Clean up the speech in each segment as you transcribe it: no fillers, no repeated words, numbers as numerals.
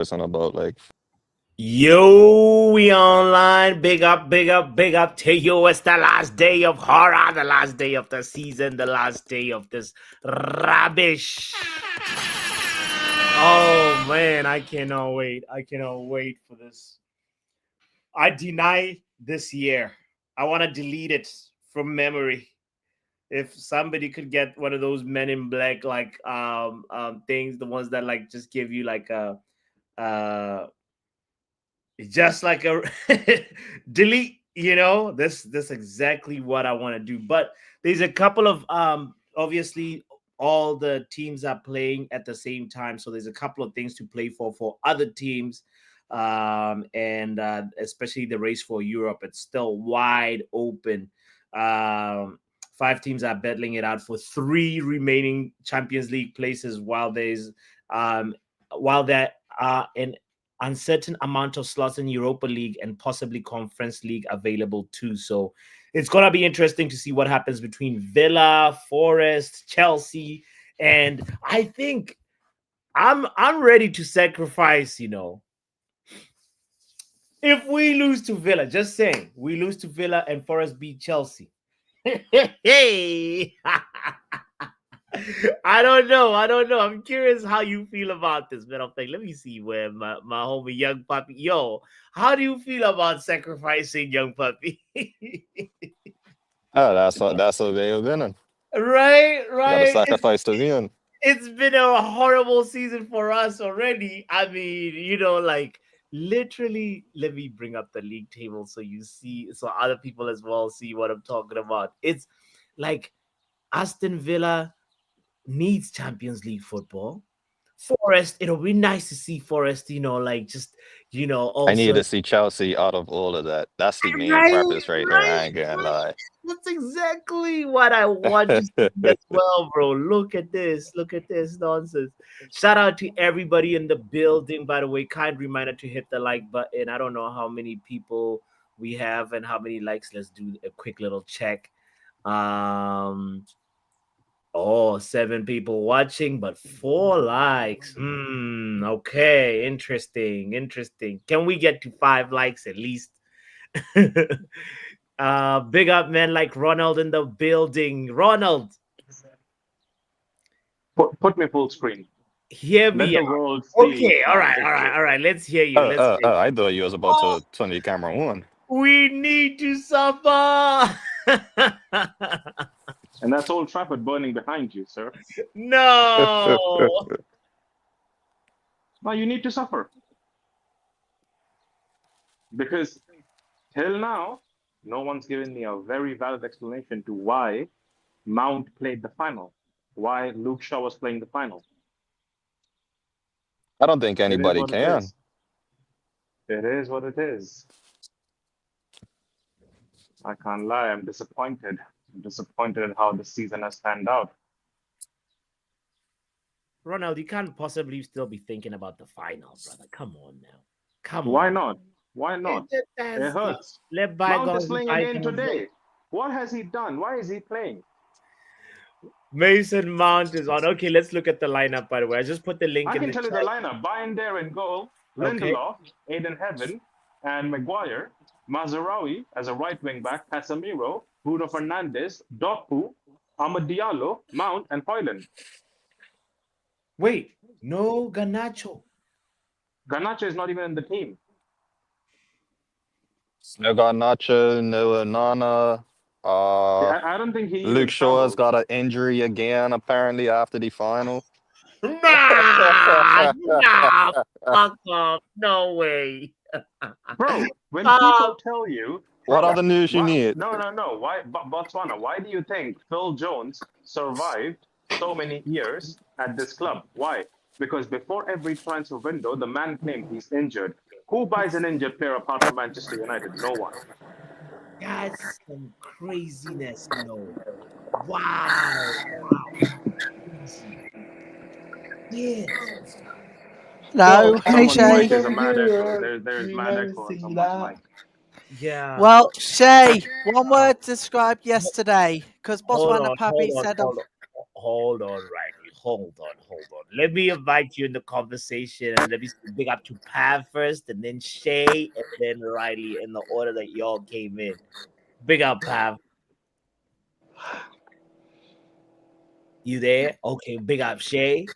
about like Yo, we online. Big up, big up, big up to you. It's the last day of horror, the last day of the season, the last day of this rubbish. Oh man, I cannot wait. I cannot wait for this. I deny this year. I want to delete it from memory. If somebody could get one of those Men in Black things, the ones that like just give you like a just like a delete, this exactly what I want to do. But there's a couple of obviously all the teams are playing at the same time, so there's a couple of things to play for other teams, and especially the race for Europe. It's still wide open. Five teams are battling it out for three remaining Champions League places, while there are an uncertain amount of slots in Europa League and possibly Conference League available too. So it's gonna be interesting to see what happens between Villa, Forest, Chelsea, and I think I'm ready to sacrifice. If we lose to Villa, just saying, we lose to Villa and Forest beat Chelsea. Hey. I don't know. I'm curious how you feel about this, man. I'm like, let me see where my homie Young Puppy. Yo, how do you feel about sacrificing Young Puppy? oh that's a way of winning. Right, Gotta right. sacrifice to win. It's been a horrible season for us already. I mean, like literally, let me bring up the league table so you see, so other people as well see what I'm talking about. It's like Aston Villa needs Champions League football. Forest, it'll be nice to see Forest, like just, I need also. to see Chelsea out of all of that. That's the main Right, purpose right there. right, I ain't gonna right. lie. That's exactly what I want to see as well, bro. Look at this. Look at this nonsense. Shout out to everybody in the building, by the way. Kind reminder to hit the like button. I don't know how many people we have and how many likes. Let's do a quick little check. Um, Oh, seven people watching, but four likes. Okay. Interesting. Interesting. Can we get to 5 likes at least? Big up men like Ronald in the building. Ronald, Put me full screen. hear Let me the out. world see Okay, all my right, all right, victory. all right. Let's hear you. Let's hear you. I thought you was about Oh, to turn the camera on. we need to suffer. And that's Old Trafford burning behind you, sir. No. Now you need to suffer. Because till now, no one's given me a very valid explanation to why Mount played the final, why Luke Shaw was playing the final. I don't think It is anybody what it can. is. It is what it is. I can't lie, I'm disappointed. I'm disappointed at how the season has panned out. Ronald, you can't possibly still be thinking about the final, brother. Come on now. Come Why on. not? Why not? It hurts. Let Mount is bygones be playing again bygones. today. What has he done? Why is he playing? Mason Mount is on. Okay, let's look at the lineup, by the way. I just put the link I in can the tell you the chat. lineup. Bayern in goal, Okay. Lindelof, Aiden Heaven, and Maguire. Mazarawi as a right wing back, Casemiro, Bruno Fernandes, Doku, Amad Diallo, Mount, and Hoyland. Wait, no Ganacho. Garnacho is not even in the team. No Garnacho, no Nana. I don't think he Luke even Shaw's traveled. got an injury again, apparently, after the final. Nah, fuck off. No way. Bro, when Uh, people tell you, What bro, other news you why, need? no. Why, Botswana, why do you think Phil Jones survived so many years at this club? Why? Because before every transfer window, the man claimed he's injured. Who buys an injured player apart from Manchester United? No one. That's some craziness, Wow. Yes. No, Yo, hey Someone's mic Shay. is a mad echo. There's mad echo on someone's mic. yeah. Well, Shay, one word described yesterday because Hold Botswana on, Pappy said, hold on, right? hold on. Let me invite you in the conversation and let me say big up to Pav first, and then Shay, and then Riley in the order that y'all came in. Big up, Pav. You there? Okay, big up, Shay.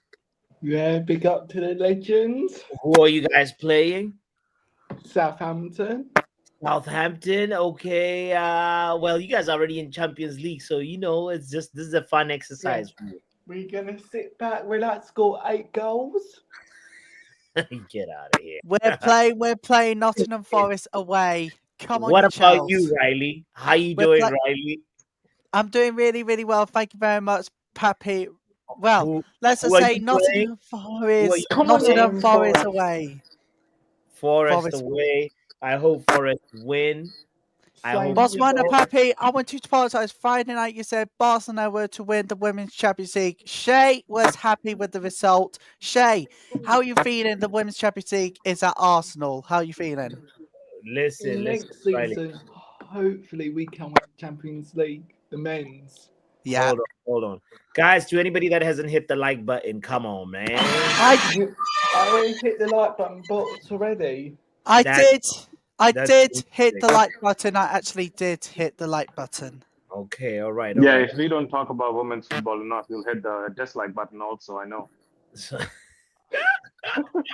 Yeah, big up to the legends. Who are you guys playing? Southampton. Southampton. Okay. Well, you guys are already in Champions League, so it's just this is a fun exercise for you. We're gonna sit back, relax, score 8 goals. Get out of here. We're playing Nottingham Forest away. Come on, What you about Chels. you, Riley? How you We're doing, play- Riley? I'm doing really, really well. Thank you very much, Pappy. Well, Who let's just are say you Nottingham Who are Forest. you Come on Nottingham in, Forest Forest. away. Forest Forest. away. I hope Forest win. I Same hope- Boss Man and result. Pappy, I want you to apologise. Friday night, you said Barcelona were to win the Women's Champions League. Shay was happy with the result. Shay, how are you feeling? The Women's Champions League is at Arsenal. How are you feeling? Listen, Next Riley. season, hopefully we can win the Champions League, the men's. Yeah, Hold on. Guys, to anybody that hasn't hit the like button, come on, man. I already hit the like button box already. I That's- did hit the like button. I actually did hit the like button. Okay, all right. Yeah, if we don't talk about women's football enough, you'll hit the dislike button also, I know.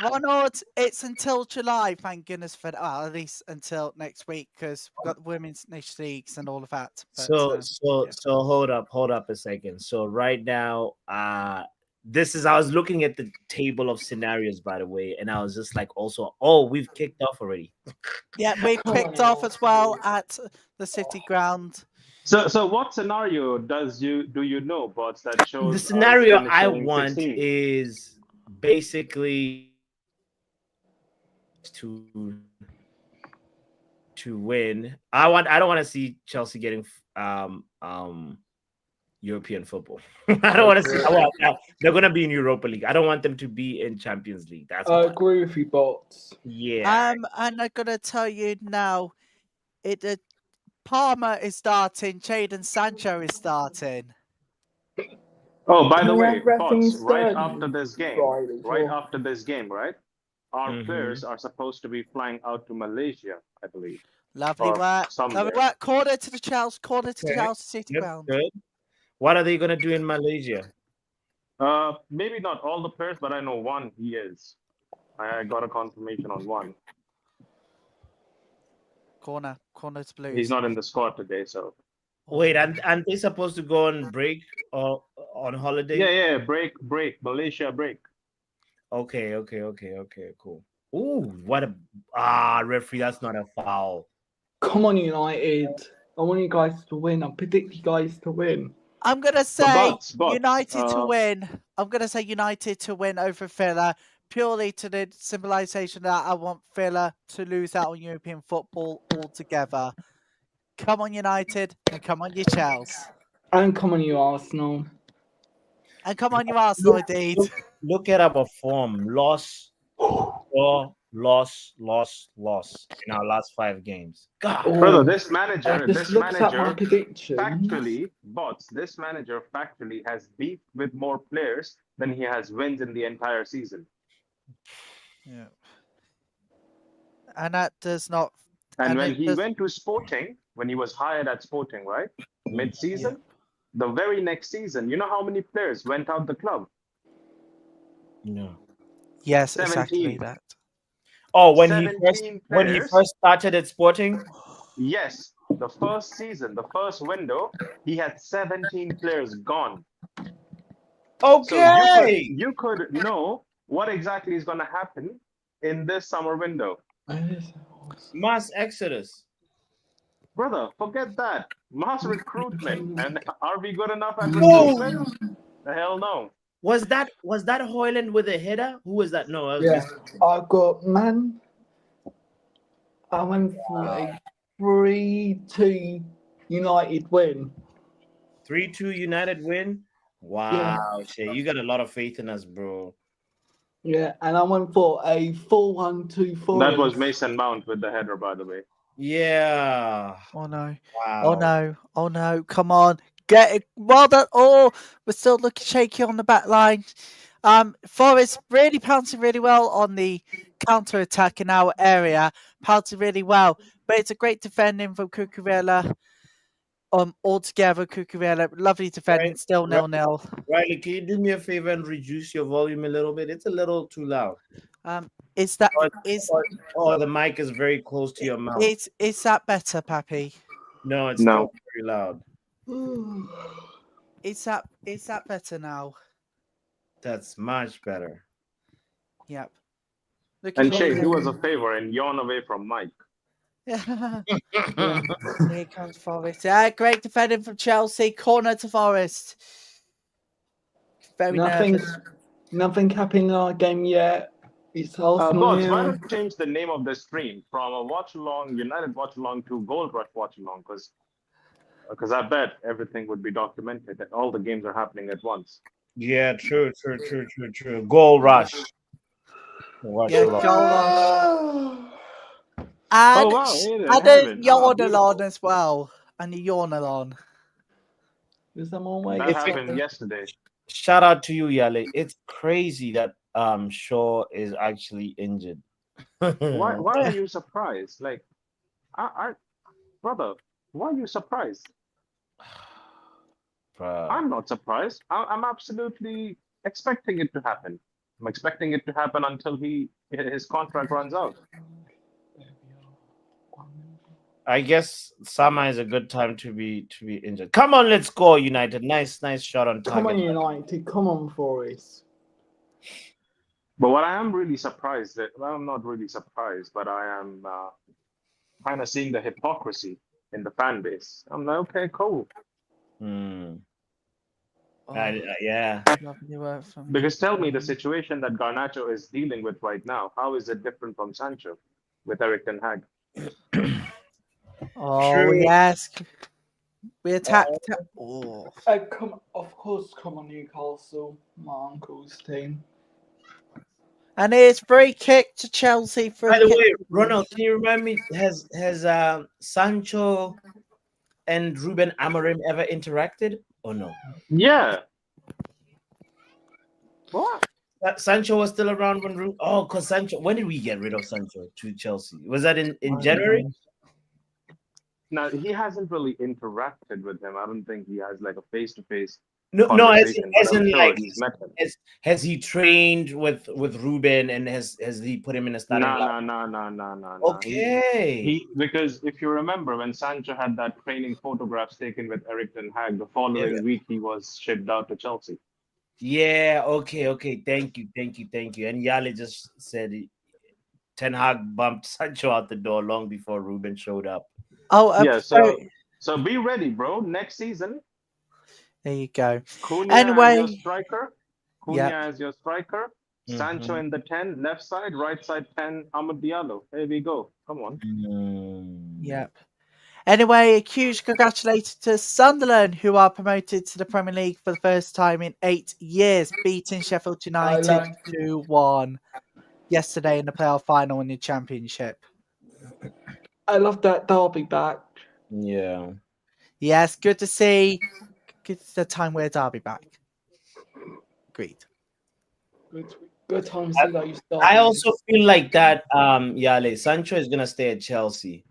Ronald, it's until July, thank goodness for that. Well, at least until next week, because we've got the Women's Nations Leagues and all of that. But, So hold up a second. So right now, I was looking at the table of scenarios, by the way, and I was just like, also, we've kicked off already. yeah, we kicked off as well at the City Ground. So what scenario do you know, bots, that shows The us scenario I finishing want 16? is basically to win. I don't want to see Chelsea getting European football. I don't want to see. Well, they're going to be in Europa League. I don't want them to be in Champions League. That's I what- agree with you, bots. yeah. And I'm gonna tell you now, Palmer is starting. Jadon Sancho is starting. Oh, by the We way, have Raheem bots, right Sterling after this game, Friday, right so- after this game, right? Our Mhm. players are supposed to be flying out to Malaysia, I believe. Lovely Or work. somewhere. Lovely work. Corner to the Chelsea. Corner to the Okay. Chelsea City Yep, Ground. good. What are they going to do in Malaysia? Maybe not all the players, but I know one he is. I got a confirmation on one. Corner to Blues. He's not in the squad today, so Wait, aren't they supposed to go on break or on holiday? yeah, break, Malaysia break. Okay, cool. Ooh, what a referee, that's not a foul. Come on, United. I want you guys to win. I predict you guys to win. I'm gonna say bots, United to win. I'm gonna say United to win over Villa, purely to the symbolisation that I want Villa to lose out on European football altogether. Come on, United, and come on, you Chelsea, And come on, you Arsenal. and come on, you Arsenal, indeed. Look at our form. Loss, draw, loss in our last 5 games. God. Brother, this I manager, just looked at my prediction. this manager factually has beef with more players than he has wins in the entire season. Yeah. And that does not. And when it he does- went to Sporting, when he was hired at Sporting, right? Mid-season, the very next season, you know how many players went out the club? No. Yes, 17. exactly that. Oh, when 17 he players. first started at Sporting? Yes, the first season, the first window, he had 17 players gone. So Okay. you could know what exactly is going to happen in this summer window. Mass exodus. Brother, forget that. Mass recruitment. And are we good enough at Whoa. recruitment? The hell no. Was that Hoyland with a header? Who was that? No, that was Yeah, I got man. I went for a 3-2 United win. 3-2 United win. Wow, Shay, you got a lot of faith in us, bro. Yeah, and I went for a 4-1-2 Forest. That was Mason Mount with the header, by the way. Yeah. Oh no. Wow. Oh no. Oh no. Come on. Get it well done. Oh, we're still looking shaky on the back line. Forest really pouncing really well on the counter attack in our area, pouncing really well. But it's a great defending from Cucurella. Altogether, Cucurella, lovely defending, Right, still right. 0-0. Riley, can you do me a favor and reduce your volume a little bit? It's a little too loud. Is that Or the mic is very close to your mouth. is that better, Pappy? No, it's No. still very loud. Is that better now? That's much better. Yep. Look And at Shay, me. do us a favor and yawn away from Mike. Here comes Forest. Yeah, great defending from Chelsea. Corner to Forest. Very nervous. Nothing happened in our game yet. It's Arsenal Boss, why nil. don't you change the name of the stream from a watch along, United watch along to Gold Rush watch along? Because I bet everything would be documented and all the games are happening at once. Yeah, true. Goal rush. Watch Yeah, along. goal rush. And Oh, wow, yeah, they and have a it. Ah, Yawnalon as well. And a Yawnalon. Is that one way? That If it- happened yesterday. Shout out to you, Yale. It's crazy that Shaw is actually injured. Why are you surprised? Like, brother, why are you surprised? Bruh. I'm not surprised. I'm absolutely expecting it to happen. I'm expecting it to happen until his contract runs out. I guess summer is a good time to be injured. Come on, let's go, United. Nice shot on target. Come on, United. Come on, Forest. But what I am really surprised that, well, I'm not really surprised, but I am kind of seeing the hypocrisy in the fan base. I'm like, okay, cool. Hmm. Oh, Yeah. lovely work from Because tell me the situation that Garnacho is dealing with right now, how is it different from Sancho with Eric Ten Hag? Oh True. yes. We attacked. Oh. Of course, come on, Newcastle, my uncle's team. And here's free kick to Chelsea. Free By the kick. way, Ronald, can you remind me, has Sancho and Ruben Amorim ever interacted or no? Yeah. What? Sancho was still around when because Sancho. When did we get rid of Sancho to Chelsea? Was that in January? Now, he hasn't really interacted with him. I don't think he has like a face-to-face No, conversation. as but I'm in sure like he's met him. has he trained with Ruben and has he put him in a starting lineup? No. Okay. Because if you remember when Sancho had that training photographs taken with Eric Ten Hag, the following week he was shipped out to Chelsea. Yeah. Okay. Thank you. And Yale just said Ten Hag bumped Sancho out the door long before Ruben showed up. Oh, Yeah, so be ready, bro. Next season, there you go. Cunha Anyway. as your striker. Yep. As your striker. Sancho in the 10, left side, right side 10, Amad Diallo. Here we go. Come on. Yep. Anyway, a huge congratulations to Sunderland, who are promoted to the Premier League for the first time in 8 years, beating Sheffield United 2-1 yesterday in the playoff final in the Championship. I love that derby back. Yeah. Yes, good to see. Good the time where Derby back. Agreed. Good time to see that you start. I also feel like that Yale Sancho is gonna stay at Chelsea.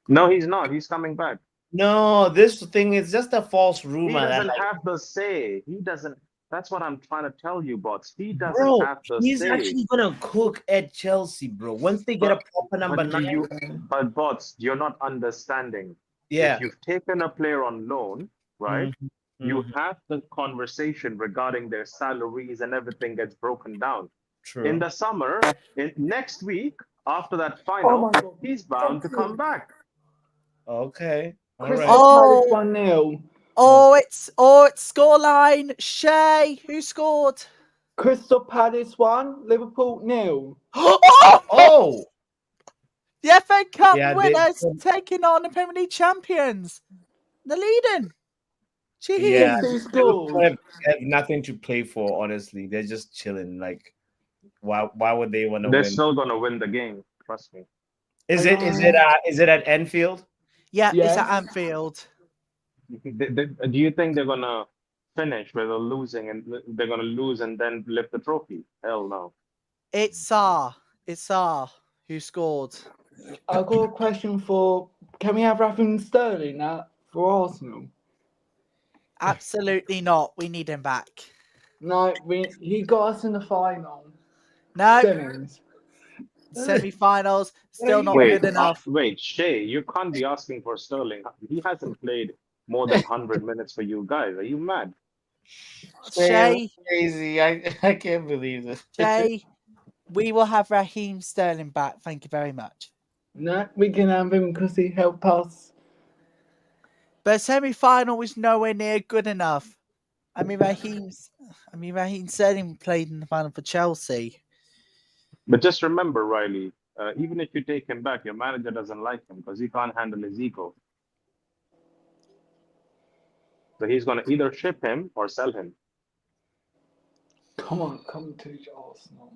No, he's not. He's coming back. No, this thing is just a false rumor. He that, doesn't like, have the say. He doesn't. That's what I'm trying to tell you, bots. He doesn't bro, have the he's say. actually gonna cook at Chelsea, bro. Once they get a proper number 9. But bots, you're not understanding. Yeah. If you've taken a player on loan, right? Mhm. You have the conversation regarding their salaries and everything gets broken down. True. In the summer, next week, after that Oh final, my God. he's bound to come back. Okay. All Crystal right. Palace 1-0. Oh, it's scoreline. Shay, who scored? Crystal Palace 1, Liverpool 0. Oh, The FA Cup Yeah, winners taking on the Premier League champions. They're leading. Jeez. Yeah. Who they scored? have nothing to play for. Honestly, they're just chilling. Like, why would they want to They're win? still gonna win the game. Trust me. Is it at Enfield? Yeah, it's Yes. at Anfield. Do you think they're gonna finish with a losing and they're gonna lose and then lift the trophy? Hell no. It's Sarr who scored. I've got a question for. Can we have Raheem Sterling now for Arsenal? Absolutely not. We need him back. No, he got us in the final. No, Semis. semi-finals still not Wait, good enough. wait, Shay, you can't be asking for Sterling. He hasn't played more than 100 minutes for you guys. Are you mad? Shay, Crazy. I can't believe this. Shay, we will have Raheem Sterling back. Thank you very much. No, we can have him because he helped us. But semi-final was nowhere near good enough. Raheem Sterling played in the final for Chelsea. But just remember, Riley, even if you take him back, your manager doesn't like him because he can't handle his ego. So he's going to either ship him or sell him. Come on, come to Arsenal.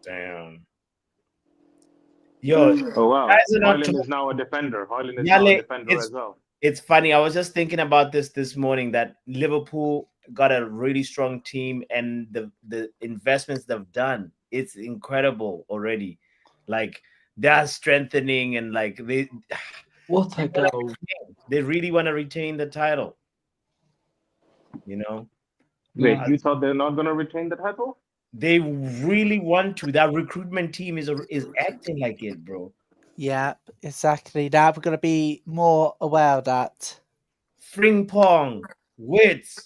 Damn. Yo, Oh, wow. Guys are not Hoyland too- is now a defender. Hoyland is Yeah, now a like, defender it's- as well. it's funny. I was just thinking about this morning that Liverpool got a really strong team and the investments they've done. It's incredible already. Like they're strengthening and like What a goal. they really want to retain the title. You know, Wait, Yeah. you thought they're not going to retain the title? they really want to. That recruitment team is acting like it, bro. Yeah, exactly. Now we're going to be more aware of that. Frimpong, Wits.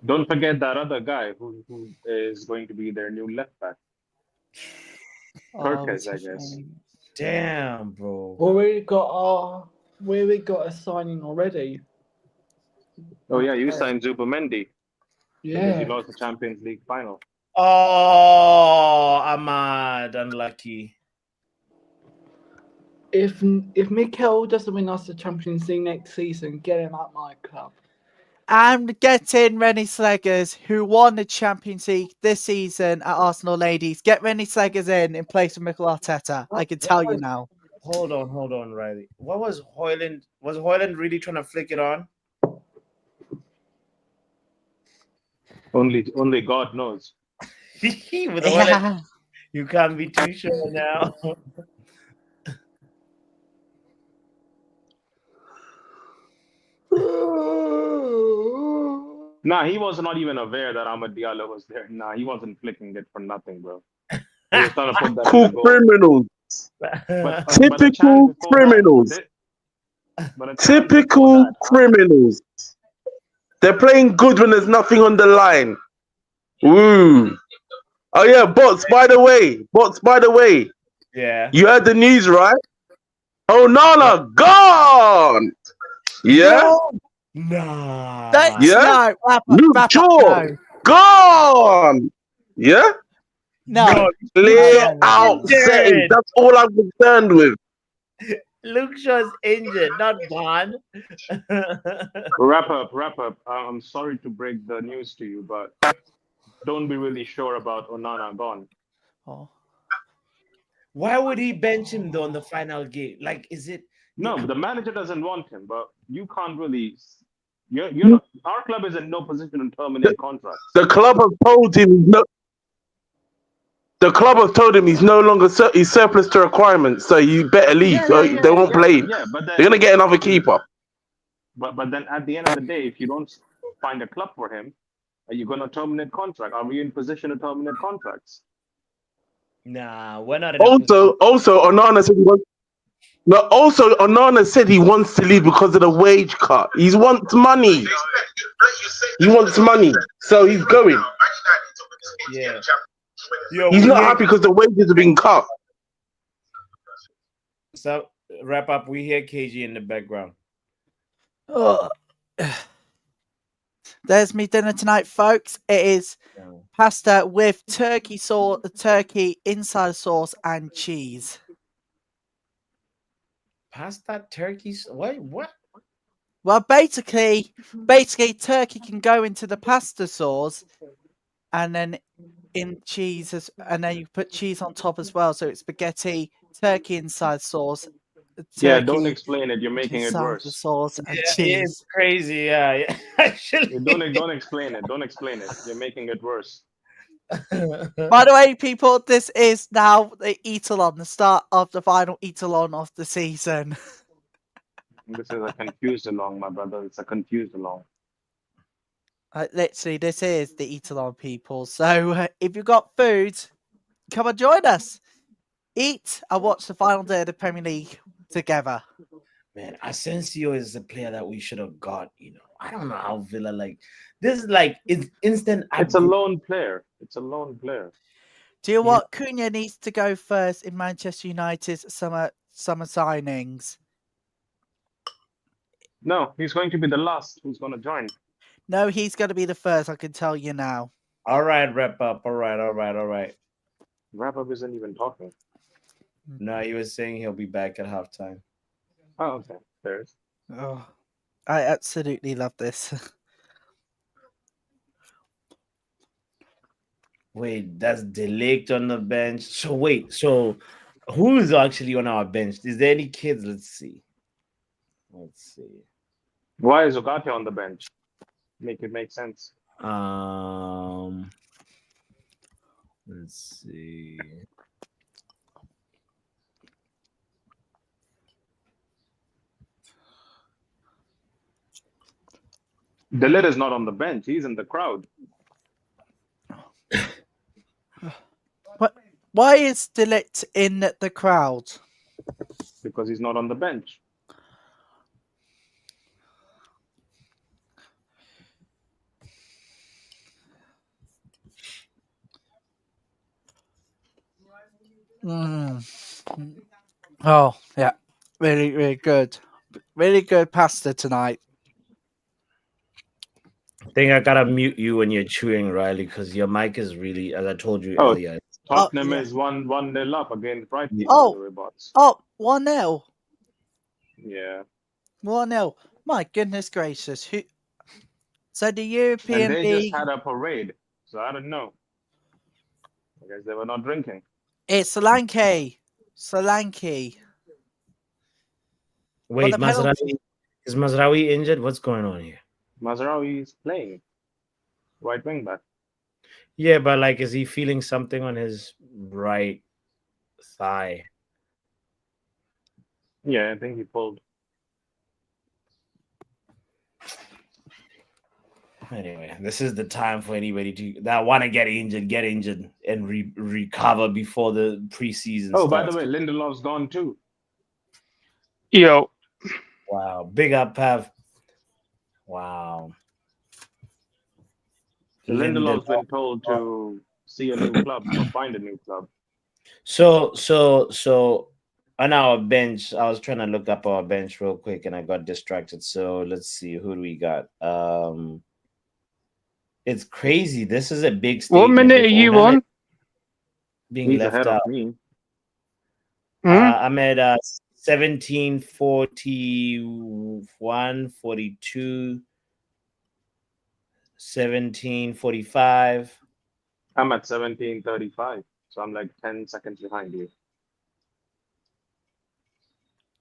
Don't forget that other guy who is going to be their new left back. Kirkes, it's I a guess. shame. Damn, bro. Well, we got a signing already. Oh, yeah, you signed Zubamendi because Yeah. you lost the Champions League final. Oh, Ahmad, unlucky. If Mikel doesn't win us the Champions League next season, get him at my club. And getting Rennie Sleggers, who won the Champions League this season at Arsenal Ladies. Get Rennie Sleggers in place of Mikel Arteta. I can tell you now. Hold on, Riley. What was Hoyland? Was Hoyland really trying to flick it on? Only God knows. With Hoyland, you can't be too sure now. Nah, he was not even aware that Ahmad Diallo was there. Nah, he wasn't flicking it for nothing, bro. He was trying to put that in Typical the goal. criminals. But a Typical chance before criminals. but a chance Typical before that- criminals. They're playing good when there's nothing on the line. Woo. Oh yeah, bots. By the way, Yeah. you heard the news, right? Oh, Nana gone. Yeah, Nah. That's Yeah? no. Luke Wrap up, Shaw. no. gone. Yeah, No. clear No. out settings. That's all I'm concerned with. Luke Shaw's injured, not gone. Wrap up. I'm sorry to break the news to you, but don't be really sure about Onana gone. Oh. Why would he bench him though in the final game? Like, is it? No, the manager doesn't want him, but you can't really. You're not, our club is in no position to terminate contracts. The club have told him no. The club have told him he's no longer he's surplus to requirements, so you better leave. They won't play him. Yeah, but then They're gonna get another keeper. But then at the end of the day, if you don't find a club for him, are you going to terminate contract? Are we in position to terminate contracts? Nah, we're not. In a position. Also, Onana said he wants. No, also Onana said he wants to leave because of the wage cut. He wants money. He wants money, so he's going. Yeah. Yo, He's we not hear- happy because the wages have been cut. So wrap up. We hear KG in the background. Oh. There's me dinner tonight, folks. It is pasta with turkey sauce, turkey inside sauce, and cheese. Pasta, turkeys. What? Well, basically, turkey can go into the pasta sauce, and then in cheese, and then you put cheese on top as well. So it's spaghetti turkey inside sauce, Yeah, don't turkey explain it. You're making it inside the worse. sauce, and Yeah, cheese. it's crazy. Yeah. Actually. You don't explain it. Don't explain it. You're making it worse. By the way, people, this is now the Eat-along, the start of the final Eat-along of the season. This is a confused along, my brother. It's a confused along. Literally, this is the Eat-along, people. So if you've got food, come and join us. Eat and watch the final day of the Premier League together. Man, Asensio is the player that we should have got. I don't know how Villa this is like it's instant. It's a lone player. It's a lone player. Do you know what? Cunha needs to go first in Manchester United's summer signings. No, he's going to be the last who's going to join. No, he's going to be the first. I can tell you now. All right, wrap up. All right. Wrap up isn't even talking. No, he was saying he'll be back at halftime. Oh, okay. There it is. Oh, I absolutely love this. Wait, that's De Ligt on the bench. So who's actually on our bench? Is there any kids? Let's see. Why is Ugarte on the bench? Make it make sense. Let's see. De Ligt is not on the bench. He's in the crowd. Why is De Ligt in the crowd? Because he's not on the bench. Oh, yeah. Really, really good. Really good pasta tonight. I think I gotta mute you when you're chewing, Riley, because your mic is really, as I told you Oh, earlier. Tottenham yeah. is 1-0 up against Brighton. Oh. by the way, bots. Oh, 1-0. Yeah. 1-0. My goodness gracious. So the And European they League... just had a parade. So I don't know. I guess they were not drinking. It's Solanke. Wait, the penalty- Mazraoui, is Mazraoui injured? What's going on here? Mazraoui is playing right wing back. Yeah, but like, is he feeling something on his right thigh? Yeah, I think he pulled. Anyway, this is the time for anybody that want to get injured and recover before the preseason Oh, starts. by the way, Lindelof's gone too. Yo, Wow, big up, Pav. Wow. Lindelof's been told to see a new club or find a new club. So on our bench, I was trying to look up our bench real quick and I got distracted. So let's see, who do we got? It's crazy. This is a big statement. what minute are you on? Being He's left ahead out. of me. I'm at 1741, 42, 1745. I'm at 1735. So I'm like 10 seconds behind you.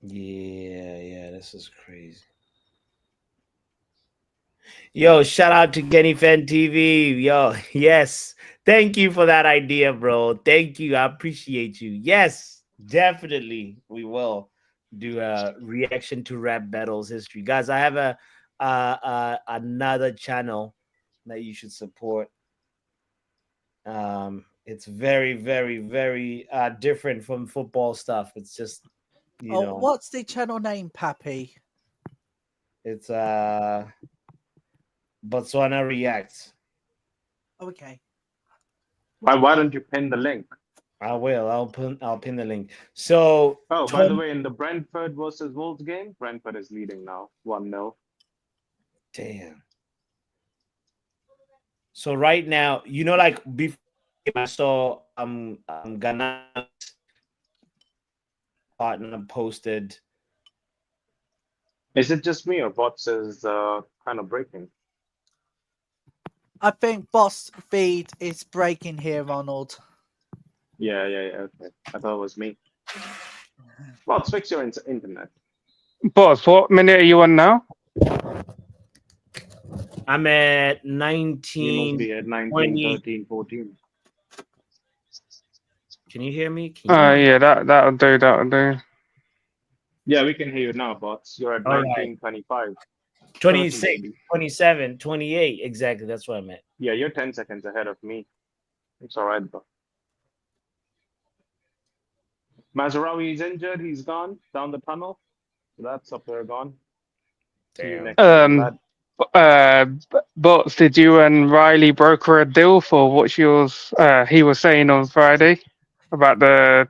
Yeah, this is crazy. Yo, shout out to Kenny Fan TV. Yo, yes. Thank you for that idea, bro. Thank you. I appreciate you. Yes, definitely. We will do a reaction to rap battles history. Guys, I have another channel that you should support. It's very, very, very different from football stuff. It's just, you know. What's the channel name, Pappy? It's Botswana Reacts. Okay. Why don't you pin the link? I will. I'll pin the link. So by the way, in the Brentford versus Wolves game, Brentford is leading now, 1-0. Damn. So right now, like before I saw Ghana's partner posted. Is it just me or bots is kind of breaking? I think Boss Feed is breaking here, Ronald. Yeah, okay. I thought it was me. Well, fix your internet. Boss, what minute are you on now? I'm at You must 19. be at 19, 20. 13, 14. Can you hear me? Can you hear me? Yeah, that'll do. Yeah, we can hear you now, bots. You're at All right. 19, 25. 26, 30, 27, 28. Exactly. That's what I meant. Yeah, you're 10 seconds ahead of me. It's all right, bro. Mazraoui is injured. He's gone down the tunnel. So that's up there gone. See you Damn. next week, lad. Bots, did you and Riley broker a deal for what he was saying on Friday about the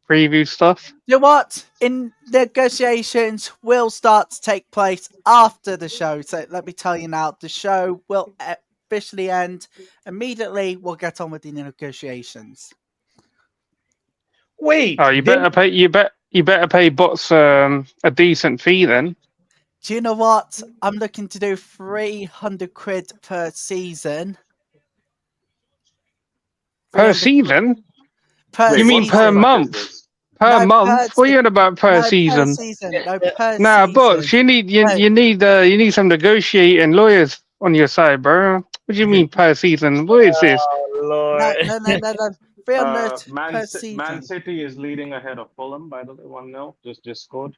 preview stuff? You know what? In negotiations will start to take place after the show. So let me tell you now, the show will officially end immediately. We'll get on with the negotiations. Wait. Oh, you better pay Bots a decent fee then. Do you know what? I'm looking to do 300 quid per season. Per 300 season? Per You mean season. per What contract is month? this? Per No, month? per What are you on about per No, season? per season. No, per Nah, season. Bots, you need some negotiating lawyers on your side, bro. What do you mean per season? What is this? Oh, Lord. No. 300 per season. Man City is leading ahead of Fulham, by the way, 1-0. Just scored.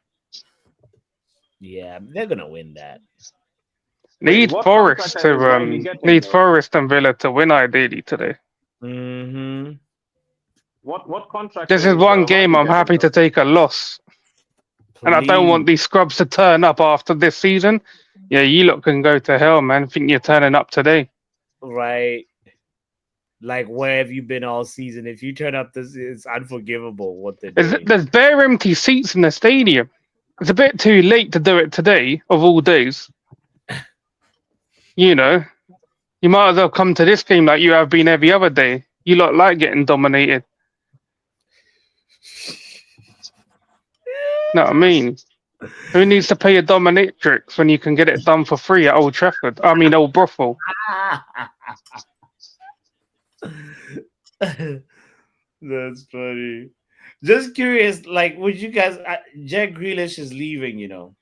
Yeah, they're going to win that. Need what Forest contract is Riley to getting, need though? Forest and Villa to win ideally today. Mm-hmm. What contract? This is one game I'm happy to take a loss, and I don't want these scrubs to turn up after this season. Yeah, you lot can go to hell, man. Think you're turning up today? Right. Like, where have you been all season? If you turn up this, it's unforgivable what they're doing. There's bare empty seats in the stadium. It's a bit too late to do it today, of all days. You know, you might as well come to this game like you have been every other day. You lot like getting dominated. Know what I mean? Who needs to pay a dominatrix when you can get it done for free at Old Trafford? I mean, Old Brothel. That's funny. Just curious, like, would you guys? Jack Grealish is leaving, you know.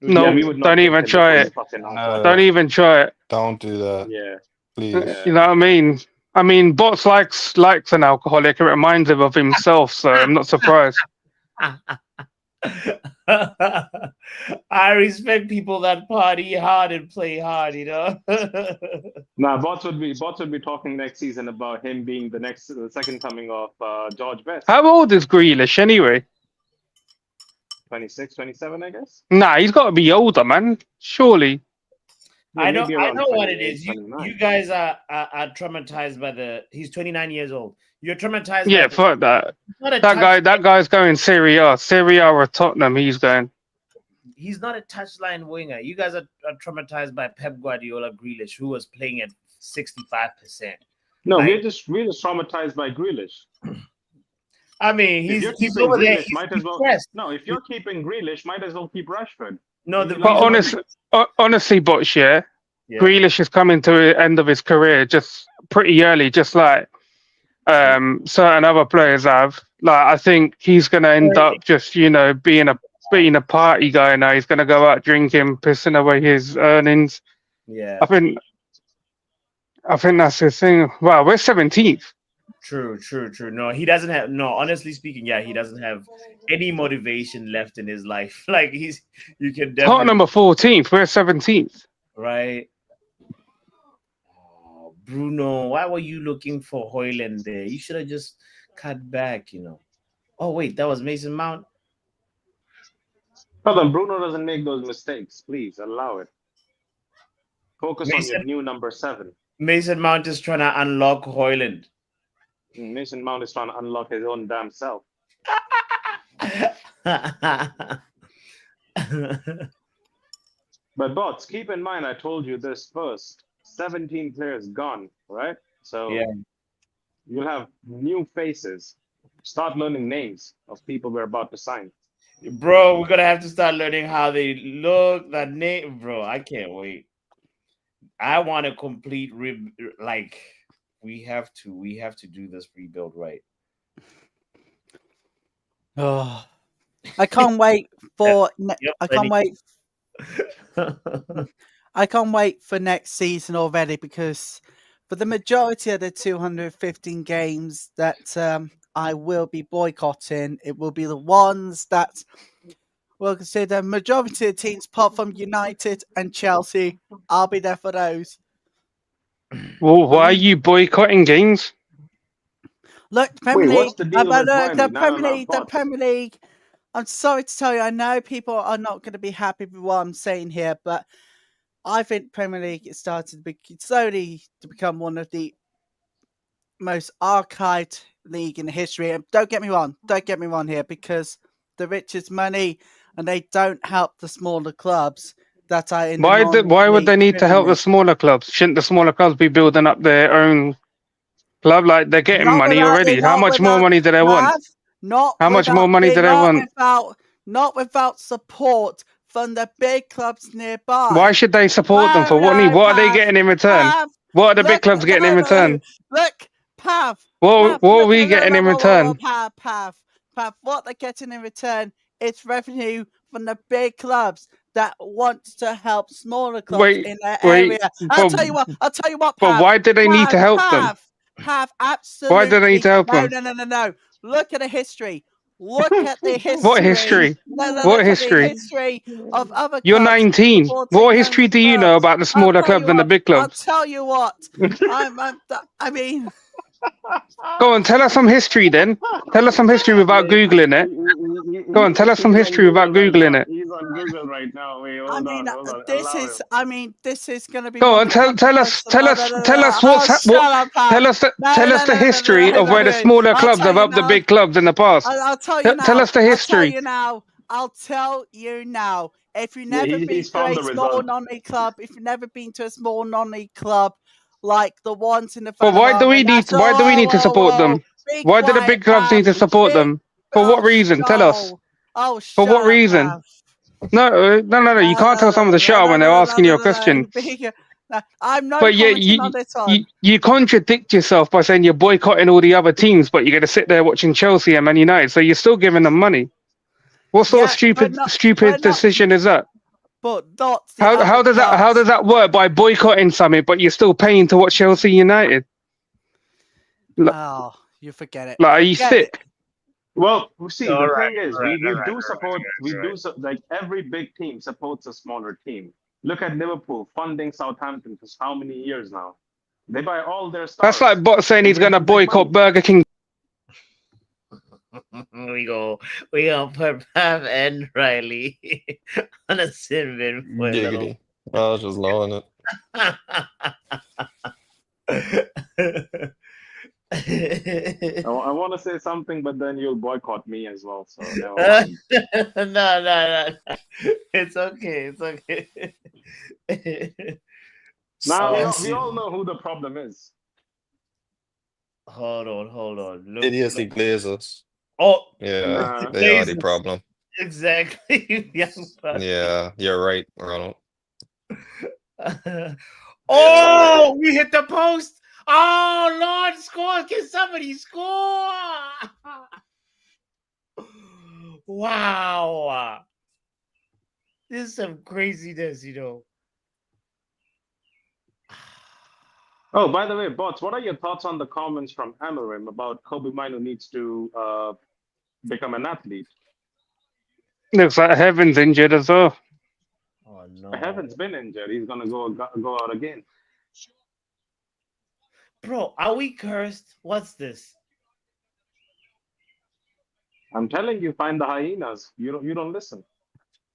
No, Yeah, we would not don't take even him try because it. fucking No. awful. Don't even try it. Don't do that, Yeah. please. You know what I mean? I mean, Bots likes an alcoholic. It reminds him of himself, so I'm not surprised. I respect people that party hard and play hard, you know. Now, Bots would be talking next season about him being the second coming of George Best. How old is Grealish anyway? 26, 27, I guess. Nah, he's got to be older, man. Surely. Yeah, I know maybe around what it 28, is. You 29. guys are traumatized by the. He's 29 years old. You're traumatized. Yeah, by fuck that. not a That guy's going Serie A or Tottenham. He's going. He's not a touchline winger. You guys are traumatized by Pep Guardiola Grealish, who was playing at 65%. No, Like- we're just traumatized by Grealish. I mean, If you're he's keeping over there. Grealish, might as well. Depressed. No, if you're keeping Grealish, might as well keep Rashford. No, the But reason- honestly, Bots, yeah, Yeah. Grealish is coming to the end of his career just pretty early, just like certain other players have. Like, I think he's going to end up just, you know, being a party guy now. He's going to go out drinking, pissing away his earnings. Yeah, I think that's his thing. Wow, we're 17th. true. No, he doesn't have. No, honestly speaking, yeah, he doesn't have any motivation left in his life. Like you can definitely Tottenham are 14th. We're 17th. right. Oh, Bruno, why were you looking for Hoyland there? You should have just cut back, you know. Oh wait, that was Mason Mount. No, then Bruno doesn't make those mistakes. Please allow it. Focus on your Mason- new number 7. Mason Mount is trying to unlock Hoyland. Mason Mount is trying to unlock his own damn self. But Bots, keep in mind, I told you this first. 17 players gone, right? So Yeah. you'll have new faces. Start learning names of people we're about to sign. Bro, we're gonna have to start learning how they look. That name, bro. I can't wait. I want a complete like we have to do this rebuild right. Oh, I can't wait for. Yep, I can't Lenny. wait. I can't wait for next season already because for the majority of the 215 games that I will be boycotting, it will be the ones that will consider majority of teams apart from United and Chelsea. I'll be there for those. Well, why are you boycotting games? Look, the Premier Wait, League. what's the deal with the Miley? Premier League. The Bots. Premier League. I'm sorry to tell you, I know people are not going to be happy with what I'm saying here, but I think Premier League is starting to be slowly to become one of the most archived league in history. And don't get me wrong here, because the richest money and they don't help the smaller clubs that are in. Why would they need to help the smaller clubs? Shouldn't the smaller clubs be building up their own club? Like they're getting money already. How much more money do they want? How much more money do they want? Not without support from the big clubs nearby. Why should they support them? For what need? What are they getting in return? What are the big clubs getting in return? Look, Pav. What are we getting in return? Pav. What they're getting in return is revenue from the big clubs that want to help smaller clubs in their area. I'll tell you what, Pav. But why do they need to help them? Pav, absolutely. Why do they need to help them? No. Look at the history. Look at the history. What history? What history? The history of other You're clubs 19. supporting What history do you know about the smaller clubs than the big clubs? I'll tell you what. I mean, go on, tell us some history then. Tell us some history without Googling it. Go on, tell us some history without Googling it. He's on Google right now. Wait, hold on. this is going to be. Go on, tell us the history of where the smaller clubs have helped the big clubs in the past. I'll tell you now. Tell us the history. I'll tell you now. If you've never been to a small non-league club, like the ones in the. But why do we need to support them? Why do the big clubs need to support them? For what reason? Tell us. Oh, for what reason? No. You can't tell someone to shut up when they're asking you a question. I'm not. But yeah, you contradict yourself by saying you're boycotting all the other teams, but you're going to sit there watching Chelsea and Man United. So you're still giving them money. What sort of stupid decision is that? But not. How does that work by boycotting something, but you're still paying to watch Chelsea United? Oh, you forget it. Like, are you sick? Well, see, the thing is, we do like every big team supports a smaller team. Look at Liverpool funding Southampton for how many years now? They buy all their stuff. That's like Bot saying he's going to boycott Burger King. We go put Pav and Riley on a sin bin. Giggity. I was just loving it. I want to say something, but then you'll boycott me as well. So no. It's okay. Now we all know who the problem is. Hold on. Look, Idiocy Glazers. Oh, yeah, they are the problem. Exactly. Yeah, you're right, Ronald. Oh, we hit the post. Oh, Lord, score. Can somebody score? Wow. This is some craziness, you know. Oh, by the way, Bots, what are your thoughts on the comments from Amarim about Kobe Mino needs to become an athlete? Looks like Heaven's injured as well. Oh, no. Heaven's been injured. He's going to go out again. Bro, are we cursed? What's this? I'm telling you, find the hyenas. You don't listen.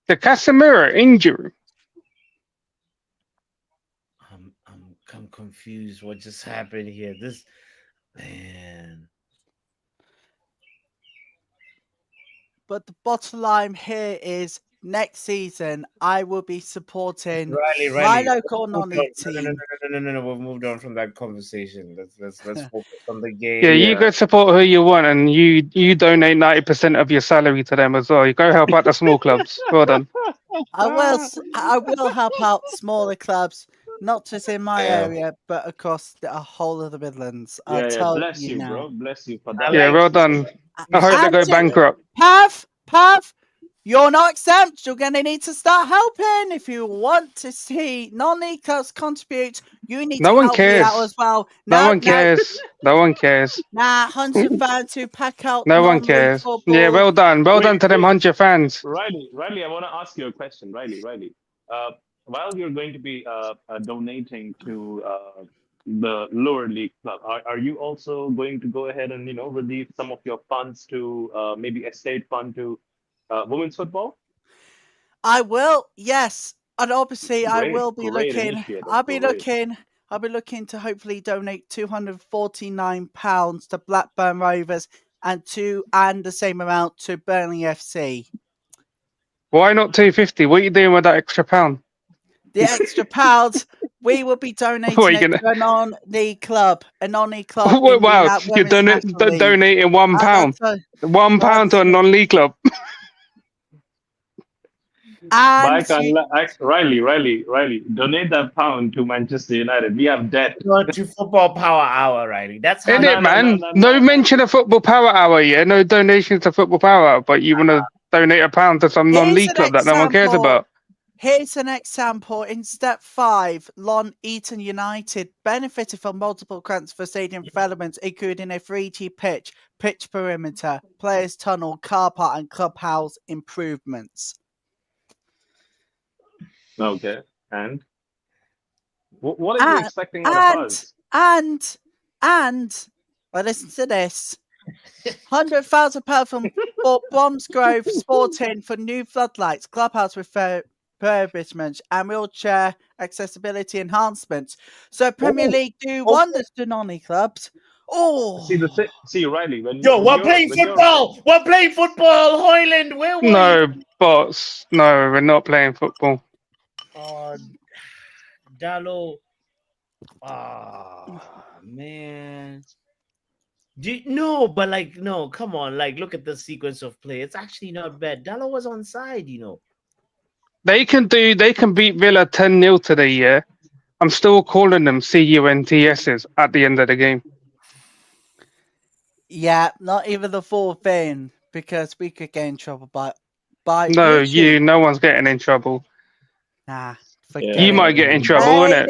The Casemiro injury. I'm confused. What just happened here? This man. But the bottom line here is next season I will be supporting my local non-league team. No. We've moved on from that conversation. Let's focus on the game. Yeah, you go support who you want, and you donate 90% of your salary to them as well. You go help out the small clubs. Well done. I will help out smaller clubs not just in my Damn. area, but across the whole of the Midlands. Yeah, I'll yeah. tell Bless you, now. bro. Bless you for I that. Yeah, like well done. I hope they And go bankrupt. Pav, you're not exempt. You're going to need to start helping. If you want to see non-league clubs contribute, you need No to one help me out cares. as well. No one cares. No one cares. Nah, 100 fans who pack out No one non-league cares. football. Yeah, well done. Well done to them 100 fans. Riley, I want to ask you a question. Riley. While you're going to be donating to the lower league club, are you also going to go ahead and release some of your funds to maybe a state fund to women's football? I will, yes. And obviously I Great, will be great looking. initiative, I'll be great. looking to hopefully donate £249 to Blackburn Rovers and the same amount to Burnley FC. Why not 250? What are you doing with that extra pound? The extra pounds we will be donating What are you it to a non-league club. A non-league club. Oh, in the wow, you're Women's National League. donating £1. £1 That's to a it. non-league club. And Riley, donate that pound to Manchester United. We have debt. Go to Football Power Hour, Riley. That's how In it, no, man. no. No mention of Football Power Hour, yeah? No donations to Football Power Hour, but you want to donate £1 to some Here's non-league an club that no one cares example. about. Here's an example. In step 5, Lon Eton United benefited from multiple grants for stadium developments, including a 3G pitch perimeter, players' tunnel, car park, and clubhouse improvements. Okay, and what are you expecting out of us? And, well, listen to this. £100,000 from Bromsgrove Sporting for new floodlights, clubhouse refurbishment, and wheelchair accessibility enhancements. So Premier League do wonders to non-league clubs. Oh, See, Riley, when we're playing football. We're playing football, Hoyland. Where we? No, bots. No, we're not playing football. Dallo. Man. No, but no, come on. Look at the sequence of play. It's actually not bad. Dallo was onside, They can beat Villa 10-0 today, yeah? I'm still calling them CUNTSs at the end of the game. yeah, not even the full thing, because we could get in trouble by No, YouTube. no one's getting in trouble. Nah, You might get in trouble, innit?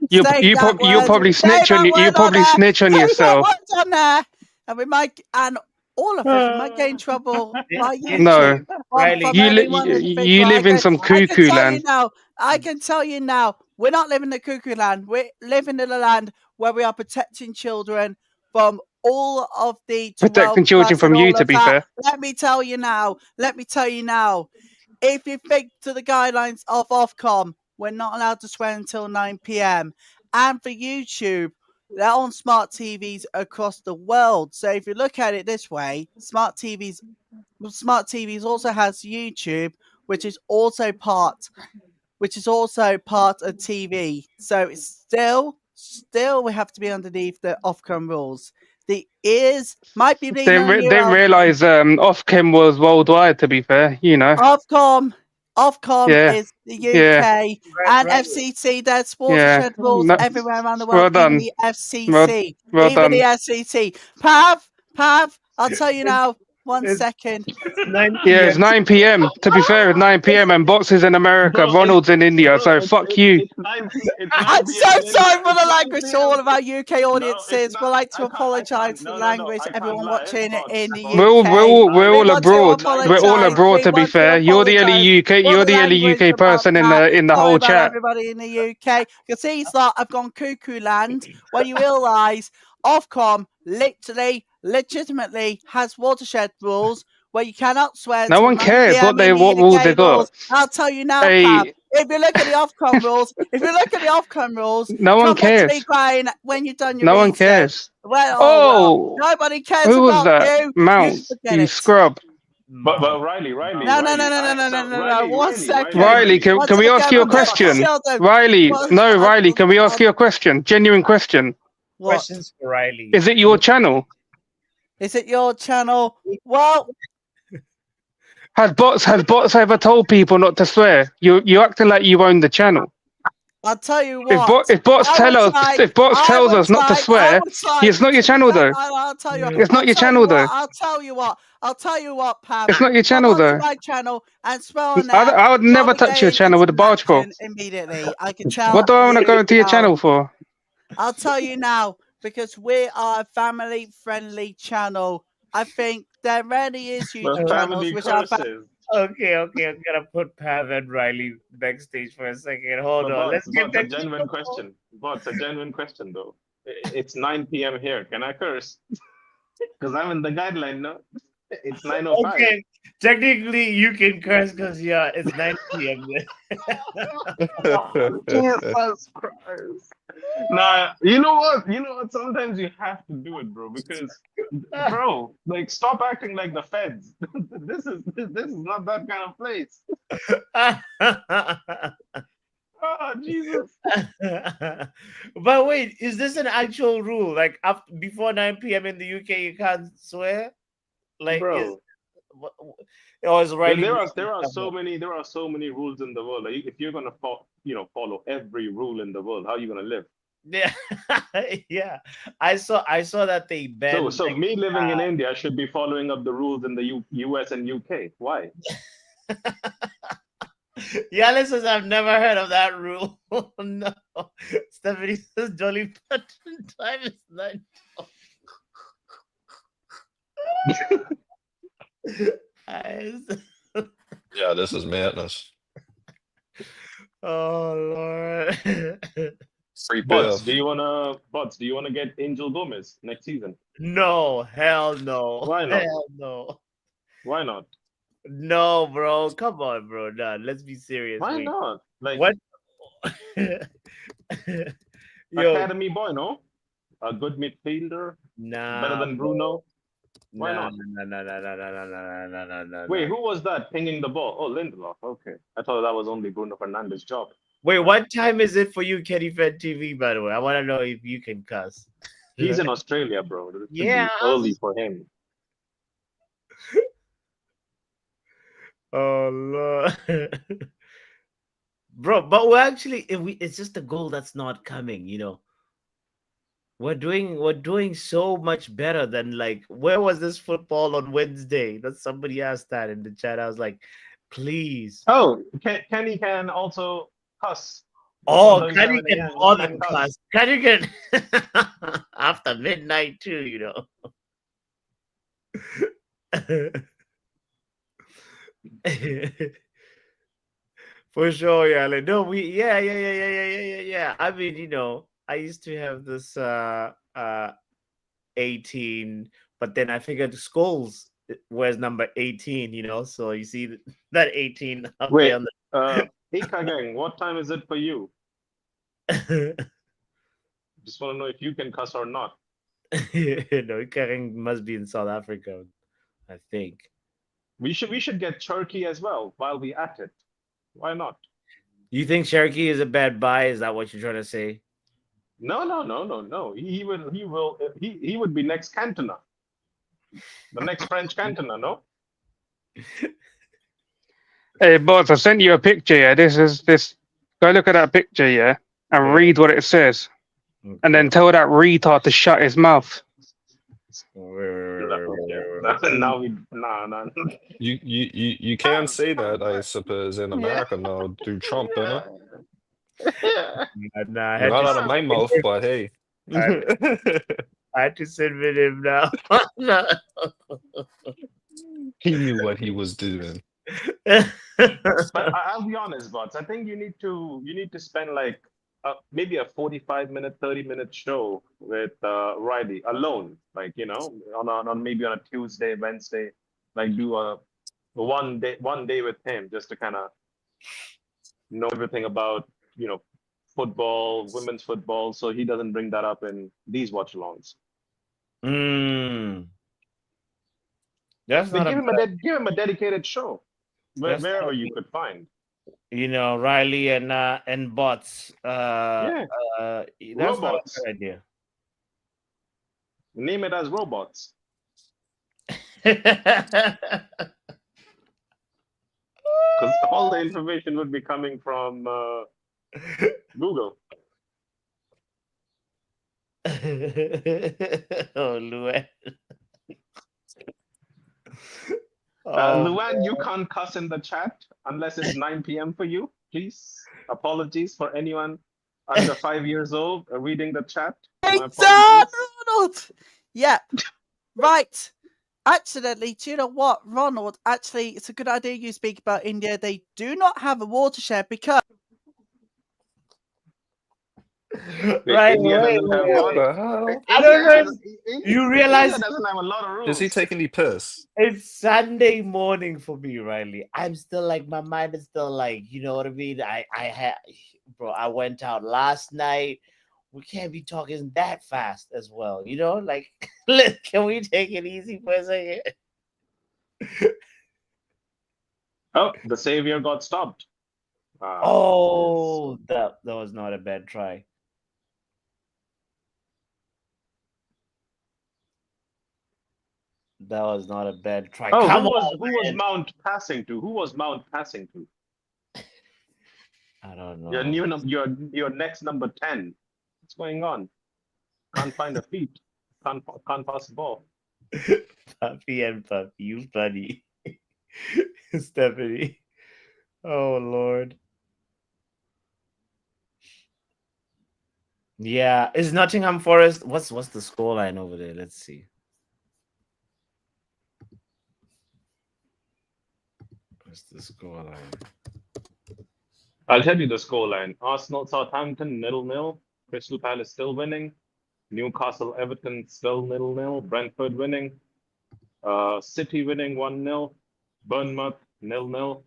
You'll probably snitch on yourself. And all of us might get in trouble by YouTube. No, Riley, you live in some cuckoo land. I can tell you now, we're not living in the cuckoo land. We're living in a land where we are protecting children from all of the Protecting children from you, to be fair. Let me tell you now. If you think to the guidelines of Ofcom, we're not allowed to swear until 9 p.m. And for YouTube, they're on smart TVs across the world. So if you look at it this way, smart TVs also has YouTube, which is also part of TV. So it's still we have to be underneath the Ofcom rules. The ears might be Didn't realize Ofcom was worldwide, to be fair, Ofcom Yeah. is the UK and Right. FCC. There's sports Yeah. shed rules No- everywhere around the well world. done. Even the FCC. Well even done. the FCC. Pav, I'll tell you now. 1 second. Yeah, it's 9 p.m. To be fair, it's 9 p.m. and Bots is in America, Ronald's in India, so fuck you. I'm so sorry for the language to all of our UK audiences. We'd like to apologise for the language. Everyone watching it in the UK. We're all We want to abroad. We're all apologise. abroad, to We be want fair. You're the only apologise UK. You're for the only language UK person about that. in the Sorry whole about chat. everybody in the UK. You see, it's like I've gone cuckoo land when you realise Ofcom legitimately has watershed rules where you cannot swear. No until one 9 cares PM what in the rules UK they got. I'll tell you now, Hey. Pam. If you look at the Ofcom rules, No one come back to me cares. crying when you've done your No one research. cares. Well, nobody cares Who was about that? you. Mount, You forget you it. scrub. But Riley. No. 1 second. Riley, can we ask you a question? Riley, Riley, can we ask you a question? Genuine question. What? Questions for Riley. Is it your channel? Is it your channel? Well, Has bots ever told people not to swear? You acting like you own the channel. I'll tell you If, what. if bots I tell would us, like- if bots I tells would us not to like- I swear, would like it's not your to- channel though. I'll tell you. It's not your I'll tell channel you though. what, I'll tell you what. I'll tell you what, Pam. It's not your Come channel onto though. my channel and swear on there. I would while never we touch get your channel with a into barge pole. action immediately. I can tell. What do I want to go into your now. channel for? I'll tell you now, because we are a family-friendly channel. I think there rarely is Well, YouTube channels family which are curses. Okay, I'm gonna put Pam and Riley backstage for a second. Hold But on, let's get a back to genuine football. question. Bots, a genuine question though. It's 9 p.m. here. Can I curse? Because I'm in the guideline, no? It's 9:05. Okay, technically you can curse because it's 9 p.m. Jesus Christ. Nah, you know what? Sometimes you have to do it, bro. Because, bro, like, stop acting like the feds. This is not that kind of place. Oh, Jesus. But wait, is this an actual rule? Like before 9 p.m. in the UK, you can't swear? Like, Bro. or is Riley? There are so many rules in the world. Like, if you're gonna follow every rule in the world, how are you gonna live? Yeah, yeah. I saw that they banned. So me living in India, I should be following up the rules in the US and UK. Why? Yala says I've never heard of that rule. No. Stephanie says Dolly Parton time is 9. Yeah, this is madness. Oh Lord. Free Bots, Biff. do you wanna get Angel Gomez next season? No, hell no. Why not? Hell no. Why not? No, bro. Come on, bro. Nah, let's be serious. Why Wait. not? Like, What? Yo, academy boy, no? A good midfielder, nah. better than Bruno. Why Nah, not? nah. Wait, who was that pinging the ball? Oh, Lindelof. Okay, I thought that was only Bruno Fernandes' job. Wait, what time is it for you, Kenny Fed TV, by the way? I want to know if you can cuss. He's in Australia, bro. It should be Yeah. early for him. Oh Lord. Bro, but we're actually it's just the goal that's not coming, you know. We're doing so much better than, like, where was this football on Wednesday? That somebody asked that in the chat. I was like, please. Oh, Kenny can also cuss. Oh, Although he's Kenny 7 can a.m., more he than can cuss. Kenny can after midnight too, you know. For sure, yeah. Like, no, yeah. I mean, you know, I used to have this 18, but then I figured Skulls was number 18, you know. So you see that 18 up Wait, there on Ika gang, what time is it for you? the Just want to know if you can cuss or not. no, Karen must be in South Africa, I think. We should get Turkey as well while we at it. Why not? You think Cherokee is a bad buy? Is that what you're trying to say? No. He would be next Cantona. The next French Cantona, no? Hey, bots, I sent you a picture. Yeah, this. Go look at that picture, yeah, and read what it says, and then tell that retard to shut his mouth. Now no. You can say that, I suppose, in America now through Trump, you know? Nah, I Not out of my mouth, but hey. I had to sit with him now. No. He knew what he was doing. But I'll be honest, bots. I think you need to spend like maybe a 45-minute, 30-minute show with Riley alone, like, you know, on maybe on a Tuesday, Wednesday, like do a one day with him just to kind of know everything about, you know, football, women's football, so he doesn't bring that up in these watch-alongs. That's not give him a dedicated show wherever you could find. You know, Riley and bots. Yeah. That's Robots. not a good idea. Name it as robots. Because all the information would be coming from Google. Oh, Luan. Oh, Luan, you can't cuss in the chat unless it's 9 p.m. for you. Please, apologies for anyone under 5 years old reading the chat. My apologies. Ronald! Yeah, right. Accidentally, do you know what, Ronald? Actually, it's a good idea you speak about India. They do not have a watershed because right. India Wait, doesn't have wait, What wait. water. the hell? I don't know if India, you realize India doesn't have a lot of rules. Is he taking the piss? it's Sunday morning for me, Riley. I'm still like, my mind is still like, you know what I mean? I had, bro, I went out last night. We can't be talking that fast as well, you know? Like, can we take it easy for a second? Oh, the savior got stopped. Oh, that was not a bad try. That was not a bad try. Oh, Come who on, was man. Mount passing to? Who was Mount passing to? I don't know. Your your next number 10. What's going on? Can't find a feet. Can't pass the ball. Puppy and Puppy, you funny. Stephanie. Oh Lord. Yeah, is Nottingham Forest? What's the score line over there? Let's see. What's the score line? I'll tell you the scoreline. Arsenal Southampton 0-0. Crystal Palace still winning. Newcastle Everton still 0-0. Brentford winning. City winning 1-0. Bournemouth 0-0.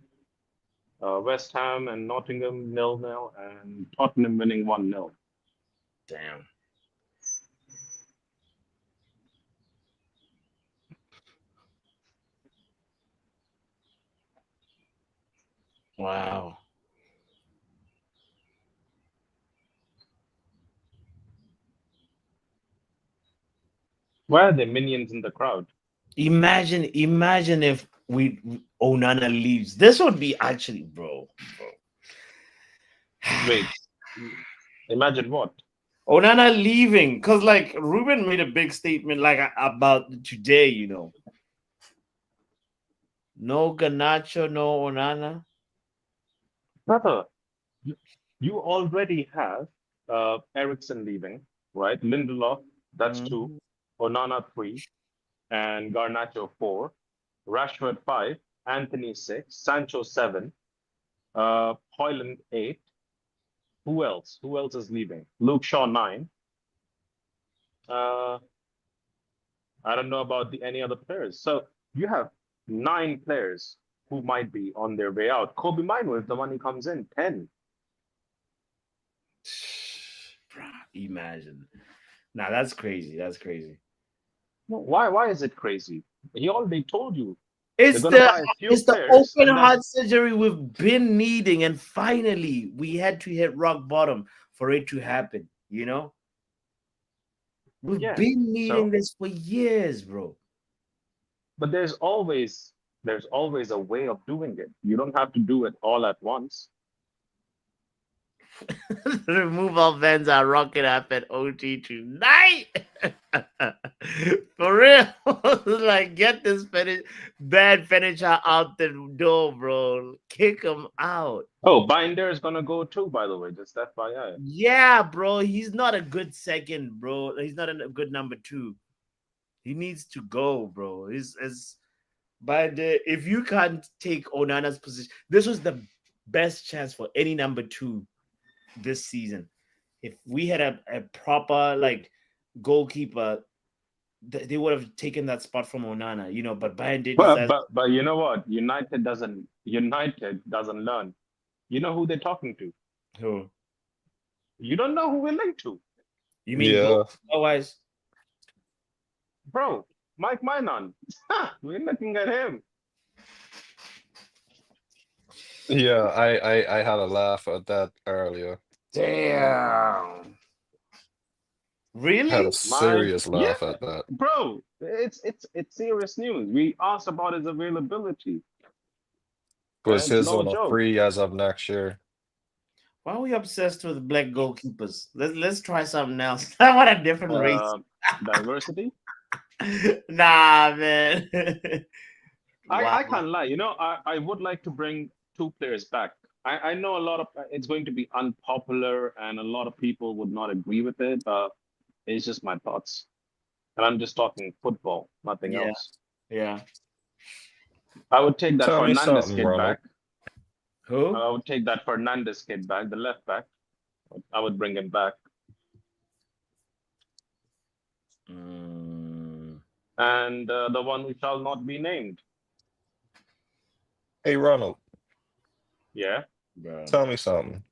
West Ham and Nottingham 0-0. And Tottenham winning 1-0. Damn. Wow. Why are there minions in the crowd? Imagine if Onana leaves. This would be actually, bro. Wait. Imagine what? Onana leaving, because like Ruben made a big statement like about today, you know. No Garnacho, no Onana. Brother, you already have Ericsson leaving, right? Lindelof, that's 2. Onana 3. And Garnacho 4. Rashford 5. Anthony 6. Sancho 7. Hoyland 8. Who else? Who else is leaving? Luke Shaw 9. I don't know about any other players. So you have 9 players who might be on their way out. Kobe Mino, if the money comes in, 10. Imagine. Nah, that's crazy. That's crazy. Why is it crazy? He already told you. It's They're gonna buy a few the players open and then- heart surgery we've been needing, and finally we had to hit rock bottom for it to happen. You know, we've Yeah, been needing so- this for years, bro. But there's always a way of doing it. You don't have to do it all at once. Remove all fans are rocking up at OT tonight. For real. Like, get this bad finisher out the door, bro. Kick him out. Oh, Binder is gonna go too, by the way. Just FYI. Yeah, bro. He's not a good second, bro. He's not a good number 2. He needs to go, bro. But if you can't take Onana's position, this was the best chance for any number 2 this season. If we had a proper like goalkeeper, they would have taken that spot from Onana, you know. But Bayern did. But you know what? United doesn't learn. You know who they're talking to? Who? You don't know who we're linked to, You mean Yeah. otherwise? bro. Mike Minon. We're looking at him. Yeah, I had a laugh at that earlier. Damn. Really? Had a serious laugh Yeah. at that. Bro, it's serious news. We asked about his availability. Was And his no on a joke. free as of next year? Why are we obsessed with black goalkeepers? Let's try something else. I want a different race. Diversity. Nah, man. I Wow. can't lie. You know, I would like to bring two players back. I know a lot of it's going to be unpopular and a lot of people would not agree with it, but it's just my thoughts. And I'm just talking football, nothing Yeah. else. Yeah. I would take that Tell me Fernandez something, kid Ronald. back. Who? I would take that Fernandez kid back, the left back. I would bring him back. Mm, And the one who shall not be named. Hey, Ronald, Yeah, bro. tell me something.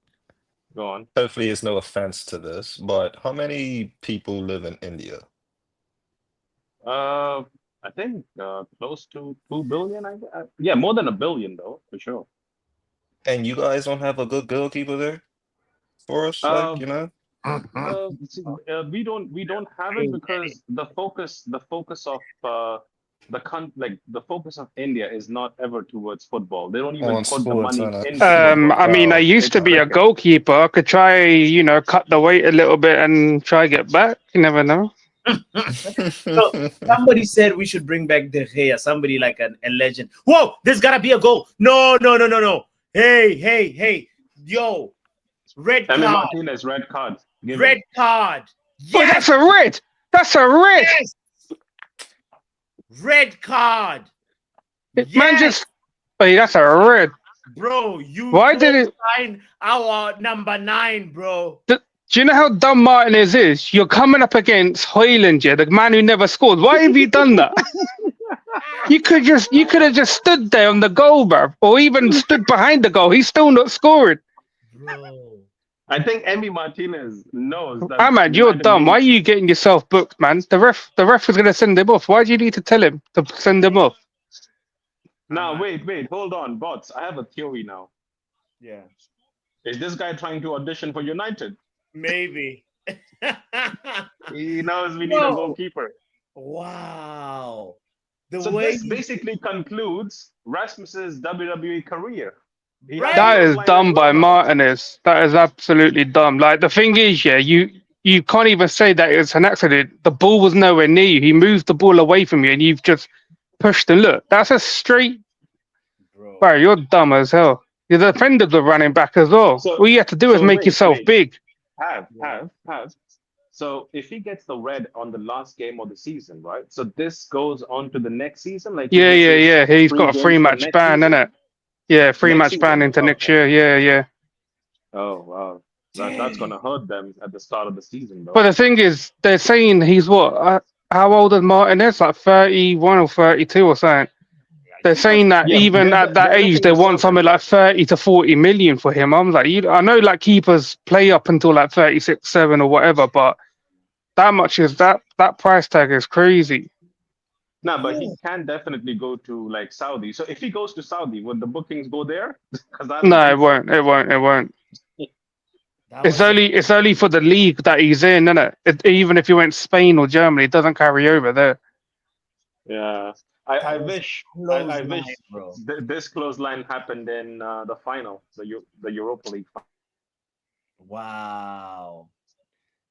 go on. Hopefully, it's no offense to this, but how many people live in India? I think close to 2 billion. Yeah, more than a billion though, for sure. And you guys don't have a good goalkeeper there for us, like, Uh, you know? see, we don't have it because the focus of the focus of India is not ever towards football. They don't even On put the sports, money innit? into football. I mean, I Oh, used to It's be a cricket. goalkeeper. I could try, cut the weight a little bit and try get back. You never know. So somebody said we should bring back De Gea. Somebody like a legend. Whoa, there's gotta be a goal. No. Hey. Yo, red Emi card. Martinez, red card. Give Red him. card. Oh, Yes. that's a red. That's a red. Yes. Red card. Man, Yes. just. Hey, that's a red. Bro, you Why did it? sign our number 9, bro. Do you know how dumb Martinez is? You're coming up against Hoyland, yeah, the man who never scored. Why have you done that? you could have just stood there on the goal, bruv, or even stood behind the goal. He's still not scoring. Bro. I think Emi Martinez knows that. Ahmad, you're United dumb. Why are need- you getting yourself booked, man? The ref was gonna send him off. Why do you need to tell him to send him off? Now wait, hold on, bots. I have a theory now. Yeah. Is this guy trying to audition for United? Maybe. He knows we need a No. goalkeeper. Wow. The So way this basically concludes Rasmus's WWE career. He Right. has That no is line dumb of by work. Martinez. That is absolutely dumb. Like the thing is, yeah, you can't even say that it's an accident. The ball was nowhere near you. He moved the ball away from you, and you've just pushed and look. That's a straight. bro. Bro, you're dumb as hell. Your defenders were running back as well. So- All you have to do is so make wait, yourself wait. big. Have. So if he gets the red on the last game of the season, right? So this goes on to the next season, like Yeah. He's free got a games free for match next ban, season? innit? Yeah, free Next match ban season? into next Okay. year. Yeah. Oh wow, that's gonna hurt them at the start of the season, though. But the thing is, they're saying he's what? How old is Martinez? Like 31 or 32 or something. They're saying that Yeah, even at that they're age, looking they to want sell him. something like 30 to 40 million for him. I'm like, I know like keepers play up until like 36, 7 or whatever, but that much is that price tag is crazy. No, but he can definitely go to like Saudi. So if he goes to Saudi, would the bookings go there? Because I don't No, it think so. won't. It won't. That It's was only for the league that he's in, isn't it? Even if you went Spain or Germany, it doesn't carry over there. Yeah, I was wish close I line, wish bro. this close line happened in the final, the Europa League. Wow.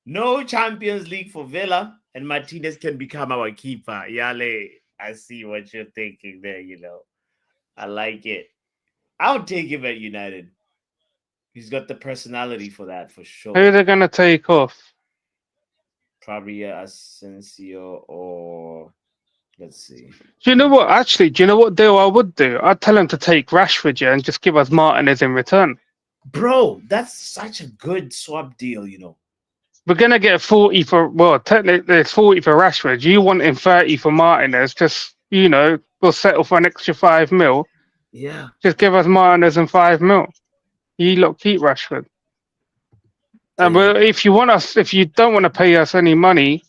No Champions League for Villa, and Martinez can become our keeper. Yale, I see what you're thinking there, I like it. I'll take him at United. He's got the personality for that, for Who sure. are they going to take off? Probably Asensio or let's see. Do you know what? Actually, do you know what deal I would do? I'd tell him to take Rashford, yeah, and just give us Martinez in return. Bro, that's such a good swap deal, We're gonna get 40 for technically it's 40 for Rashford. You want him 30 for Martinez? Just we'll settle for an extra 5 mil. Yeah. Just give us Martinez and 5 mil. You lot keep Rashford. And if you don't want to pay us any money,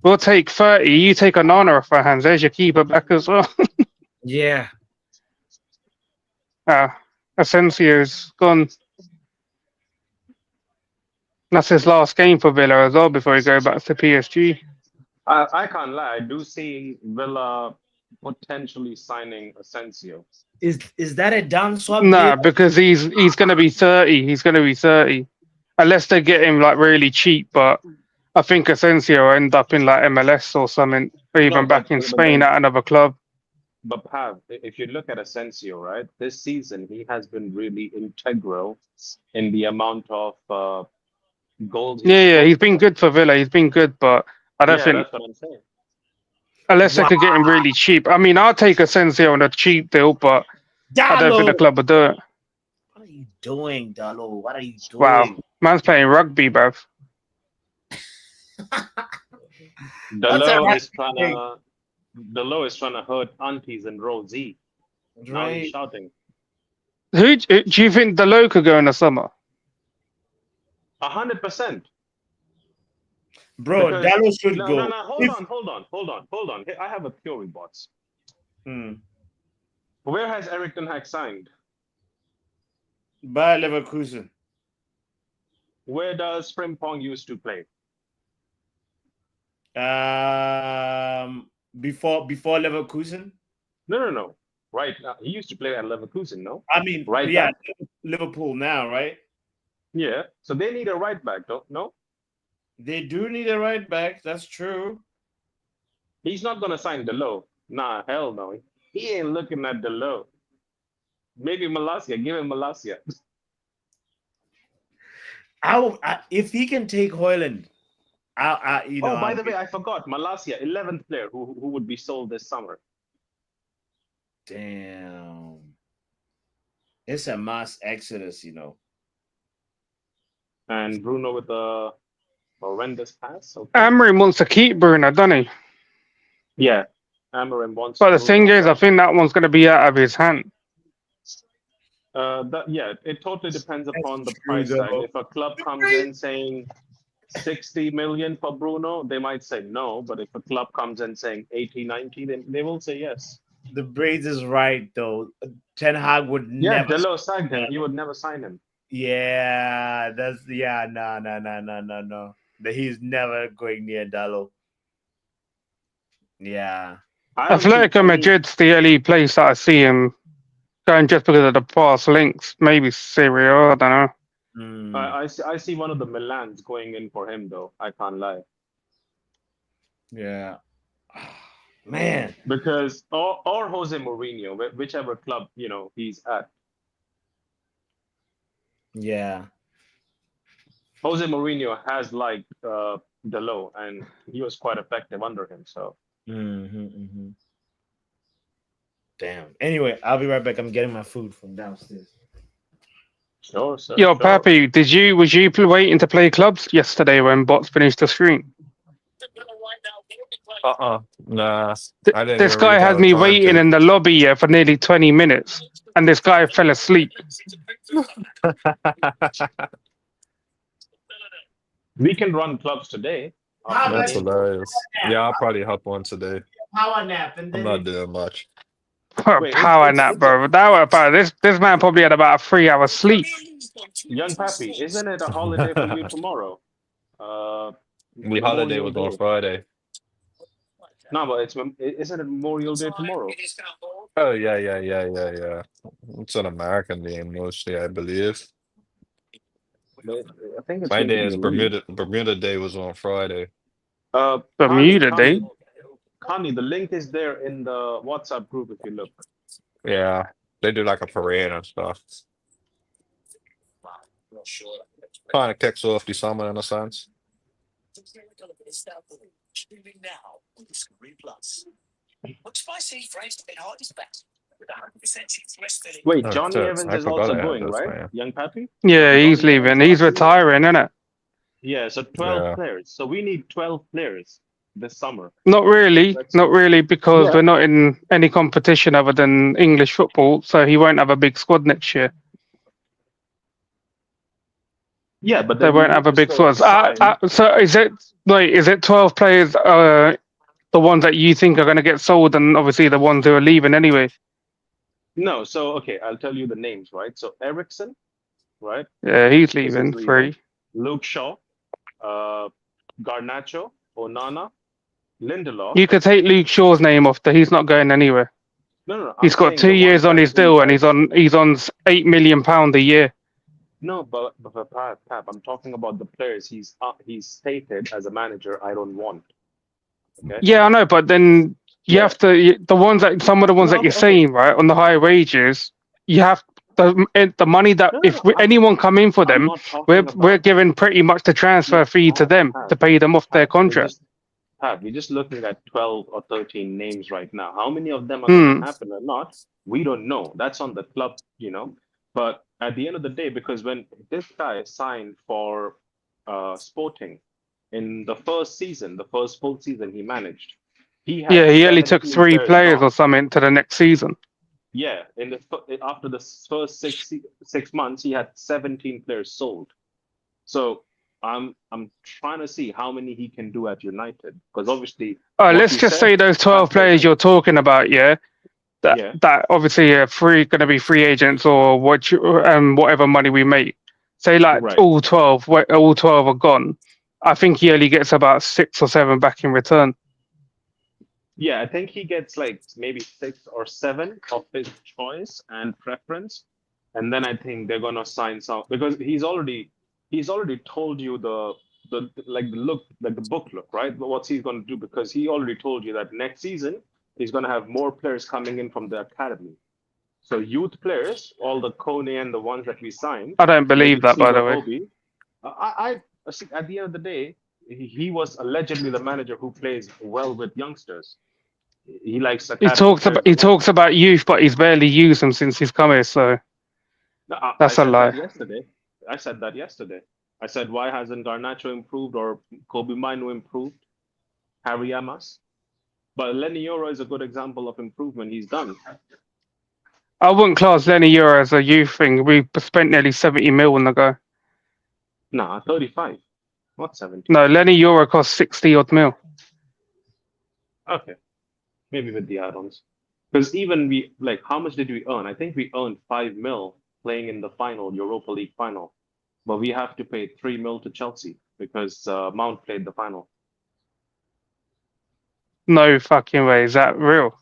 we'll take 30. You take Onana off our hands. There's your keeper back as well. Yeah. Asensio's gone. That's his last game for Villa as well before he goes back to PSG. I can't lie. I do see Villa potentially signing Asensio. Is that a down swap Nah, deal? because he's gonna be 30. He's gonna be 30. Unless they get him like really cheap, but I think Asensio will end up in like MLS or something, or No, even back in but Spain then, at another club. but Pav, if you look at Asensio, right, this season he has been really integral in the amount of goals he Yeah, scored he's for been them. good for Villa. He's been good, but I don't Yeah, think that's what I'm saying. unless they Wow, could get him really cheap. I mean, I'll take Asensio on a cheap deal, but I don't think Dalo, the club would do it. what are you doing, Dalo? What are you Wow, doing? man's playing rugby, bruv. That's a Delo right is trying thing, to Delo is trying to hurt aunties and Rosie. Now he's right? shouting. Do you think Delo could go in the summer? 100%. Bro, Because Dalo should no, no, go. no. If Hold on. Here, I have a theory, bots. hmm, Where has Eric Ten Hag signed? by Leverkusen, Where does Frimpong used to play? before Leverkusen. No. Right now, he used to play at Leverkusen, no? I mean, Right yeah, back. Liverpool now, right? Yeah. So they need a right back, don't no? They do need a right back. That's true. He's not gonna sign Delo. Nah, hell no. He ain't looking at Delo. Maybe Malasia. Give him Malasia. If he can take Hoyland, you know, Oh, by the way, I forgot Malasia, 11th player who would be sold this summer. damn, it's a mass exodus, you know. And Bruno with a horrendous pass. Okay. Amorim wants to keep Bruno, doesn't he? Yeah. Amorim wants But the Bruno, thing is, I but think that one's going to be out of his hand. it totally depends upon the true, price tag. though. If a club comes in saying 60 million for Bruno, they might say no. But if a club comes in saying 80, 90, they will say yes. The Braids is right though. Ten Hag would Yeah, never. Delo signed him. He would never sign him. Yeah, no. He's never going near Dalo. Yeah. I don't keep Atletico any- Madrid's the only place that I see him going just because of the past links. Maybe Syria, I don't know. Mm, I see one of the Milans going in for him though. I can't lie. yeah. Man. Because or Jose Mourinho, whichever club he's at. Yeah. Jose Mourinho has liked Delo, and he was quite effective under him. So Damn. Anyway, I'll be right back. I'm getting my food from downstairs. sure, sir. Yo, sure. Pappy, was you waiting to play clubs yesterday when bots finished the stream? Nah. I didn't This even guy really had got me time waiting to. in the lobby here for nearly 20 minutes, and this guy fell asleep. We can run clubs today. How That's about you? hilarious. Yeah, I'll probably hop on today. Power nap and I'm then not doing much. Wait, Power nap, bro. This man probably had about a 3-hour sleep. Young Pappy, isn't it a holiday for you tomorrow? The holiday was on Friday. No, but isn't it Memorial Day tomorrow? Oh yeah. It's an American game mostly, I believe. I think it's My going to day be is a league. Bermuda Day was on Friday. Bermuda Day. Connie, the link is there in the WhatsApp group if you look. Yeah, they do like a parade and stuff. Kind of kicks off the summer in a sense. Wait, Oh, Johnny shit. Evans I is forgot also I had going, this, right? man. Young Pappy? Yeah, he's Johnny leaving. Evans He's also leaving? retiring, isn't it? Yeah, so 12 Yeah. players. So we need 12 players this summer. Not really, because Yeah. we're not in any competition other than English football, so he won't have a big squad next year. Yeah, but They then we won't need have a to big still squad. sign- So is it 12 players? The ones that you think are going to get sold, and obviously the ones who are leaving anyway. No, so okay, I'll tell you the names, right? So Ericsson, right? Yeah, he's This is leaving. leaving. Free. Luke Shaw, Garnacho, Onana, Lindelof. You could take Luke Shaw's name off. He's not going anywhere. No. He's got 2 years on his deal, and he's on £8 million a year. No, but Pap, I'm talking about the players he's stated as a manager. I don't want. Okay. Yeah, I know, but then you have to some of the ones that you're saying, right, on the higher wages. You have the money that anyone come in for them, we're giving pretty much the transfer fee to them to pay them off their contract. We're just looking at 12 or 13 names right now. How many of them are going to happen or not? We don't know. That's on the club, But at the end of the day, because when this guy signed for Sporting in the first season, the first full season he managed, he only took 3 players or something to the next season. Yeah, after the first 6 months, he had 17 players sold. So I'm trying to see how many he can do at United, because obviously. Let's just say those 12 players you're talking about, that obviously are going to be free agents or whatever money we make. Say all 12 are gone. I think he only gets about 6 or 7 back in return. Yeah, I think he gets maybe 6 or 7 of his choice and preference, and then I think they're gonna sign some, because he's already told you the book look, right? But what's he's gonna do, because he already told you that next season he's gonna have more players coming in from the academy. So youth players, all the Kone and the ones that we signed. I don't believe that, by the way. I see, at the end of the day, he was allegedly the manager who plays well with youngsters. He likes. He talks about youth, but he's barely used them since he's come here. So that's a lie. I said that yesterday. I said, why hasn't Garnacho improved or Kobe Mino improved? Harry Amas. But Lenny Yoro is a good example of improvement he's done. I wouldn't class Lenny Yoro as a youth thing. We spent nearly 70 mil on the guy. Nah, 35. Not 70. No, Lenny Yoro cost 60 odd mil. Okay. Maybe with the add-ons. Because even how much did we earn? I think we earned 5 mil playing in the final, Europa League final. But we have to pay 3 mil to Chelsea because Mount played the final. No fucking way. Is that real?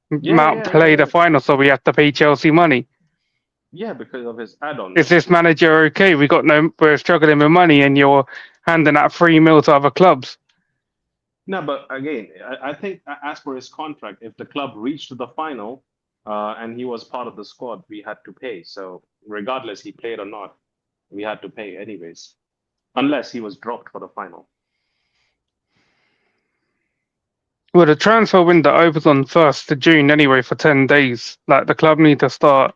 Mount played the final, so we have to pay Chelsea money. Yeah, because of his add-ons. Is this manager okay? We're struggling with money, and you're handing out 3 mil to other clubs. No, but again, I think as per his contract, if the club reached the final and he was part of the squad, we had to pay. So regardless he played or not, we had to pay anyways, unless he was dropped for the final. Well, the transfer window opens on 1st of June anyway for 10 days. The club need to start.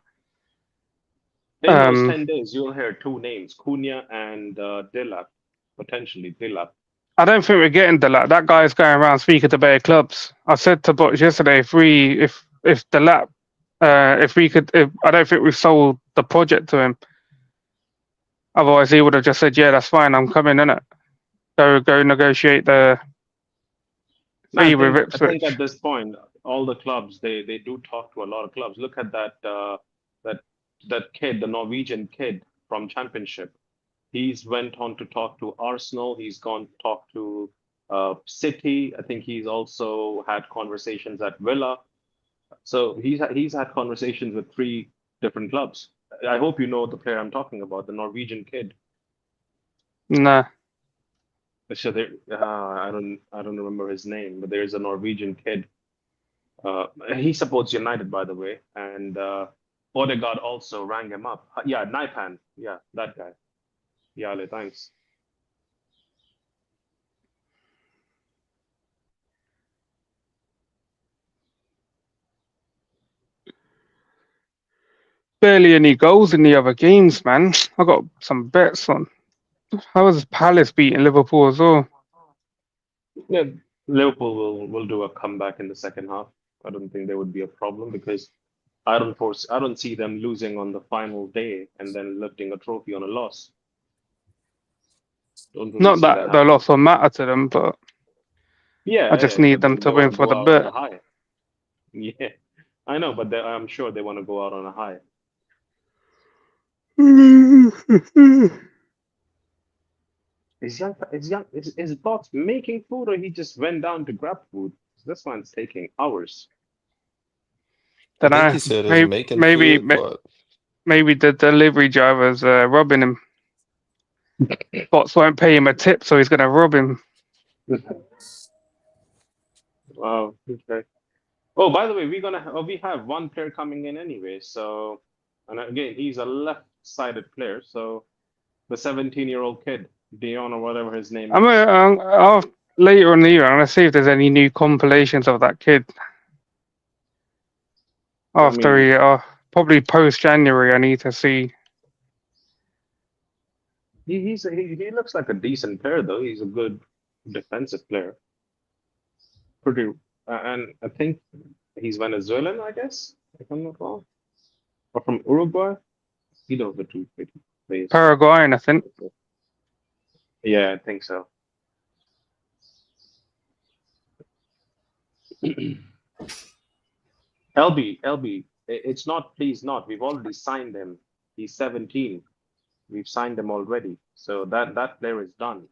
In those 10 days, you'll hear 2 names, Cunha and Delap, potentially Delap. I don't think we're getting Delap. That guy's going around speaking to bare clubs. I said to Box yesterday, if Delap, I don't think we've sold the project to him. Otherwise, he would have just said, "Yeah, that's fine. I'm coming in it. Go negotiate the fee with Ipswich." I think at this point, all the clubs they do talk to a lot of clubs. Look at that kid, the Norwegian kid from Championship. He's went on to talk to Arsenal. He's gone to talk to City. I think he's also had conversations at Villa. So he's had conversations with 3 different clubs. I hope you know the player I'm talking about, the Norwegian kid. Nah. So I don't remember his name, but there's a Norwegian kid. He supports United, by the way, and Odegaard also rang him up. Yeah, Naipan. Yeah, that guy. Yale, thanks. Barely any goals in the other games, man. I got some bets on. How was Palace beating Liverpool as well? Yeah, Liverpool will do a comeback in the second half. I don't think there would be a problem because I don't see them losing on the final day and then lifting a trophy on a loss. Not that the loss will matter to them, but yeah, I just need them to win for the bet. Yeah, I know, but I'm sure they want to go out on a high. Is Bots making food or he just went down to grab food? This one's taking hours. I Don't think know. he said he's Maybe making maybe food, but maybe the delivery driver's robbing him. Bots won't pay him a tip, so he's gonna rob him. Wow. Okay. Oh, by the way, we have one player coming in anyway. So, and again, he's a left-sided player. So, the 17-year-old kid, Dion or whatever his name I'm is. I'll, later in the year, I'm gonna see if there's any new compilations of that kid. After probably post January, I need to see. He looks like a decent player though. He's a good defensive player. Pretty, and I think he's Venezuelan, I guess, if I'm not wrong, or from Uruguay. Either of the two plays. Paraguayan, I think. Yeah, I think so. LB, it's not please not. We've already signed him. He's 17. We've signed him already. So that player is done.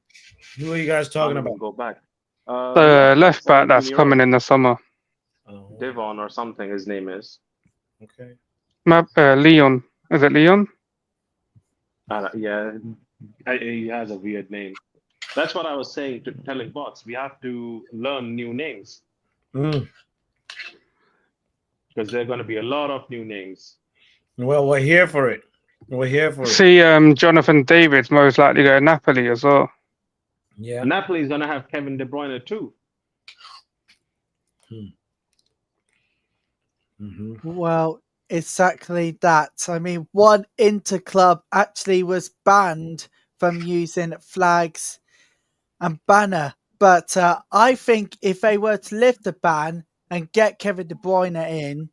Who are you guys talking about? Go back. The left back that's 17-year-old. coming in the summer. Oh, Devon or something. His name is. okay. Leon. Is it Leon? Yeah, he has a weird name. That's what I was saying telling Bots. We have to learn new names Mm. because there are going to be a lot of new names. Well, we're here for it. We're here for it. See, Jonathan David's most likely go to Napoli as well. Yeah. Napoli is going to have Kevin De Bruyne too. Mm-hmm. Well, exactly that. I mean, one Inter club actually was banned from using flags and banner. But I think if they were to lift the ban and get Kevin De Bruyne in,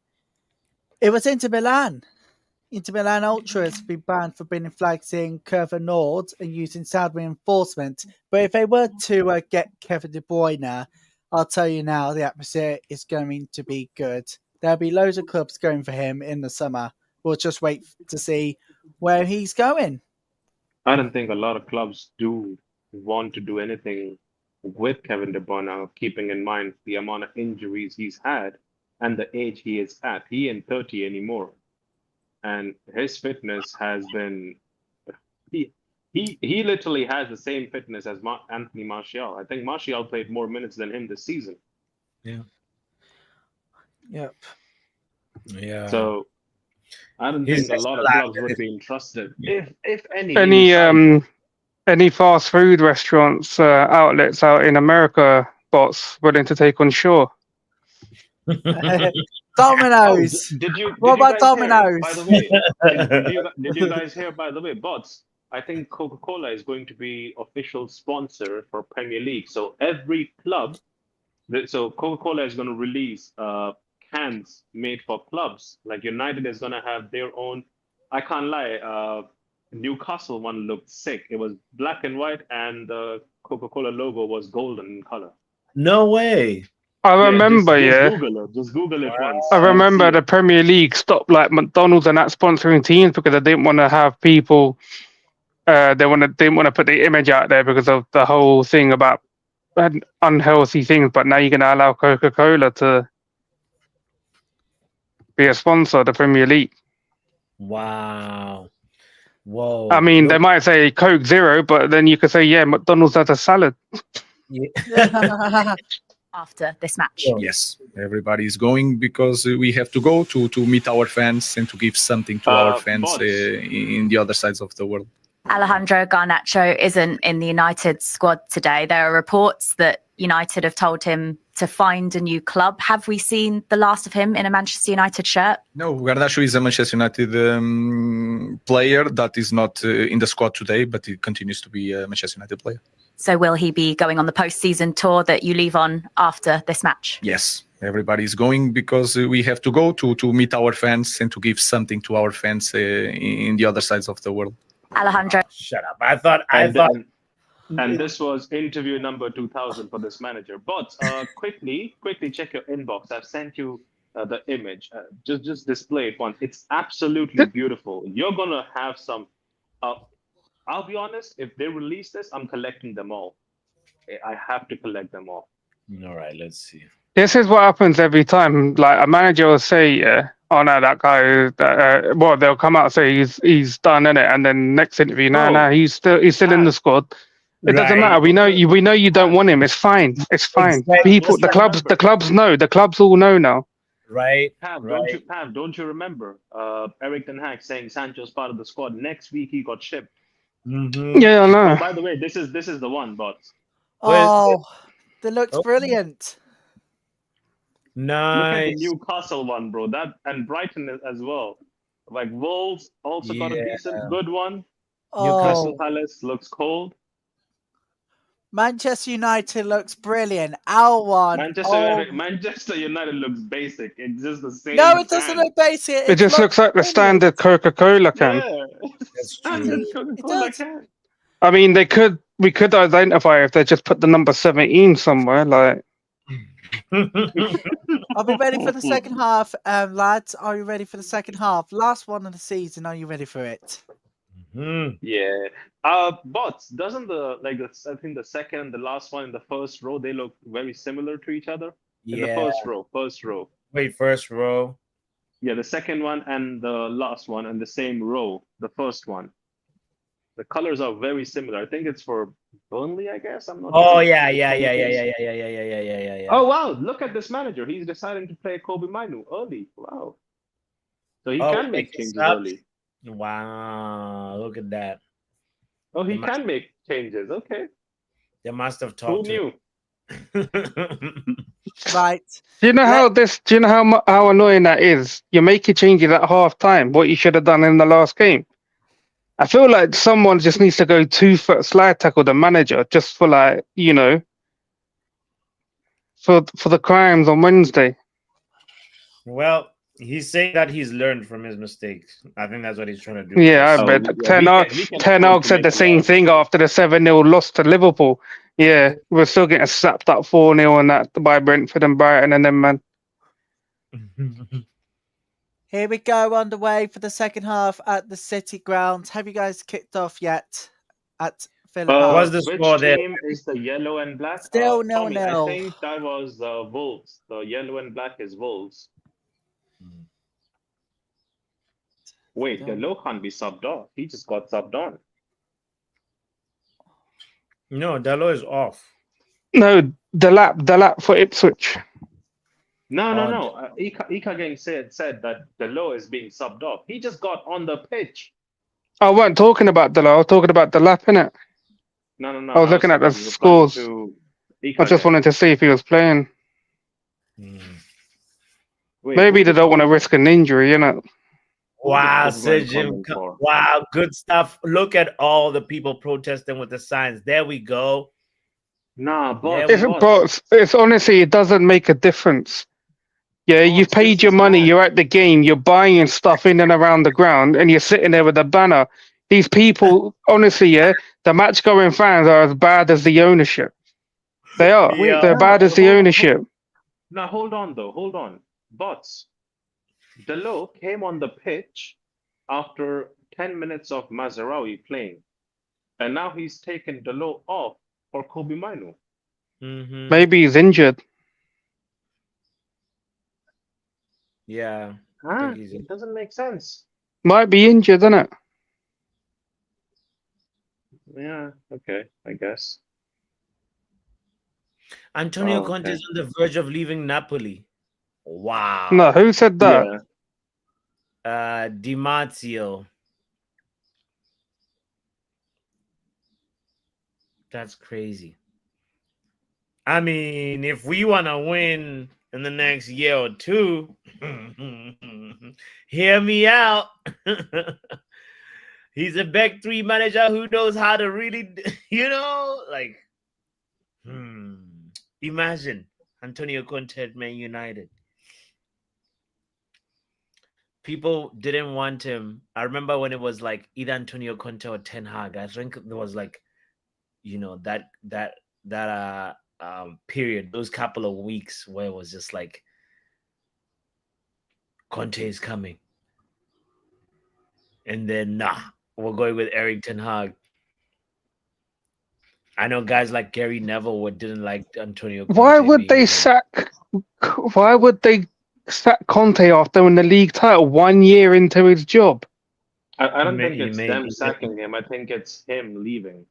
it was Inter Milan. Inter Milan Ultras be banned for bringing flags in Curva Nord and using sound reinforcement. But if they were to get Kevin De Bruyne, I'll tell you now, the atmosphere is going to be good. There'll be loads of clubs going for him in the summer. We'll just wait to see where he's going. I don't think a lot of clubs do want to do anything with Kevin De Bruyne, keeping in mind the amount of injuries he's had and the age he is at. He ain't 30 anymore. And his fitness has been he literally has the same fitness as Anthony Martial. I think Martial played more minutes than him this season. Yeah. Yep. Yeah. So I don't He's think a lot of just clubs like- would be interested. If any Any fast food restaurants, outlets out in America, Bots willing to take on Shaw? Domino's. Did you What about guys hear, Domino's? by the way, did you guys hear, by the way, Bots? I think Coca-Cola is going to be official sponsor for Premier League. So every club, so Coca-Cola is going to release cans made for clubs. Like United is going to have their own. I can't lie. Newcastle one looked sick. It was black and white, and the Coca-Cola logo was golden in color. No way. I remember, Just Google it once. I You'll remember see the it. Premier League stopped like McDonald's and that sponsoring teams because they didn't want to have people. They didn't want to put the image out there because of the whole thing about unhealthy things. But now you're going to allow Coca-Cola to be a sponsor of the Premier League. Wow. Whoa. I mean, they might say Coke Zero, but then you could say, yeah, McDonald's has a salad. After this match. Yes, everybody is going because we have to go to meet our fans and to give something to our fans Bots. in the other sides of the world. Alejandro Garnacho isn't in the United squad today. There are reports that United have told him to find a new club. Have we seen the last of him in a Manchester United shirt? No, Garnacho is a Manchester United player that is not in the squad today, but he continues to be a Manchester United player. So will he be going on the post-season tour that you leave on after this match? Yes, everybody is going because we have to go to meet our fans and to give something to our fans in the other sides of the world. Alejandro. Shut up. I thought. And this was interview number 2000 for this manager. But quickly check your inbox. I've sent you the image. Just display it once. It's absolutely beautiful. You're gonna have some. I'll be honest, if they release this, I'm collecting them all. I have to collect them all. All right, let's see. This is what happens every time. Like a manager will say, "Yeah, oh no, that guy." Well, they'll come out and say he's done in it, and then next interview, no, Bro, he's still in the squad. It doesn't Right. matter. We know you don't want him. It's fine. It's fine. Exactly. People, Just remember. the clubs know. The clubs all know now. Right. Pav, Right. don't you remember Eric Ten Hag saying Sancho's part of the squad? Next week he got shipped. Mhm. Yeah, I Oh, know. by the way, this is the one, bots. Where's Oh, that looks Oh. brilliant. Look at the Nice. Newcastle one, bro. That and Brighton as well. Like Wolves also got a Yeah. decent, good one. Oh, Crystal Palace looks cold. Manchester United looks brilliant. Our one. Manchester United looks basic. It's just the same. No, it doesn't brand. look basic. It just looks like the standard Coca-Cola can. Yeah, That's standard true. Coca-Cola does. can. I mean, we could identify if they just put the number 17 somewhere. Like, Are we ready for the second half, lads? Are you ready for the second half? Last one of the season. Are you ready for it? Mhm. Yeah. Bots, doesn't I think the second and the last one in the first row, they look very similar to each other? In the Yeah. first row. Wait, first row. Yeah, the second one and the last one and the same row, the first one. The colors are very similar. I think it's for Burnley, I guess. I'm not Oh sure. yeah. Oh wow, look at this manager. He's deciding to play Kobe Minu early. Wow. So he Oh, can make make changes subs? early. Wow, look at that. Oh, he They must- can make changes. Okay. They must have Who talked to knew? Right. do you know how annoying that is? You're making changes at half time. What you should have done in the last game. I feel like someone just needs to go 2-foot slide tackle the manager just for like, for the crimes on Wednesday. Well, he's saying that he's learned from his mistakes. I think that's what he's trying to do. Yeah, I Oh, bet. yeah, we can Ten afford Hag to said make the a lot same of thing mistakes. after the 7-0 loss to Liverpool. Yeah, we're still getting slapped up 4-0 on that by Brentford and Brighton and them, man. Here we go, underway for the second half at the City grounds. Have you guys kicked off yet at Villa Park? What's the Which score there? team is the yellow and black? Still Tommy, 0-0. I think that was Wolves. The yellow and black is Wolves. Wait, the low can't be subbed off. He just got subbed on. No, Dalot is off. No, the lap for Ipswich. No. Oh, Ika Gang said that the low is being subbed off. He just got on the pitch. I wasn't talking about the lap. I was talking about the lap, innit? No. I was looking at the scores. I just wanted to see if he was playing. Maybe they don't want to risk an injury, innit? Wow, Who's the Sir coming Jim. for? Wow, good stuff. Look at all the people protesting with the signs. There we go. Nah, It's honestly, it doesn't make a difference. Yeah, you've paid your money, you're at the game, you're buying stuff in and around the ground, and you're sitting there with a banner. These people, honestly, yeah, the match going fans are as bad as the ownership. They are. Yeah. They're bad as the ownership. Now hold on. Bots. Delo came on the pitch after 10 minutes of Mazraoui playing. And now he's taken Delo off for Kobe Minu. Maybe he's injured. Yeah. It doesn't make sense. Might be injured, isn't it? Yeah, okay, I guess. Antonio Oh, Conte okay. is on the verge of leaving Napoli. Wow. No, who said that? Di Marzio. That's crazy. I mean, if we want to win in the next year or two, hear me out. He's a back three manager who knows how to really, imagine Antonio Conte at Man United. People didn't want him. I remember when it was like either Antonio Conte or Ten Hag. I think there was like, that period, those couple of weeks where it was just like Conte is coming, and then we're going with Eric Ten Hag. I know guys like Gary Neville didn't like Antonio Conte. Why would they being- sack? Why would they sack Conte after winning the league title 1 year into his job? I don't May- think he it's may- them he- sacking him. I think it's him leaving.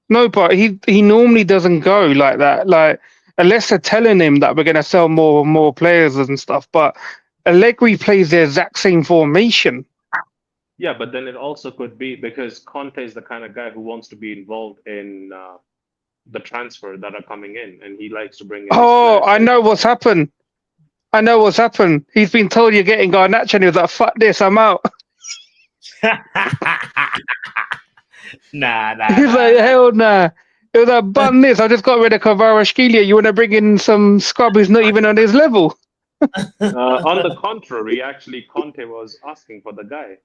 No, but he normally doesn't go like that. Like unless they're telling him that we're going to sell more and more players and stuff. But Allegri plays the exact same formation. Yeah, but then it also could be because Conte is the kind of guy who wants to be involved in the transfer that are coming in, and he likes to bring in. his Oh, players. I know what's happened. I know what's happened. He's been told you're getting Garnacho, and he was like, "Fuck this, I'm out." nah. He's like, "Hell nah." It was like, "Bun this. I just got rid of Kvaratskhelia. You want to bring in some scrub who's not even on his level?" On the contrary, actually, Conte was asking for the guy.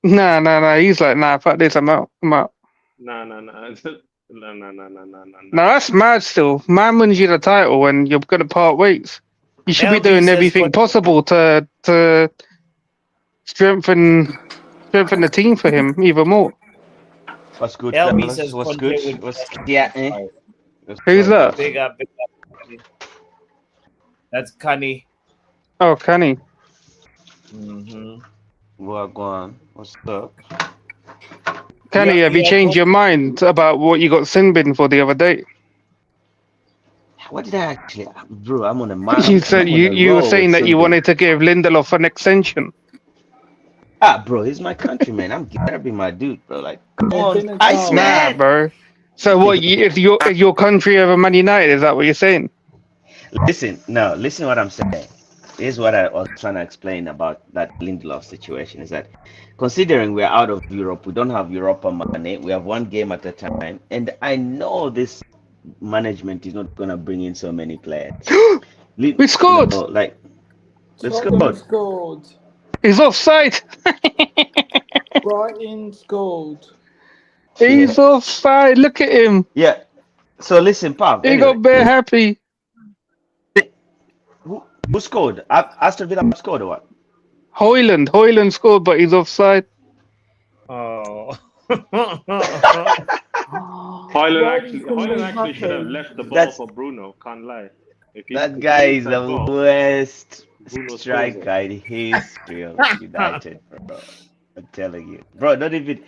Nah. He's like, "Nah, fuck this, I'm out. I'm out." No. No, that's mad still. Man wins you the title when you're going to part ways. You should be LB doing says everything Conte- possible to strengthen the team for him even more. What's good, LB fellas? says What's Conte good? would- What's yeah? Who's that? Big up. That's Cunny. Oh, Kenny. Mm-hmm. What going? What's up? Kenny, have you changed your mind about what you got sin bin for the other day? What did I actually, bro? I'm on a mind. You said you were saying that you wanted to give Lindelof an extension. Bro, he's my countryman. I'm gotta be my dude, bro. Like, come on, Nah, Iceman. bro. So what? Is your country over Man United? Is that what you're saying? Listen what I'm saying. Here's what I was trying to explain about that Lindelof situation is that considering we're out of Europe, we don't have Europa money, we have one game at a time, and I know this management is not gonna bring in so many players. We scored! Like, let's Tottenham go. scored. He's offside. Brighton scored. He's offside. Look at him. Yeah. So listen, Pav. He Anyway, got bare happy. who scored? Aston Villa scored or what? Hoyland scored, but he's offside. Oh. Hoyland Brighton actually should have happened. left the ball That's- for Bruno. Can't lie. If he- That if he guy hits is that the ball, worst Bruno striker in the history of United, bro. I'm telling you, bro. Not even.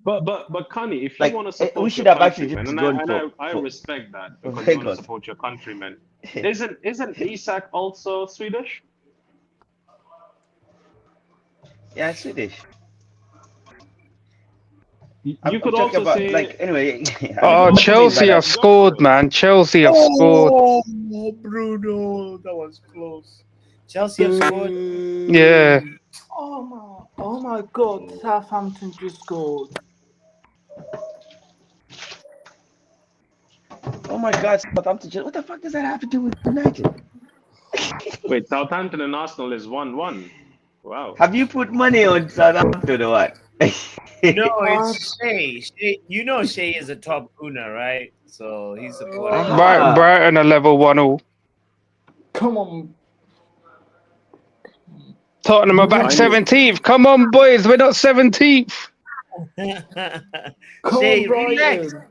But Connie, if you Like, want to support we should your have actually countrymen, just and gone I for- respect that because Very you want good. to support your countrymen. Isn't Isak also Swedish? Yeah, Swedish. You I'm could talking also about, say like, anyway. Oh, Chelsea have scored, man. Chelsea have scored. Oh, Bruno, that was close. Chelsea have scored. Yeah. Oh my God! Southampton just scored. Oh my God, Southampton! What the fuck does that have to do with United? wait, Southampton and Arsenal is 1-1. Wow. Have you put money on Southampton or what? No, it's Shay. You know Shay is a top Puna, right? So he's supporting. Brighton are level 1-1. Come on. Tottenham are back 17th. Come on, boys. We're not 17th. Come Shay, on, relax. Brighton.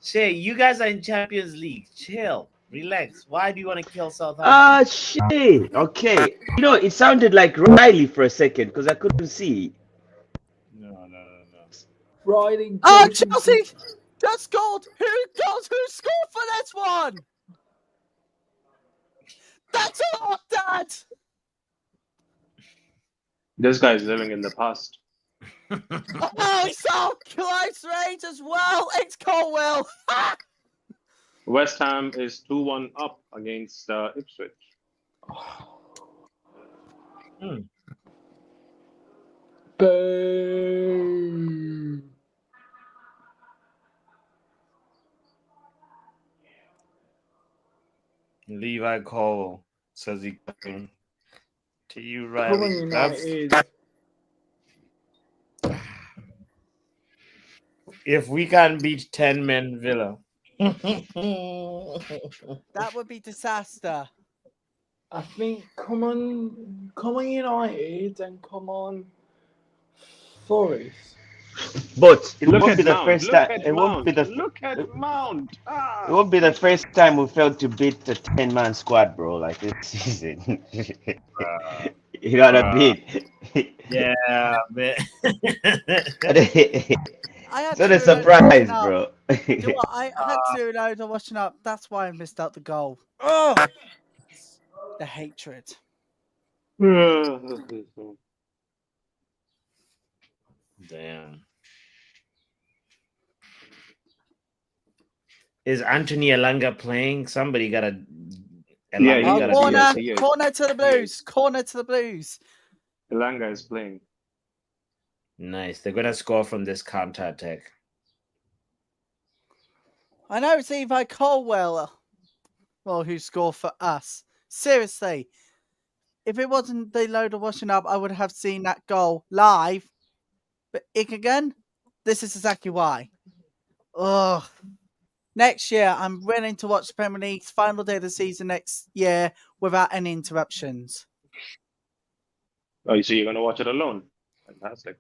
Shay, you guys are in Champions League. Chill. Relax. Why do you want to kill Southampton? Shit. Okay. You know, it sounded like Riley for a second because I couldn't see. No. Riding. Oh, Chelsea just scored. Who scored for this one? That's a lot, Dad. This guy's living in the past. Oh, it's so close range as well. It's Colwell. West Ham is 2-1 up against Ipswich. Boom. Levi Cole says he coming to you, Come Riley. on, United. If we can't beat 10 men Villa. That would be disaster. I think come on United and come on Forest. But it Look won't at be the Mount. first Look time. at It won't be Mount. the. Look at Mount. Ah. It won't be the first time we failed to beat a 10-man squad, bro. Like this season. You know what I mean? Yeah, man. I had So the to reload surprise, watching up. bro. You know what? I had to reload on watching up. That's why I missed out the goal. Oh, the hatred. Damn. Is Anthony Elanga playing? Somebody gotta. Yeah, Elanga he gotta is, be he there. is, he is. Corner to the Blues. Corner to the Blues. Elanga is playing. Nice. They're gonna score from this counter attack. I know it's Levi Colwell, well, who scored for us. Seriously, if it wasn't the load of washing up, I would have seen that goal live. But again, this is exactly why. Ugh. Next year, I'm willing to watch the Premier League's final day of the season next year without any interruptions. Oh, so you're gonna watch it alone? Fantastic.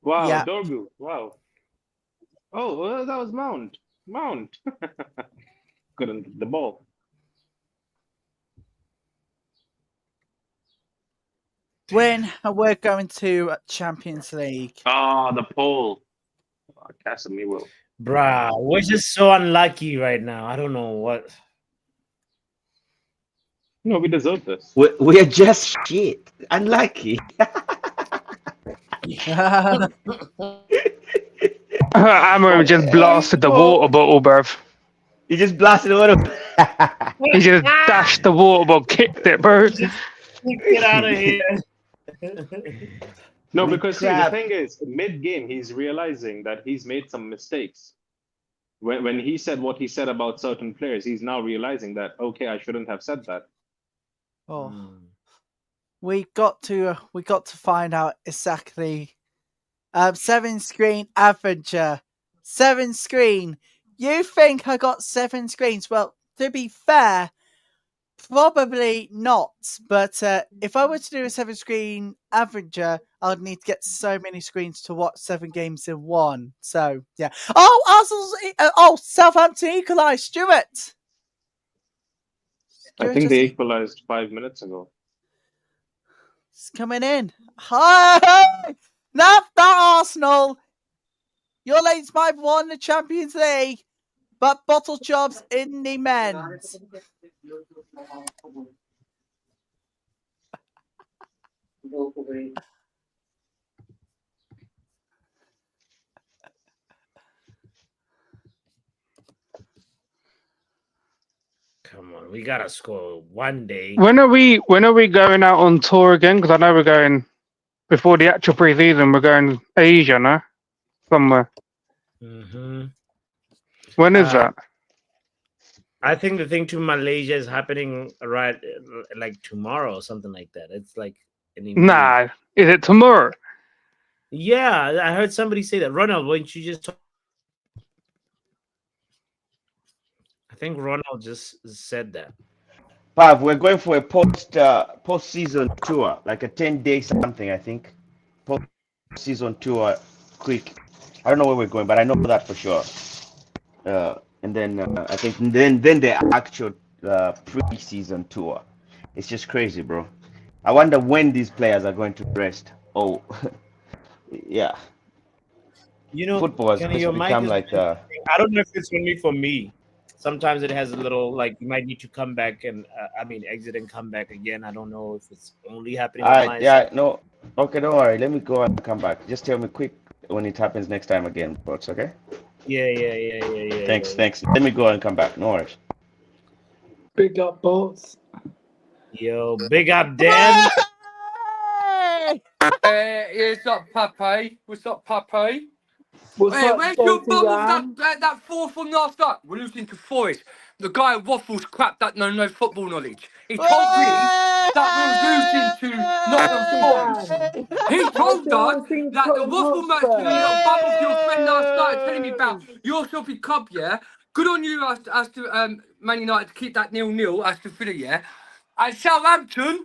Wow, Yeah. Dorgu. Wow. Oh, well, that was Mount. Mount. Couldn't get the ball. When we're going to Champions League. Ah, the pole. Casemiro. Bruh, we're just so unlucky right now. I don't know what. No, we deserve this. We are just shit. Unlucky. Amram just blasted the water bottle, bruv. He just blasted the water. He just dashed the water bottle, kicked it, bro. Get out of here. No, because see, the Crap. thing is, mid-game, he's realizing that he's made some mistakes. When he said what he said about certain players, he's now realizing that, okay, I shouldn't have said that. Oh. We got to find out exactly. 7 screen Avenger. 7 screen. You think I got 7 screens? Well, to be fair, probably not. But if I were to do a 7 screen Avenger, I'd need to get so many screens to watch 7 games in one. So yeah. Oh, Southampton equalised. Stuart. I think they equalized 5 minutes ago. It's coming in. Hi! Not that Arsenal. Your lads might have won the Champions League, but bottle jobs in the men's. Come on, we gotta score one day. When are we going out on tour again? Because I know we're going before the actual pre-season. We're going Asia, no? Somewhere. Mm-hmm. When is that? I think the thing to Malaysia is happening right like tomorrow or something like that. It's like Nah, is it tomorrow? Yeah, I heard somebody say that. Ronald, why don't you just talk? I think Ronald just said that. Pav, we're going for a post-season tour, like a 10-day something, I think. Post-season tour, quick. I don't know where we're going, but I know that for sure. And then I think then the actual pre-season tour. It's just crazy, bro. I wonder when these players are going to rest. Oh, yeah. You know, football has Kenny, your mic become is- like I don't know if it's only for me. Sometimes it has a little like you might need to come back and exit and come back again. I don't know if it's only happening. All on right, my yeah, side. no, okay, don't worry. Let me go and come back. Just tell me quick when it happens next time again, Brooks, okay? Yeah. Thanks. Let me go and come back. No worries. Big up, bots. Yo, big up, Dan. What's up, Pape? What's up, Pape? What's Hey, up, where's your Bossy bum Dan? of that 4 from last night? We're losing to Forest. The guy waffles crap that no football knowledge. He told me that we were losing to Nottingham Forest. He told us that the waffle match with the little bum of your friend last night telling me about your Sophie Cub, yeah? Good on you as to Man United to keep that 0-0 as to Villa, yeah? And Southampton,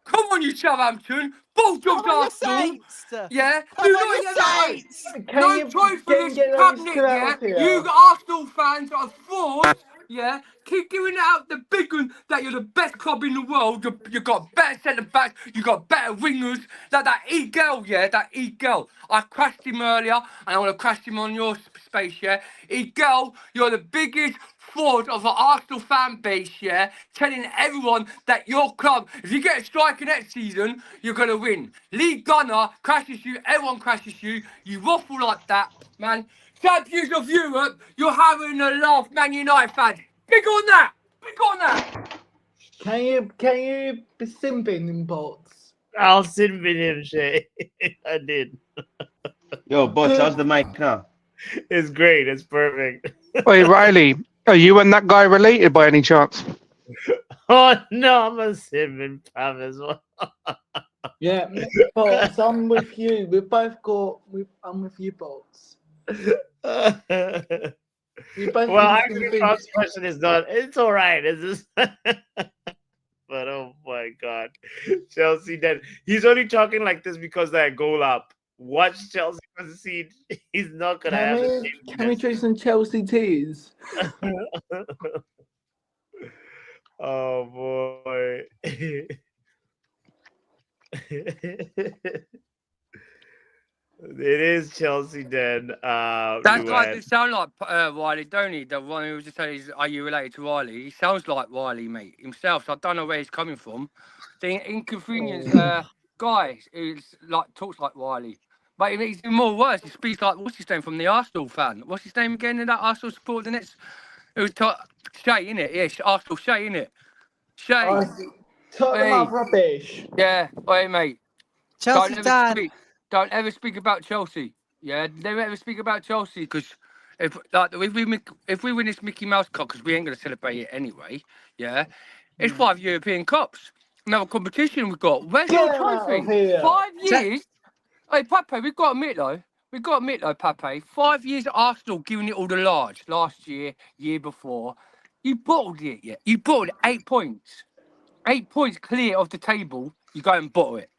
come on you Southampton, Full jobs Come on, your Arsenal. Saints. Yeah. Come Do on, not your get that. Saints. No trophy for this get those cabinet, two out yeah? of here. You Arsenal fans are frauds, yeah? Keep giving it out the big one that you're the best club in the world. You got better centre backs, you got better wingers. Like that Eagle, yeah? That Eagle. I crashed him earlier, and I want to crash him on your space, yeah? Eagle, you're the biggest fraud of the Arsenal fan base, yeah? Telling everyone that your club, if you get a striker next season, you're going to win. Lee Gunner crashes you, everyone crashes you. You waffle like that, man. Champions of Europe, you're having a laugh, Man United fans. Big on that! Big on that! Can you be simping in bots? I'll sit with him, Shay. I did. Yo, boss, how's the mic now? It's great. It's perfect. Wait, Riley, are you and that guy related by any chance? Oh no, I'm a Simon Pam as well. Yeah, bots. I'm with you. We both got. I'm with you, bots. We both. Well, got actually, something- Trump's question is done. It's all right. It's just. But oh my God, Chelsea dead. He's only talking like this because that goal up. Watch Chelsea concede. He's not gonna have it. Can we drink some Chelsea teas? Oh boy. It is Chelsea dead. That guy Luan. does sound like Riley, don't he? The one who was just saying, "Are you related to Riley?" He sounds like Riley, mate, himself. So I don't know where he's coming from. The inconvenience guy is like talks like Riley, but he's even more worse. He speaks like what's his name from the Arsenal fan? What's his name again? In that Arsenal supporter, the next it was Shay, innit? Yeah, Arsenal Shay, innit? Shay. Tottenham are rubbish. Yeah, wait, mate. Chelsea Don't ever speak about Chelsea. Yeah, never ever speak about Chelsea because if we win this Mickey Mouse Cup, because we ain't gonna celebrate it anyway. Yeah, it's 5 European Cups. Another competition we've got. Where's your Get out trophy? of here. 5 years. Hey, Pape, we've got to admit though. Pape. 5 years at Arsenal giving it all the large. Last year, year before, you bottled it. Yeah, you bottled it. 8 points. 8 points clear of the table. You go and bottle it.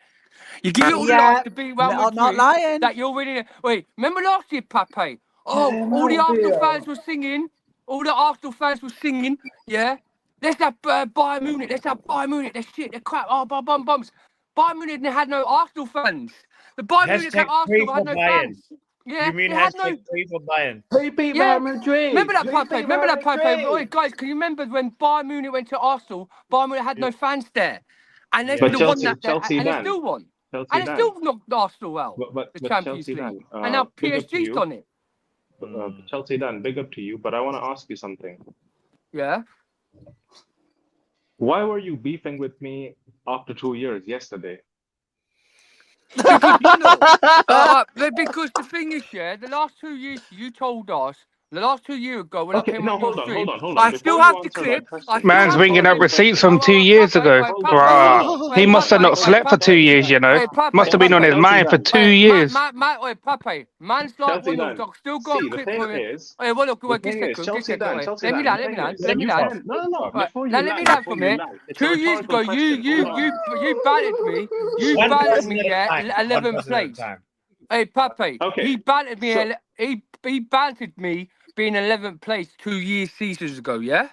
You give it all the large to beat Real Madrid. not lying. That you're winning it. Wait, remember last year, Pape? Oh, Yeah, all the no Arsenal idea. fans were singing. All the Arsenal fans were singing. Yeah. Let's have Bayern Munich. Let's have Bayern Munich. They're shit. They're crap. Oh, bums. Bayern Munich had no Arsenal fans. The Bayern Munich at Hashtag pray Arsenal had for no Bayern. fans. Yeah. You mean they had hashtag pray for Bayern? Who beat Yeah. Real Madrid? Remember that, Who Pape? beat Remember Real that, Pape? Madrid? Oi, guys, can you remember when Bayern Munich went to Arsenal? Bayern Munich had no fans there. And they But still won Chelsea- that. Chelsea And they Dan. still won. Chelsea And they Dan. still knocked Arsenal out. But The Champions Chelsea League. Dan, And now big up to PSG's you. done it. Chelsea Dan, big up to you. But I want to ask you something. Yeah. Why were you beefing with me after 2 years yesterday? Because the thing is, yeah, the last 2 years you told us, the last 2 years ago when Okay, I came no, on your hold on, stream, hold on. I Before still you have the answer my clip. question- I still Man's have bringing the up clip. receipts from 2 years ago. Bruh. He must have not slept for 2 years, you know. Must have been on his mind for 2 years. Pape, man's like Chelsea one Dan. I've still got See, a the clip thing for it. is, Hey, well, look, the wait, thing get is, second, Chelsea get Dan, second. Chelsea Let me Dan, land, the let me thing land, is, let me you land. can't- No, Right, before you let me land, land before for you me. land. It's a 2 years ago, rhetorical you question. Hold on. you battered me. You One battered person me, at a yeah, time. 11 One person at a plates. time. Hey, Pape, Okay, he battered me. so- He bantered me being 11th place 2 seasons ago, yeah.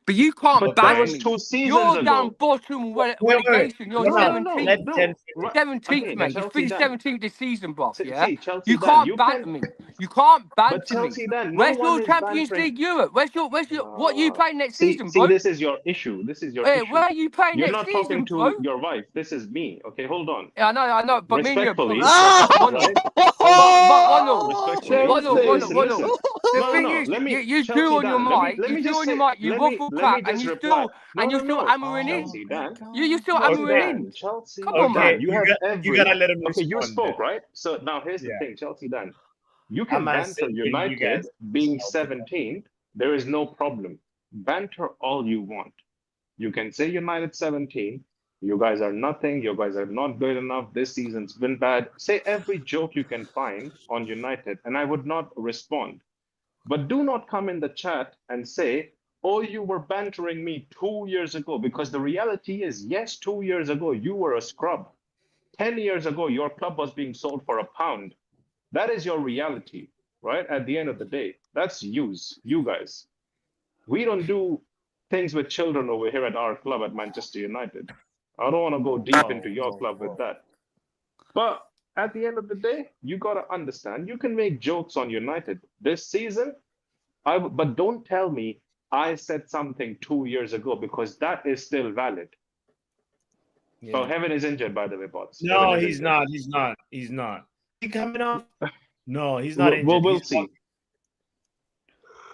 But you can't But that banter was me. 2 seasons You're ago. down bottom relegation. You're No, 17th. Let no. 10 Right. 17th, Okay, mate. You Chelsea finished Dan. 17th this season, bro. Yeah. See, Chelsea You Dan, can't you banter can. me. You can't But banter me. Chelsea Dan, no Where's one your is Champions bantering. League Europe? Where's your what are you playing next season, See, bro? this is your issue. This is your Hey, issue. where are you playing You're next not season, talking to bro? your wife. This is me. Okay, hold on. Yeah, I know, but me and you. Respectfully, One right? but one all. Respectfully, Chelsea. listen. The No, thing no, is, let me. you Chelsea chew on your Dan, mic, let me you chew just on your say. mic, you Let waffle me crap, and just you reply. still No. hammering in. Chelsea Dan. You're still Chelsea hammering Dan. in. Chelsea Come on, Dan. man. You have you gotta let him Okay, you respond spoke, then. right? So now here's the Yeah. thing, Chelsea Dan. You I'm can not banter saying you United guys being respond. 17th. There is no problem. Banter all you want. You can say United 17. You guys are nothing. You guys are not good enough. This season's been bad. Say every joke you can find on United, and I would not respond. But do not come in the chat and say, oh, you were bantering me 2 years ago. Because the reality is, yes, 2 years ago, you were a scrub. 10 years ago, your club was being sold for £1. That is your reality, right? At the end of the day, that's you guys. We don't do things with children over here at our club at Manchester United. I don't want to go deep into your club with that. But at the end of the day, you got to understand, you can make jokes on United this season, but don't tell me I said something 2 years ago, because that is still valid. Yeah. Oh, Heaven is injured, by the way, bots. No, Heaven is he's injured. not. He's not. He's not. He coming off? No, he's not injured. We'll He's see.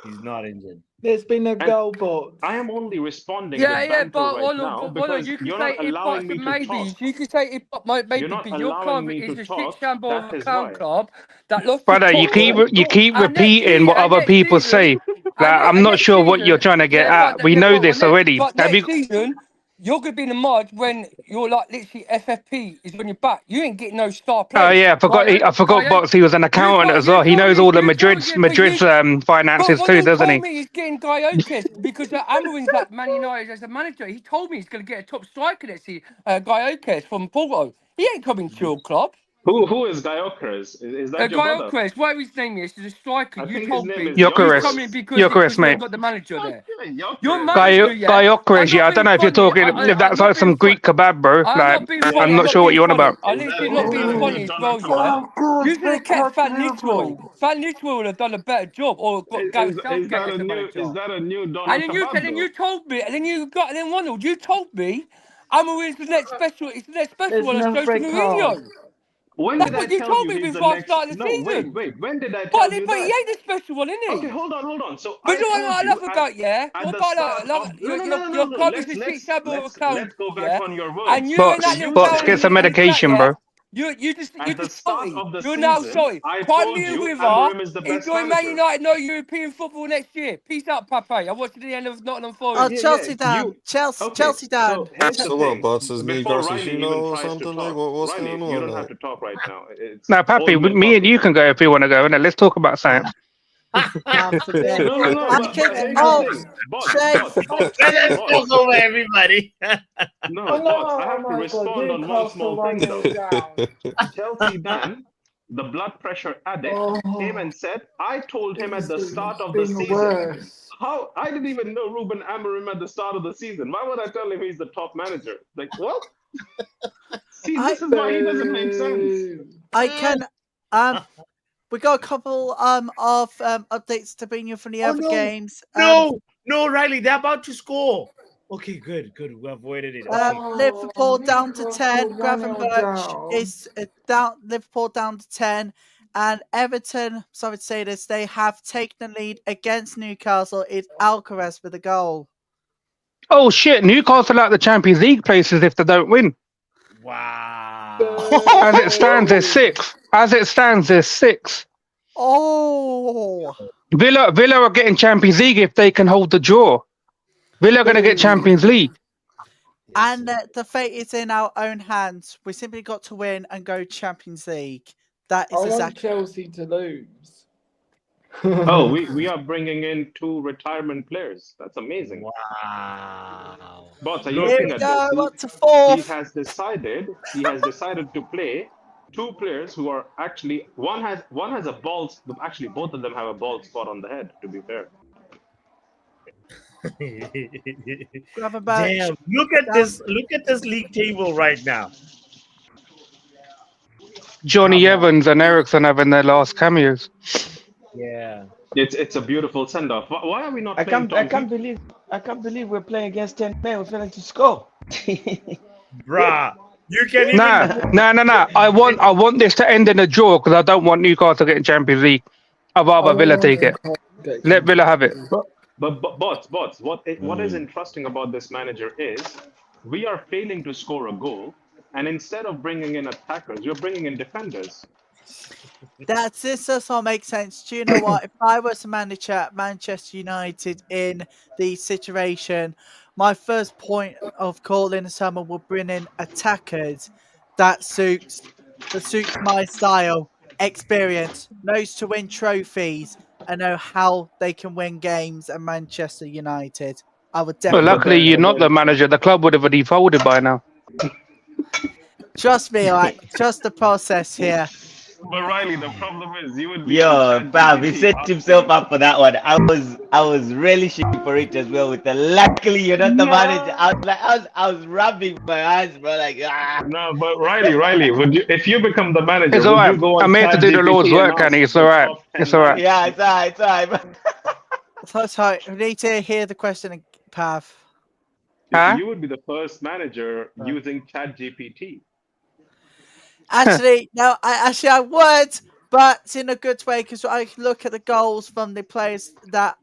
He's not injured. There's been a goal, but I am only responding Yeah, with yeah, banter but right now because you can you're say not it allowing but me to maybe. talk. You can say it but maybe You're not because your allowing club me is to a talk. shit shamble of That a is clown why. club that lost Brother, to you keep Tottenham. you keep And next repeating season- what and other next people season- say. and I'm and not next sure what season- you're trying to get yeah, at. but- We yeah, know but this next- already. But Have next you? season, you're gonna be in the mud when you're like literally FFP is on your back. You ain't getting no star players. Oh yeah, I forgot. I forgot. Box. He was an accountant as well. He knows all the Madrid's finances too, doesn't he? But he's getting Gyökeres because Amorim's at Man United as a manager. He told me he's going to get a top striker next year, Gyökeres from Porto. He ain't coming to your club. Who is Gyökeres? Is that your brother? Gyökeres, whatever his name is, he's a striker. I You think told his me name is he's Gyökeres. coming because Gyökeres, we mate. ain't got the manager there. Gyökeres. Your manager, yeah. Gyökeres, yeah. I don't know if you're talking. If that's like some Greek kebab, bro. I'm Like, not being funny. I'm not sure what you're on about. I'm literally not being funny as well, yeah. You should have kept Van Nistelrooy. Van Nistelrooy would have done a better job, or got Gareth Southgate as a manager. Is that a new Donald And then you told me, and then Ronald, you told me, Amorim's the next special. It's the next special There's one. no Jose red Mourinho. card. When That's did I what you tell told you me he's the before I next? started the No, season. wait. When did I But tell you he that? ain't the special one, isn't he? Okay, hold on. So But I you know what I told love you about at the start of your club is a shit shamble of a clown. Let's go back on your words. And you and that little Box, clown get some in the medication, chat, bro. yeah? You're just start salty. of the You're now season, sorry. I Prime told New you River. Amorim is the best Enjoy Man manager. United, no European football next year. Peace out, Pape. I watched the end of Nottingham Oh, Forest. Chelsea down. Chelsea down. So here's the So what, thing. bots? Is me Before Garcia Riley even or tries to something? Like, talk, what's Riley, going you on don't now? have to talk right now. It's Now, Pappy, old men me and talking. you can go if you want to go, and let's talk about science. No, but here's the thing. Let's talk over everybody. No, bots. I have to respond on one small thing though. Chelsea Dan, the blood pressure addict, came and said, I told him at the start of the season. How? I didn't even know Ruben Amorim at the start of the season. Why would I tell him he's the top manager? Like, what? See, this is why he doesn't make sense. I can. We got a couple of updates to bring you from the other games. No, Riley, they're about to score. Okay, good. We avoided it. Liverpool down to 10. Gravenberch is down. Liverpool down to 10. And Everton, sorry to say this, they have taken the lead against Newcastle. It's Alcaraz with a goal. Oh shit! Newcastle out the Champions League places if they don't win. Wow. As it stands, they're sixth. Oh. Villa are getting Champions League if they can hold the draw. Villa are going to get Champions League. And the fate is in our own hands. We simply got to win and go Champions League. That is I want exactly Chelsea to lose. Oh, we are bringing in 2 retirement players. That's amazing. Wow. Bots, are you Here looking we at go, this? up to 4th. He has decided to play 2 players who are actually one has a bald. Actually, both of them have a bald spot on the head. To be fair. Damn! Look at this! Look at this league table right now. Johnny Evans and Ericsson having their last cameos. Yeah. It's a beautiful send off. Why are we not? I playing can't believe we're playing against 10 men. We're failing to score. Bruh, you can even. Nah. I want this to end in a draw because I don't want Newcastle getting Champions League. I'd rather Villa take it. Let Villa have it. But bots. What is interesting about this manager is we are failing to score a goal, and instead of bringing in attackers, you're bringing in defenders. This does not make sense. Do you know what? If I was a manager at Manchester United in the situation, my first point of call in the summer would bring in attackers that suits my style, experience, knows to win trophies, and know how they can win games at Manchester United. I would definitely. Well, luckily you're not the manager. The club would have already folded by now. Trust me, all right? Trust the process here. But Riley, the problem is you would be Yo, on Pav, he ChatGPT set asking himself him- up for that one. I was really shooting for it as well. With the luckily you're not the manager. I was rubbing my eyes, bro. Like No, but Riley, would you if you become the manager, It's would alright. you go on I'm here to do the ChatGPT Lord's and work, ask Kenny. It's the alright. top 10 It's alright. yeah, it's alright, it's alright. So we need to hear the question, Pav. Huh? You would be the first manager using ChatGPT. Actually, no, I would, but in a good way because I look at the goals from the players that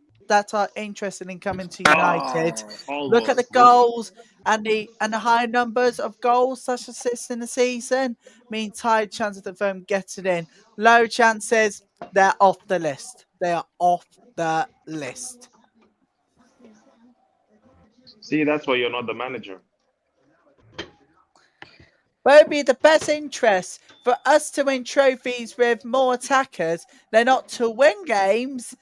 are interested in coming to United. Look at the goals and the high numbers of goals such assists in the season means high chances of them getting in. Low chances, they're off the list. They are off the list. See, that's why you're not the manager. But it would be the best interest for us to win trophies with more attackers than not to win games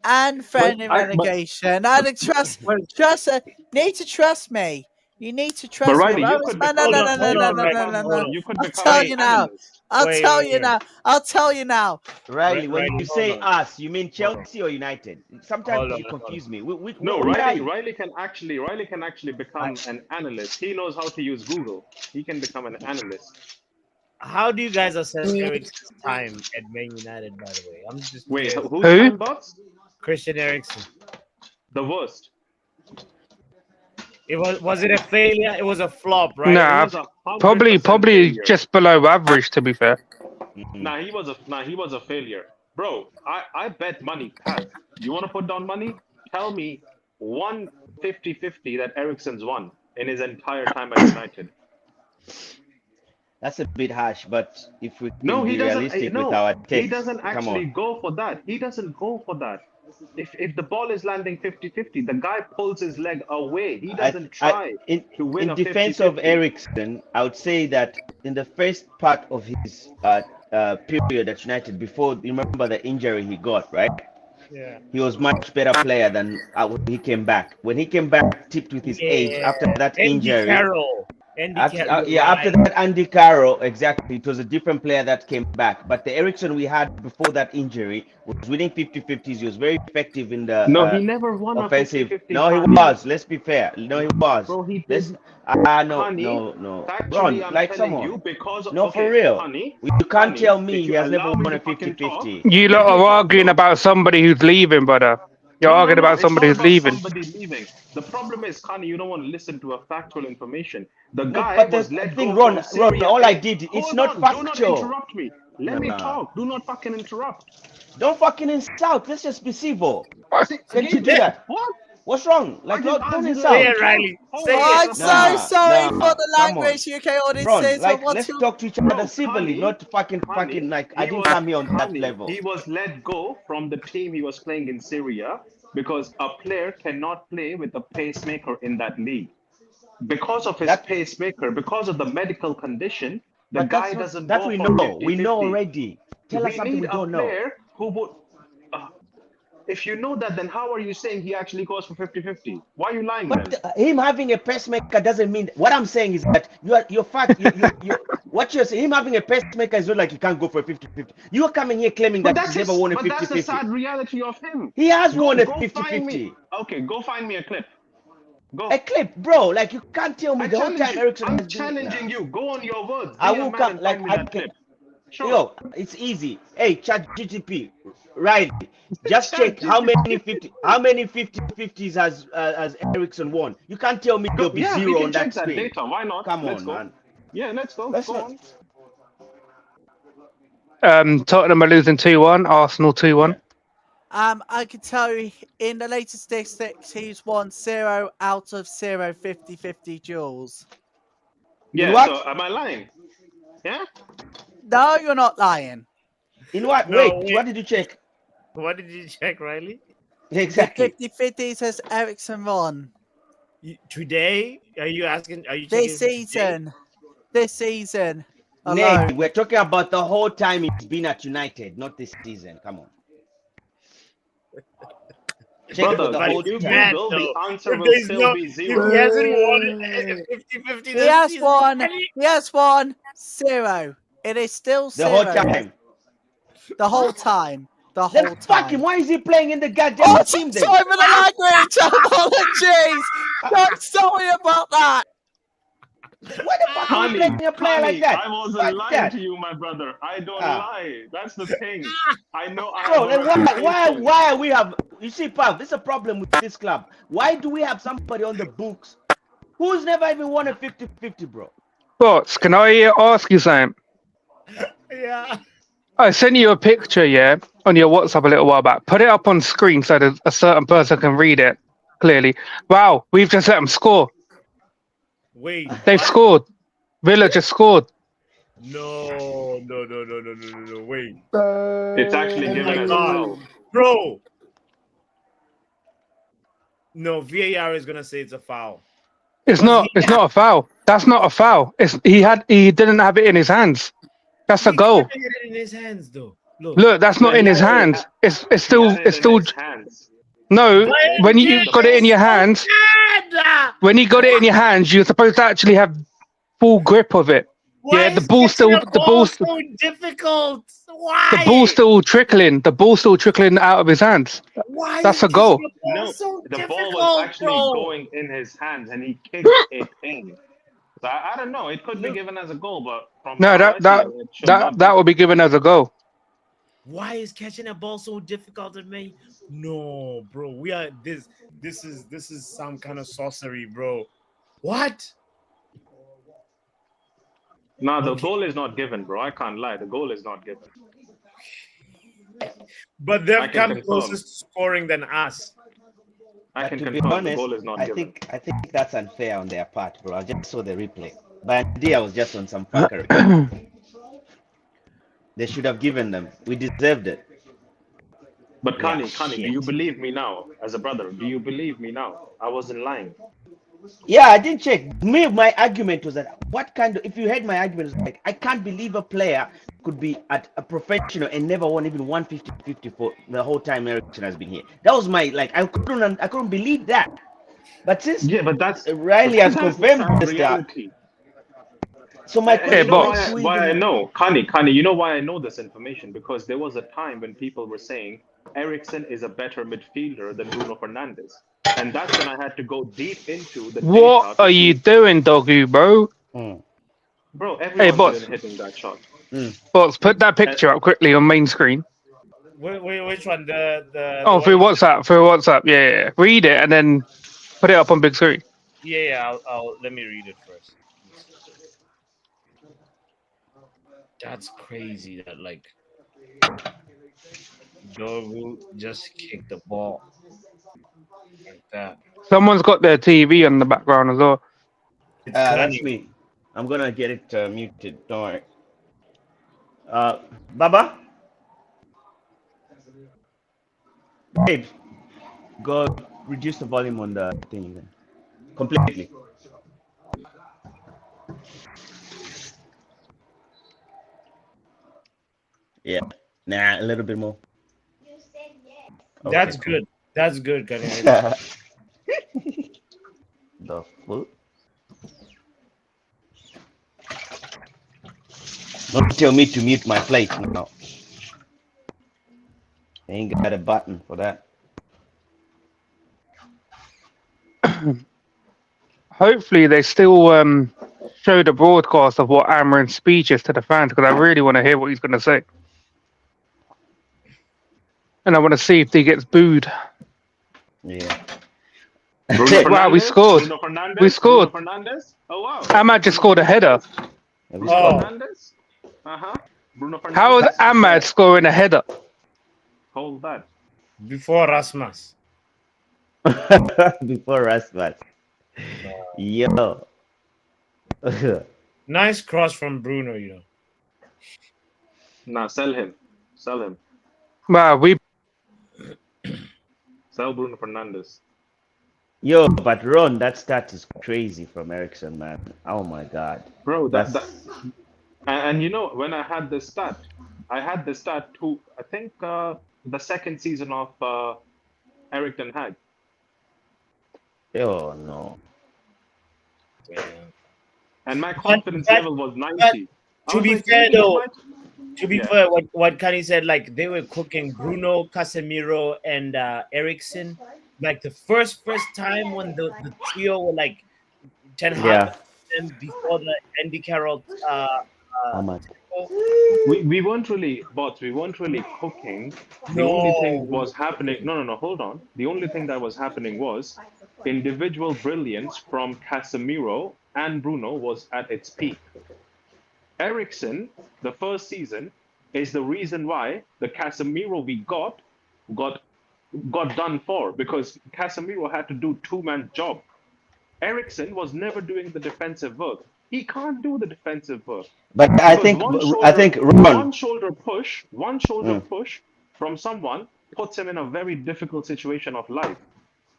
and friendly relegation. And need to trust me. You need to trust But me. Riley, you could No. you could I'll become tell an you now. analyst. I'll tell you now. Riley, when Riley, you say hold on. us, you mean Chelsea or United? Sometimes Hold on, you hold confuse me. We, No, we- Riley can actually become an analyst. He knows how to use Google. He can become an analyst. How do you guys assess Eriksen's time at Man United? By the way, I'm just Wait, curious. who's Who? time bots? Christian Eriksen. The worst. It was it a failure? It was a flop, right? Nah, It was 100% probably failure. just below average, to be fair. Nah, he was a failure. Bro, I bet money. Pat, you want to put down money? Tell me one 50-50 that Eriksen's won in his entire time at United. That's a bit harsh, but if we can No, he be doesn't. realistic No, with our he takes, doesn't come actually on. go for that. He doesn't go for that. If the ball is landing 50-50, the guy pulls his leg away. He doesn't try to win In a defense 50-50. of Eriksen, I would say that in the first part of his period at United, before you remember the injury he got, right? Yeah. He was much better player than when he came back. When he came back, tipped with his age after that Andy injury. Carroll. After right. that Andy Carroll, exactly, it was a different player that came back. But the Eriksen we had before that injury was winning 50-50s. He was very effective in the No, he never won offensive. a 50-50. No, he was. Let's be fair. No, he was. Bro, he Let's did. no. Factually, Ron, I'm like telling someone. you because of, No, okay, for real. Honey, You can't tell me if he you has never allow me won a to fucking talk, 50-50. You lot are arguing about somebody who's leaving, brother. You're arguing about it's somebody not who's about leaving. somebody leaving. The problem is, Connie, you don't want to listen to a factual information. The No, guy but was the let thing, go Ron, from Syria. all I did, it's Hold not on, do not factual. interrupt me. Let me Nah. talk. Do not fucking interrupt. Don't fucking insult. Let's just be civil. See, Can't you do that? What? What's wrong? Like, I just don't asked you to insult. Say it, Riley. Say I'm it. so sorry for the come on. language, UK Ron, audiences. like, but what's let's your talk to each other Bro, civilly, Connie, not fucking like, I he didn't was- come here on that Connie, level. He was let go from the team he was playing in Syria because a player cannot play with a pacemaker in that league. Because of his pacemaker, because of the medical condition, the But guy that's doesn't that go we for know. We 50-50. know already. Tell us We something need we a don't know. player who would. If you know that, then how are you saying he actually goes for 50-50? Why are you lying then? But him having a pacemaker doesn't mean. What I'm saying is that you're fact. What you're saying, him having a pacemaker is not like he can't go for a 50-50. You're coming here claiming that he's never won a But that's the 50-50. sad reality of him. He has won a Go find me. 50-50. Okay, go find me a clip. Go. A clip, bro. Like, you can't tell me I the whole challenge time you. Eriksen I'm has been. challenging you. Go on your words. I Be a will man come. and Like, find me I that can. clip. Sure. Yo, it's easy. Hey, ChatGPT, right? Just check how many 50-50s has Eriksen won. You can't tell me there'll be Yeah, we zero can on check that that screen. data. Why not? Come Let's on, go. man. Yeah, let's go. Let's Go not- on. Tottenham are losing 2-1. Arsenal 2-1. I can tell you in the latest statistics, he's won 0 out of 0 50-50 duels. Yeah, what? so am I lying? Yeah? No, you're not lying. In what? No, wait, what did you check? What did you check, Riley? Exactly. The 50-50s has Eriksen won. Today? Are you checking This for today? season. This season. Nay, Alone. we're talking about the whole time he's been at United, not this season. Come on. Check Brother, for the if whole you time. Google, the answer If will there's still no, be if zero. he hasn't won 50-50 He this has season, won. He has won 0. It is still The 0. whole time. The whole time. The Then whole fuck him. time. Why is he playing in the goddamn Oh, team then? sorry for the language. Apologies. I'm sorry about that. Why the fuck are you Connie, playing a player like that? I wasn't Fuck lying that. to you, my brother. I don't Ah. lie. That's the thing. I know I Bro, have a like reputation. why are we have? You see, Pav, this is a problem with this club. Why do we have somebody on the books who's never even won a 50-50, bro? Bots, can I ask you something? Yeah. I sent you a picture, yeah, on your WhatsApp a little while back. Put it up on screen so that a certain person can read it clearly. Wow, we've just let them score. Wait. They've what? scored. Villa just scored. No. Wait. It's actually Oh given my as God. a foul. Bro. No, VAR is gonna say it's a foul. It's Was not. he It's not a foul. That's not a foul. He didn't have it in his hands. That's a He goal. couldn't get it in his hands though. Look. Look, that's not But in he his had it- hands. It's He still. had it It's in still. his hands. No, But when it you did got it in your so hands. bad. When you got it in your hands, you're supposed to actually have full grip of it. Why Yeah, the is ball's catching still. a The ball ball's. so difficult? The Why? ball's still trickling. The ball's still trickling out of his hands. Why That's is a goal. catching a ball No, so the difficult, ball was actually bro? going in his hands and he kicked it in. So I don't know. It could be given as a goal, but from No, how I see it, it should not be. that will be given as a goal. Why is catching a ball so difficult to me? No, bro. We are this is some kind of sorcery, bro. What? No, the Okay. goal is not given, bro. I can't lie. The goal is not given. But I they've can come confirm. closest to scoring than us. I But can to be confirm the honest, goal is not I given. think that's unfair on their part, bro. I just saw the replay. But I was just on some fuckery. They should have given them. We deserved it. But Yeah, Kani, do you shit. believe me now? As a brother, do you believe me now? I wasn't lying. Yeah, I didn't check. My argument was that if you heard my argument, it was like, I can't believe a player could be at a professional and never won even 150-50 for the whole time Ericsson has been here. That was my, like, I couldn't believe that. But since But that's Riley has that's confirmed this stuff, reality. so my And you question know is, why I know, Kani, you know why I know this information? Because there was a time when people were saying Ericsson is a better midfielder than Bruno Fernandes. And that's when I had to go deep into the What data to are you see- doing, Doggy, bro? Bro, everyone's boss. been hitting that shot. Bots, put that picture up quickly on main screen. Which one? The Oh, one through you- WhatsApp. Through WhatsApp. Yeah. Read it and then put it up on big screen. Yeah, I'll let me read it first. That's crazy that like Dogu just kicked the ball like that. Someone's got their TV on the background as well. It's that's cunning. me. I'm gonna get it muted. Don't worry. Baba, babe, go reduce the volume on the thing then. Completely. Yeah. Nah, a little bit more. That's Okay, good. That's good, cunning. The full. Don't tell me to mute my plate now. I ain't got a button for that. Hopefully, they still show the broadcast of what Amarin's speech is to the fans because I really want to hear what he's going to say. And I want to see if he gets booed. Yeah. Wow, we scored. Bruno Fernandes? We scored. Bruno Fernandes? Oh, wow. Ahmad just scored a header. Bruno Oh. Fernandes? Uh-huh. Bruno Fernandes. How is Ahmad scoring a header? Hold that. Before Rasmus. Before Rasmus. Yo. Nice cross from Bruno, you know. Nah, sell him. Sell him. Wow, we Sell Bruno Fernandes. Yo, but Ron, that stat is crazy from Ericsson, man. Oh my god. Bro, That's and you know, when I had this stat, I had this stat too, I think the second season of Eric Ten Hag. Oh no. And my confidence but- level was 90. I To was be like, fair, maybe he though, might- to be Yeah. fair, what Kanye said, like they were cooking Bruno, Casemiro, and Ericsson. Like the first time when the trio were like Ten Hag Yeah. and before the Andy Carroll. How much? We weren't really bots. We weren't really cooking. The only thing was happening. No. Hold on. The only thing that was happening was individual brilliance from Casemiro and Bruno was at its peak. Ericsson, the first season, is the reason why the Casemiro we got done for, because Casemiro had to do two-man job. Ericsson was never doing the defensive work. He can't do the defensive work. But I think Ron. one shoulder push from someone puts him in a very difficult situation of life.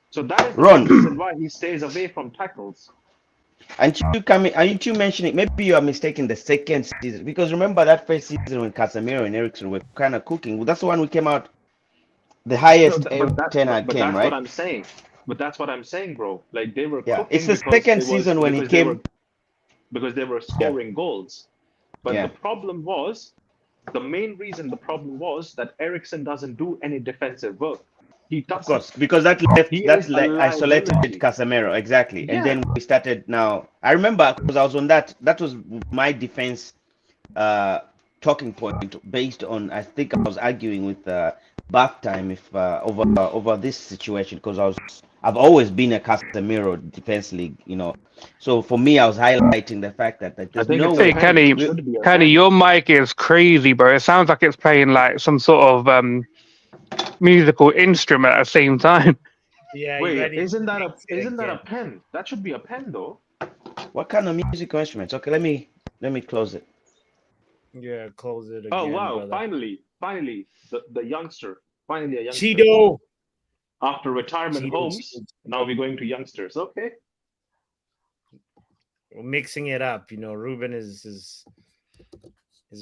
So that is the Ron. reason why he stays away from tackles. Aren't you mentioning? Maybe you are mistaking the second season, because remember that first season when Casemiro and Ericsson were kind of cooking. That's the one we came out the highest Ten Hag came, that's right? what I'm saying. But that's what I'm saying, bro. Like they were. Yeah, cooking it's the because second it was- season when he because they came. were- because they were scoring goals. But Yeah. the problem was, the main reason the problem was that Ericsson doesn't do any defensive work. He doesn't. Of course, because that He is a isolated liability. Casemiro, exactly. Yeah. And then we started now. I remember because I was on that. That was my defense talking point based on, I think I was arguing with Bath Time if over this situation, because I've always been a Casemiro defense league, you know. So for me, I was highlighting the fact that there's think no it's way. Hey, Kenny, your mic is crazy, bro. It sounds like it's playing like some sort of musical instrument at the same time. Yeah, Wait, ready? isn't that a pen? That should be a pen, though. What kind of musical instruments? Okay, let me close it. Yeah, close it again. Oh wow! brother. Finally, the youngster. Finally, a youngster. Cheeto. After retirement Cheetos. homes, now we're going to youngsters. Okay. We're mixing it up. You know, Ruben is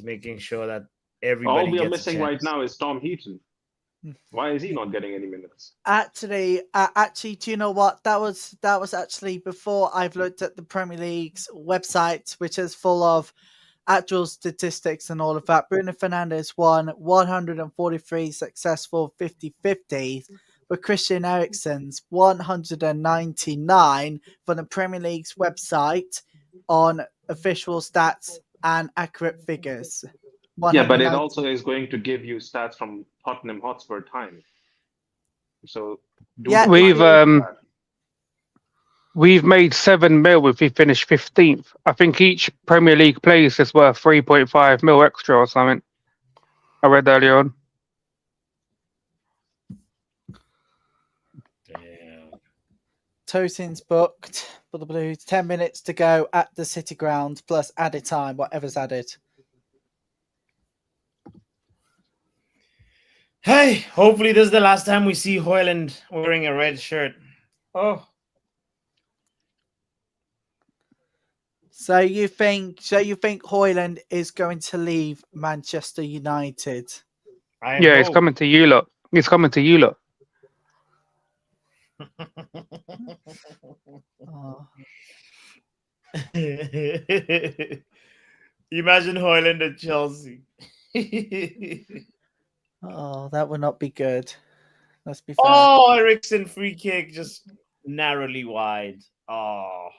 making sure that everybody. All we are gets a missing right chance. now is Tom Heaton. Why is he not getting any minutes? Actually, do you know what? That was actually before I've looked at the Premier League's website, which is full of actual statistics and all of that. Bruno Fernandes won 143 successful 50-50s, but Christian Eriksen's 199 from the Premier League's website on official stats and accurate figures. Yeah, but it 190 also is going to give you stats from Tottenham Hotspur time. So Yeah. We've made 7 mil if we finished 15th. I think each Premier League place is worth 3.5 mil extra or something. I read earlier on. Tosin's booked for the Blues. 10 minutes to go at the City Ground plus added time, whatever's added. Hey, hopefully this is the last time we see Hoyland wearing a red shirt. Oh, So you think Hoyland is going to leave Manchester United? Yeah, he's coming to you lot. He's coming to you lot. Oh. Imagine Hoyland at Chelsea. Oh, that would not be good. Let's be fair. Oh, Ericsson free kick just narrowly wide. Oh,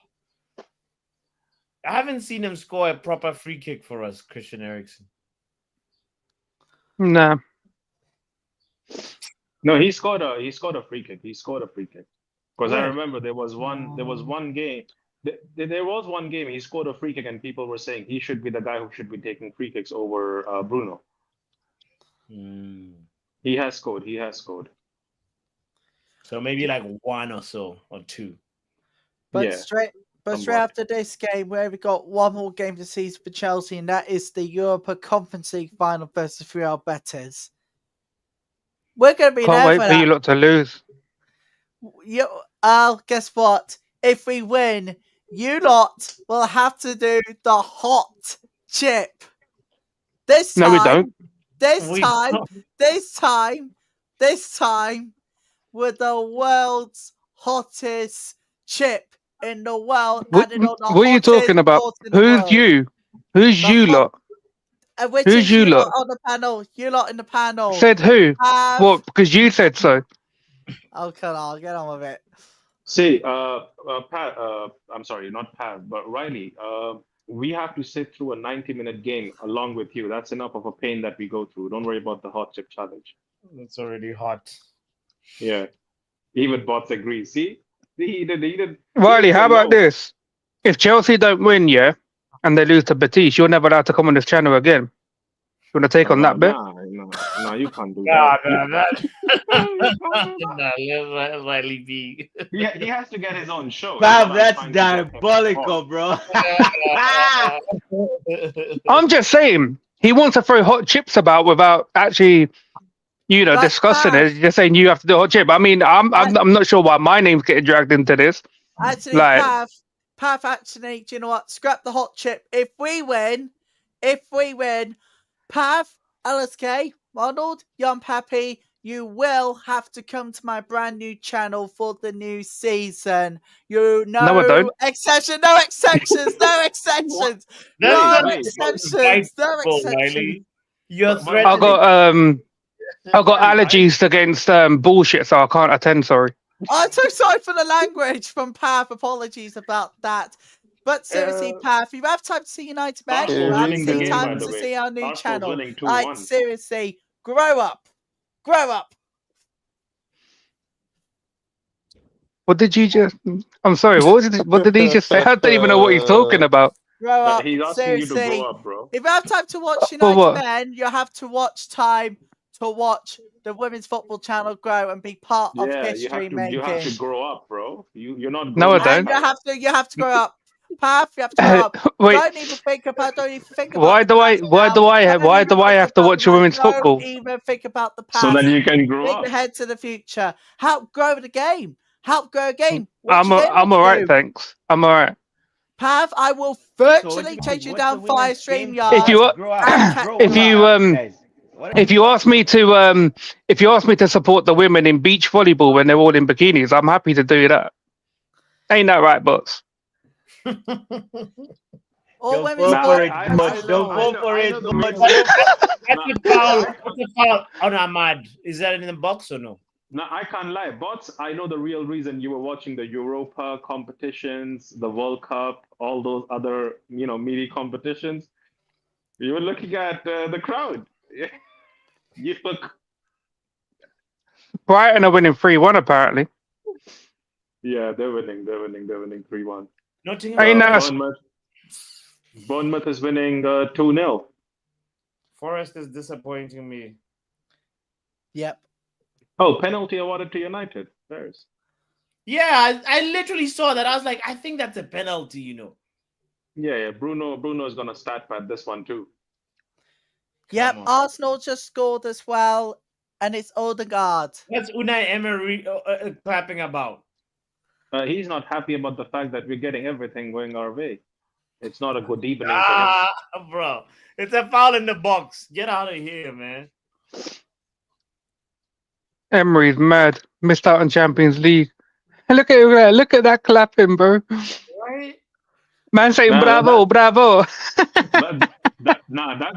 I haven't seen him score a proper free kick for us, Christian Eriksen. Nah. No, he scored a free kick. Because I Yeah. remember there was one game. There was one game he scored a free kick and people were saying he should be the guy who should be taking free kicks over Bruno. He has scored. So maybe like one or so or two. But Yeah. straight Somewhat. after this game, we've got one more game to see for Chelsea, and that is the Europa Conference League final versus Real Betis. We're going to be Can't there wait for for you that. lot to lose. Guess what? If we win, you lot will have to do the hot chip. This No, time, we don't. This We time, don't. this time, with the world's hottest chip in the world. What, added on the what are you hottest talking about? sauce in the Who's world. you? Who's The you hot- lot? Which Who's is you you lot lot? on the panel? You lot in the panel. Said who? Have... What? Because you said so. Oh, come on, get on with it. See, Pat, I'm sorry, not Pat, but Riley, we have to sit through a 90-minute game along with you. That's enough of a pain that we go through. Don't worry about the hot chip challenge. It's already hot. Yeah, even bots agree. See, he did. Riley, how about no. this? If Chelsea don't win, yeah, and they lose to Betis, you're never allowed to come on this channel again. You want to take on that bet? No, you can't do Nah, that. let Riley be. He has to get his own show. Fam, that's diabolical, bro. I'm just saying, he wants to throw hot chips about without actually, But discussing Pat- it. He's just saying you have to do hot chip. I mean, I'm not sure why my name's getting dragged into this. Actually, Like- Pav, actually, do you know what? Scrap the hot chip. If we win, Pav, LSK, Ronald, Young Pappy, you will have to come to my brand new channel for the new season. No I don't. exceptions, no exceptions, no exceptions, no exceptions, no exceptions. You're But- threatening. I've got allergies against bullshit, so I can't attend. Sorry. I'm so sorry for the language from Pav. Apologies about that. But seriously, Pav, you have time to see United match. Arsenal's You have winning the game, time by to the way. see our new Arsenal's channel. winning 2-1. Like, seriously, grow up. Grow up. What did you just? I'm sorry. What did he just say? I don't even know what he's talking about. Grow up. He's asking you to Seriously. grow up, bro. If you have time to watch For United what? Men, you have to watch time to watch the women's football channel grow and be part of Yeah, history you making. have to grow up, bro. You're not. No, I grown don't. up. And you have to grow up. Pav, you have to grow up. Wait. Don't even think about Why do I? the Why past do now. I? Don't Why even do I think have to about watch the women's past. football? Don't even think about the past. So that you can grow Think up. ahead to the future. Help grow the game. Help grow a game. What I'm you gonna I'm all right, do? thanks. I'm all right. Pav, I will So virtually what- chase you what's down the via women's game? StreamYard. If you Grow up. Grow if you up, guys. What are if you ask me to support the women in beach volleyball when they're all in bikinis, I'm happy to do that. Ain't that right, bots? All Don't women's fall for it, I- Butch. I Don't know- fall I for know it, the Butch. reason. What's the foul? What's the foul on Ahmad? Is that in the box or no? No, I can't lie. Bots, I know the real reason you were watching the Europa competitions, the World Cup, all those other, meaty competitions. You were looking at the crowd. You look. Brighton are winning 3-1 apparently. Yeah, they're winning. They're winning 3-1. Nottingham. Ain't that Bournemouth is winning 2-0. Forest is disappointing me. Yep. Oh, penalty awarded to United. There's. Yeah, I literally saw that. I was like, I think that's a penalty, Yeah. Bruno is gonna stat pad this one too. Yep. Come on. Arsenal just scored as well, and it's Odegaard. What's Unai Emery clapping about? He's not happy about the fact that we're getting everything going our way. It's not a good evening for him. Bro, it's a foul in the box. Get out of here, man. Emery's mad. Missed out on Champions League. Look at that clapping, bro. Right? Man saying Nah, bravo, bravo.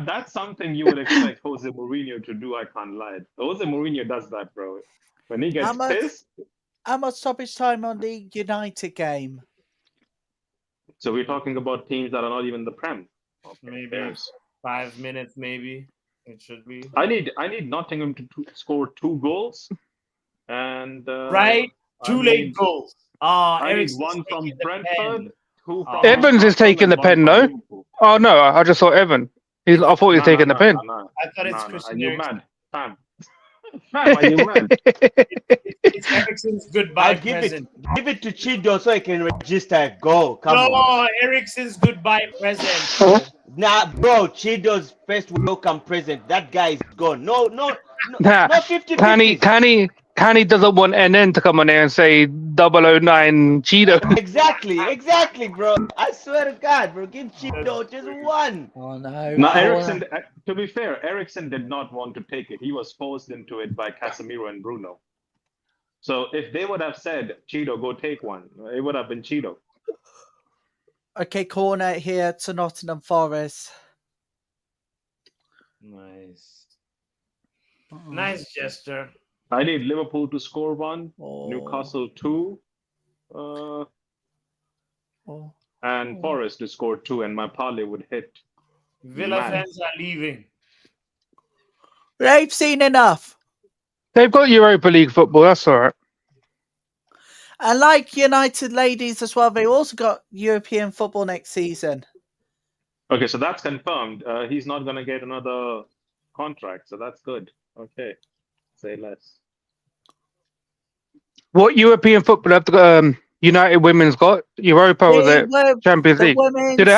That's something you would expect Jose Mourinho to do. I can't lie. Jose Mourinho does that, bro. When he gets pissed. How much stoppage time on the United game? So we're talking about teams that are not even the Prem. Maybe There's- 5 minutes, maybe. It should be. I need Nottingham to score 2 goals, and Right? I 2 need- late goals. I need Ericsson's 1 from taking the Brentford, pen. 2 from Evans is Newcastle, taking the and pen, 1 from no? Liverpool. Oh no, I just saw Evan. I thought he was taking the pen. No. I thought it's Are Christian you Eriksen. mad, fam? Fam, are you mad? It's Ericsson's goodbye I'll give present. Give it to Chido so I can register a goal. Come on. No, Ericsson's goodbye present. Nah, bro, Chido's first welcome present. That guy is gone. No, Nah, not 50 Canny doesn't want NN to come on there and say 009 Cheeto. Exactly, bro. I swear to God, bro. Give Chido just 1. Oh no. No, Ericsson. To be fair, Ericsson did not want to take it. He was forced into it by Casemiro and Bruno. So if they would have said, Cheeto, go take one, it would have been Cheeto. Okay, corner here to Nottingham Forest. Nice. Nice gesture. I need Liverpool to score one, Oh. Newcastle 2, and Forest to score 2, and my parlay would hit. Villa Man. fans are leaving. They've seen enough. They've got Europa League football. That's all right. And like United ladies as well, they also got European football next season. Okay, so that's confirmed. He's not going to get another contract, so that's good. Okay, say less. What European football have United Women's got? Europa or the Champions League? Do they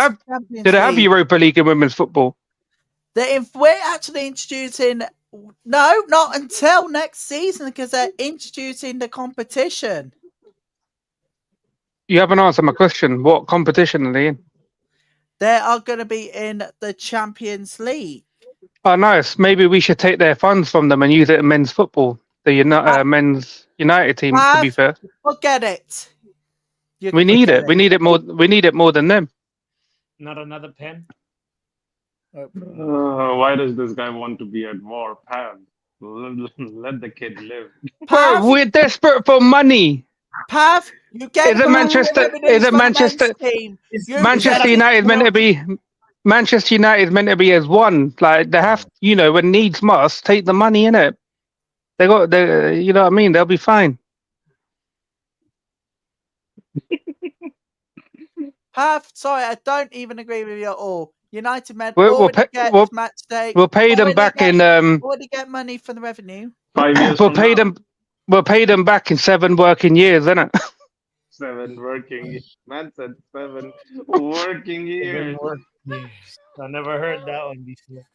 have Europa League in women's football? We're actually introducing. No, not until next season because they're introducing the competition. You haven't answered my question. What competition are they in? They are going to be in the Champions League. Oh, nice. Maybe we should take their funds from them and use it in men's football. The men's United team, to be fair. Forget it. We need it. We need it more. We need it more than them. Not another pen. Why does this guy want to be at war? Pam, let the kid live. Bro, we're desperate for money. Pav, you get. Is it Manchester? Is it Manchester? Manchester United meant to be. Manchester United meant to be as one. Like they have, when needs must, take the money in it. They got, you know what I mean. They'll be fine. Pav, sorry, I don't even agree with you at all. United men We'll match day. We'll pay them back in. Already get money from the revenue. 5 years. We'll pay them. We'll pay them back in 7 working years, innit? 7 working. Man said 7 working years. I never heard that one before.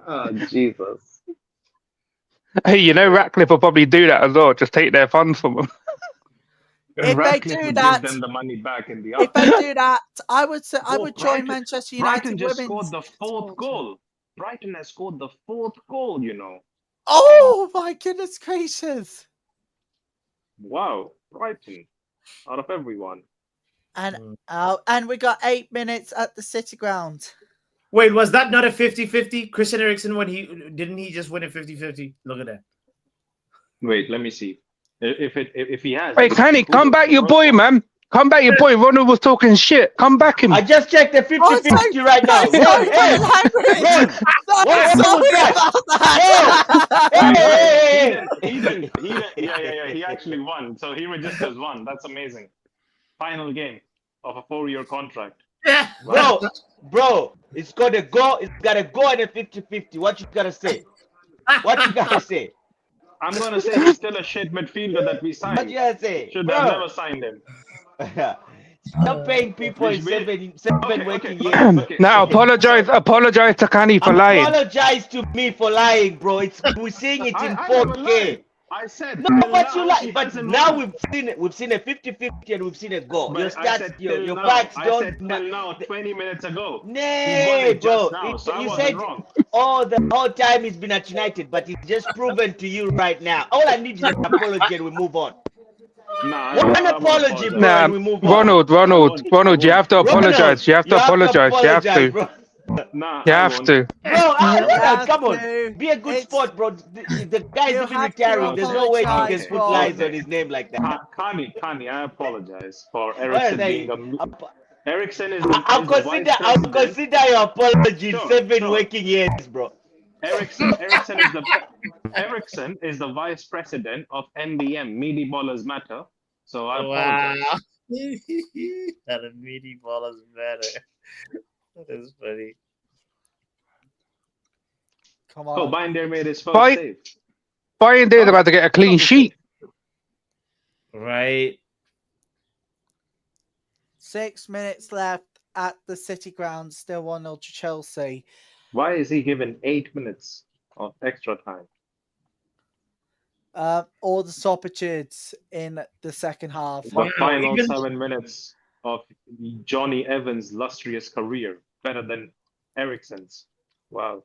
Oh, Jesus. Hey, Ratcliffe will probably do that as well. Just take their funds from them. If they do that, give them the money back in the if they do that, I would say I would join Manchester United. Brighton just women's. scored the 4th goal. Brighton has scored the 4th goal. Oh my goodness gracious! Wow, Brighton, out of everyone. And we got 8 minutes at the City Ground. Wait, was that not a 50-50? Christian Eriksen, when didn't he just win a 50-50? Look at that. Wait, let me see. If he has. Hey, Kenny, come back, your boy, man. Come back, your boy. Ronald was talking shit. Come back him. I just checked the 50-50 right now. He actually won. So he registers one. That's amazing. Final game of a 4-year contract. Bro, it's got to go. It's got to go in a 50-50. What you gotta say? What you gotta say? I'm gonna say he's still a shit midfielder that we signed. What you gotta say? Should have never signed him. Stop paying people in 7 working years. Now apologize to Kenny for lying. Apologize to me for lying, bro. We're seeing it in 4K. I said no, but you like, but now we've seen it. We've seen a 50-50 and we've seen a goal. Your stats, your backs don't. I said till now, 20 minutes ago. Nay, bro. Now, so you said the whole time he's been at United, but it's just proven to you right now. All I need is an apology and we move on. One apology, bro, and we move on. Ronald, you have to apologize. You have to apologize. You have to. You have to. Bro, come on. Be a good sport, bro. The guy's even retiring. There's no way you can put lies on his name like that. Kani, I apologize for Eriksen being Eriksen is. I'll consider your apology in 7 working years, bro. Eriksen is the vice president of MBM, Meaty Ballers Matter. So I apologize. That a Meaty Ballers Matter. That is funny. Come on. Oh, Binder made his first save. Binder's about to get a clean sheet. Right. 6 minutes left at the City Ground. Still 1-0 to Chelsea. Why is he given 8 minutes of extra time? All the stoppages in the second half. The final 7 minutes of Johnny Evans' lustrous career. better than Eriksen's. Wow.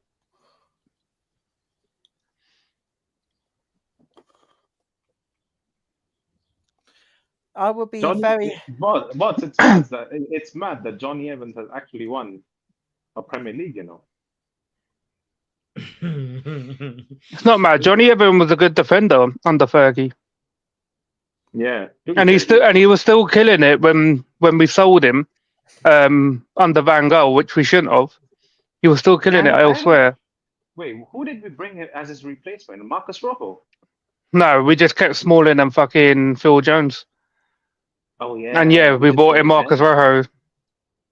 I would be Johnny, very. but it's mad that Johnny Evans has actually won a Premier League, you know. It's not mad. Johnny Evans was a good defender under Fergie, Yeah. and he was still killing it when we sold him under Van Gaal, which we shouldn't have. He was still killing it elsewhere. Wait, who did we bring him as his replacement? Marcus Rojo? No, we just kept Smalling and fucking Phil Jones. Oh yeah. And yeah, we bought him Marcus Rojo.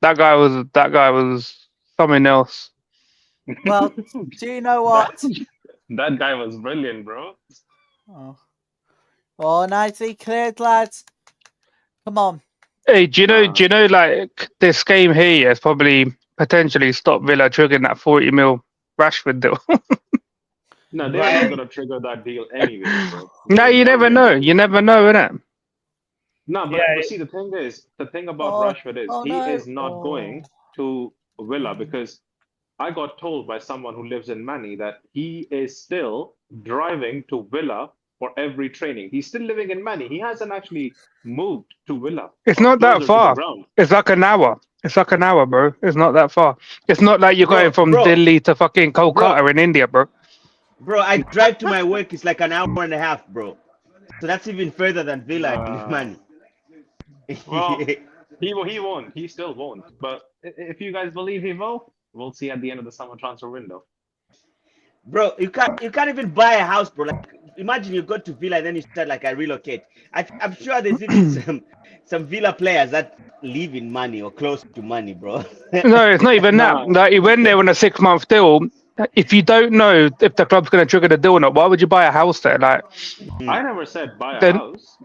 That guy was something else. Well, do you know what? That guy was brilliant, bro. Oh, nicely cleared, lads. Come on. Hey, do you know, like this game here has probably potentially stopped Villa triggering that 40 mil Rashford deal. No, they're not gonna trigger that deal anyway, bro. No, you never know. You never know, innit? No, but see, the thing about Rashford is he is not going to Villa because I got told by someone who lives in Manny that he is still driving to Villa for every training. He's still living in Manny. He hasn't actually moved to Villa. It's not that far. It's like an hour. It's like an hour, bro. It's not that far. It's not like you're going from Delhi to fucking Kolkata in India, bro. Bro, I drive to my work. It's like an hour and a half, bro. So that's even further than Villa in Manny. Well, he won't. He still won't. But if you guys believe he will, we'll see at the end of the summer transfer window. Bro, you can't even buy a house, bro. Like, imagine you go to Villa and then you start like I relocate. I'm sure there's even some Villa players that live in money or close to money, bro. No, it's not even that. Like, he went there on a 6-month deal. If you don't know if the club's going to trigger the deal or not, why would you buy a house there? Like, I never said buy a house.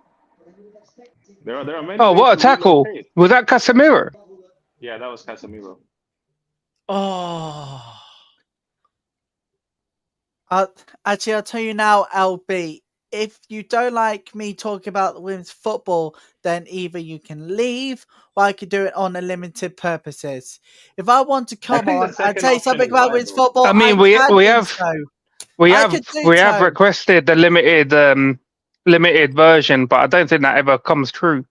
There are many. Oh, what a tackle! Was that Casemiro? Yeah, that was Casemiro. Oh. Actually, I'll tell you now, LB. If you don't like me talking about the women's football, then either you can leave or I could do it on a limited purposes. If I want to come on and say something about women's football, I mean, we have requested the limited version, but I don't think that ever comes true.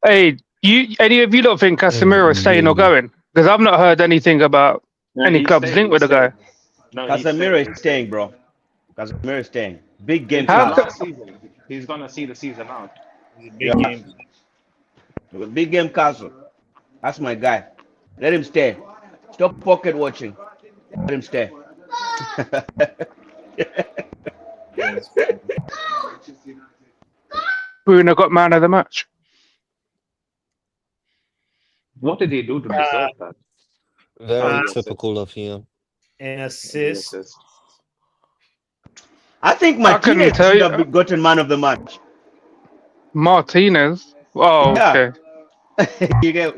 Hey, any of you don't think Casemiro is staying or going? Because I've not heard anything about any clubs linked with the guy. No, Casemiro is staying, bro. Casemiro is staying. Big game. Season. He's gonna see the season out. Big game. Big game, Castle. That's my guy. Let him stay. Stop pocket watching. Let him stay. Bruno got man of the match. What did he do to deserve that? Very typical of him. An assist. I think Martinez should have gotten man of the match. Martinez? Oh, yeah. Okay. you get.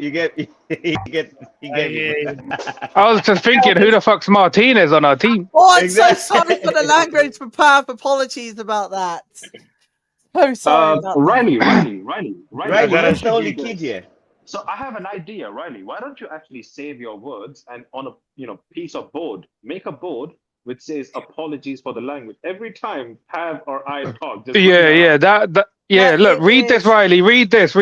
I was just thinking, who the fuck's Martinez on our team? Oh, I'm so sorry for the language. Prepare apologies about that. So sorry. Riley. That's the only kid here. So I have an idea, Riley. Why don't you actually save your words and on a piece of board, make a board which says apologies for the language every time Pav or I talk. Just look, read this, Riley. Read this. So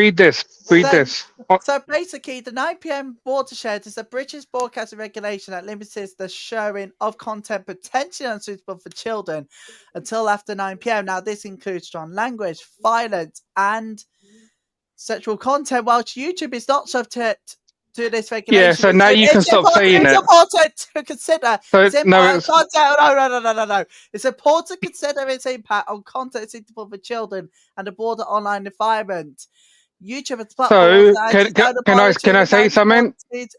basically, the 9 p.m. watershed is a British broadcasting regulation that limits the showing of content potentially unsuitable for children until after 9 p.m. Now, this includes strong language, violence, and sexual content, whilst YouTube is not subject to this regulation. Yeah, so now you can stop saying it. It's important to consider No. It's important to consider its impact on content suitable for children and the broader online environment. YouTube is so can I say something?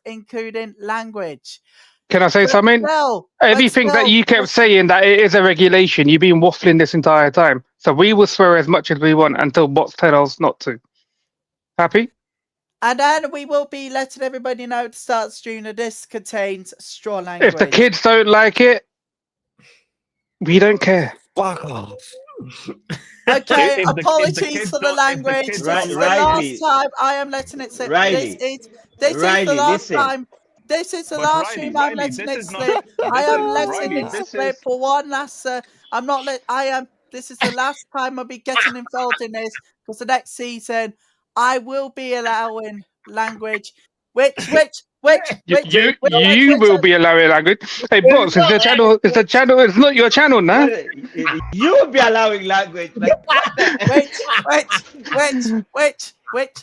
Including language. Can I say something? Everything that you kept saying that it is a regulation, you've been waffling this entire time. So we will swear as much as we want until bots tell us not to. Happy? And then we will be letting everybody know to start stream that this contains strong language. If the kids don't like it, we don't care. Fuck off. Okay, If the apologies kids for the don't- if the language. kids This Right, is the Riley. last time I am letting it slip. Riley. This is Riley, the last listen. time. This is the But last Riley, time I'm Riley, letting this it is not. slip. I This am is letting Riley. it This slip is for one last. I'm not let. I am. This is the last time I'll be getting involved in this because the next season I will be allowing language, which You will be allowing language. Hey, boss, is the channel? Is the channel? It's not your channel now. You will be allowing language. Like, what the?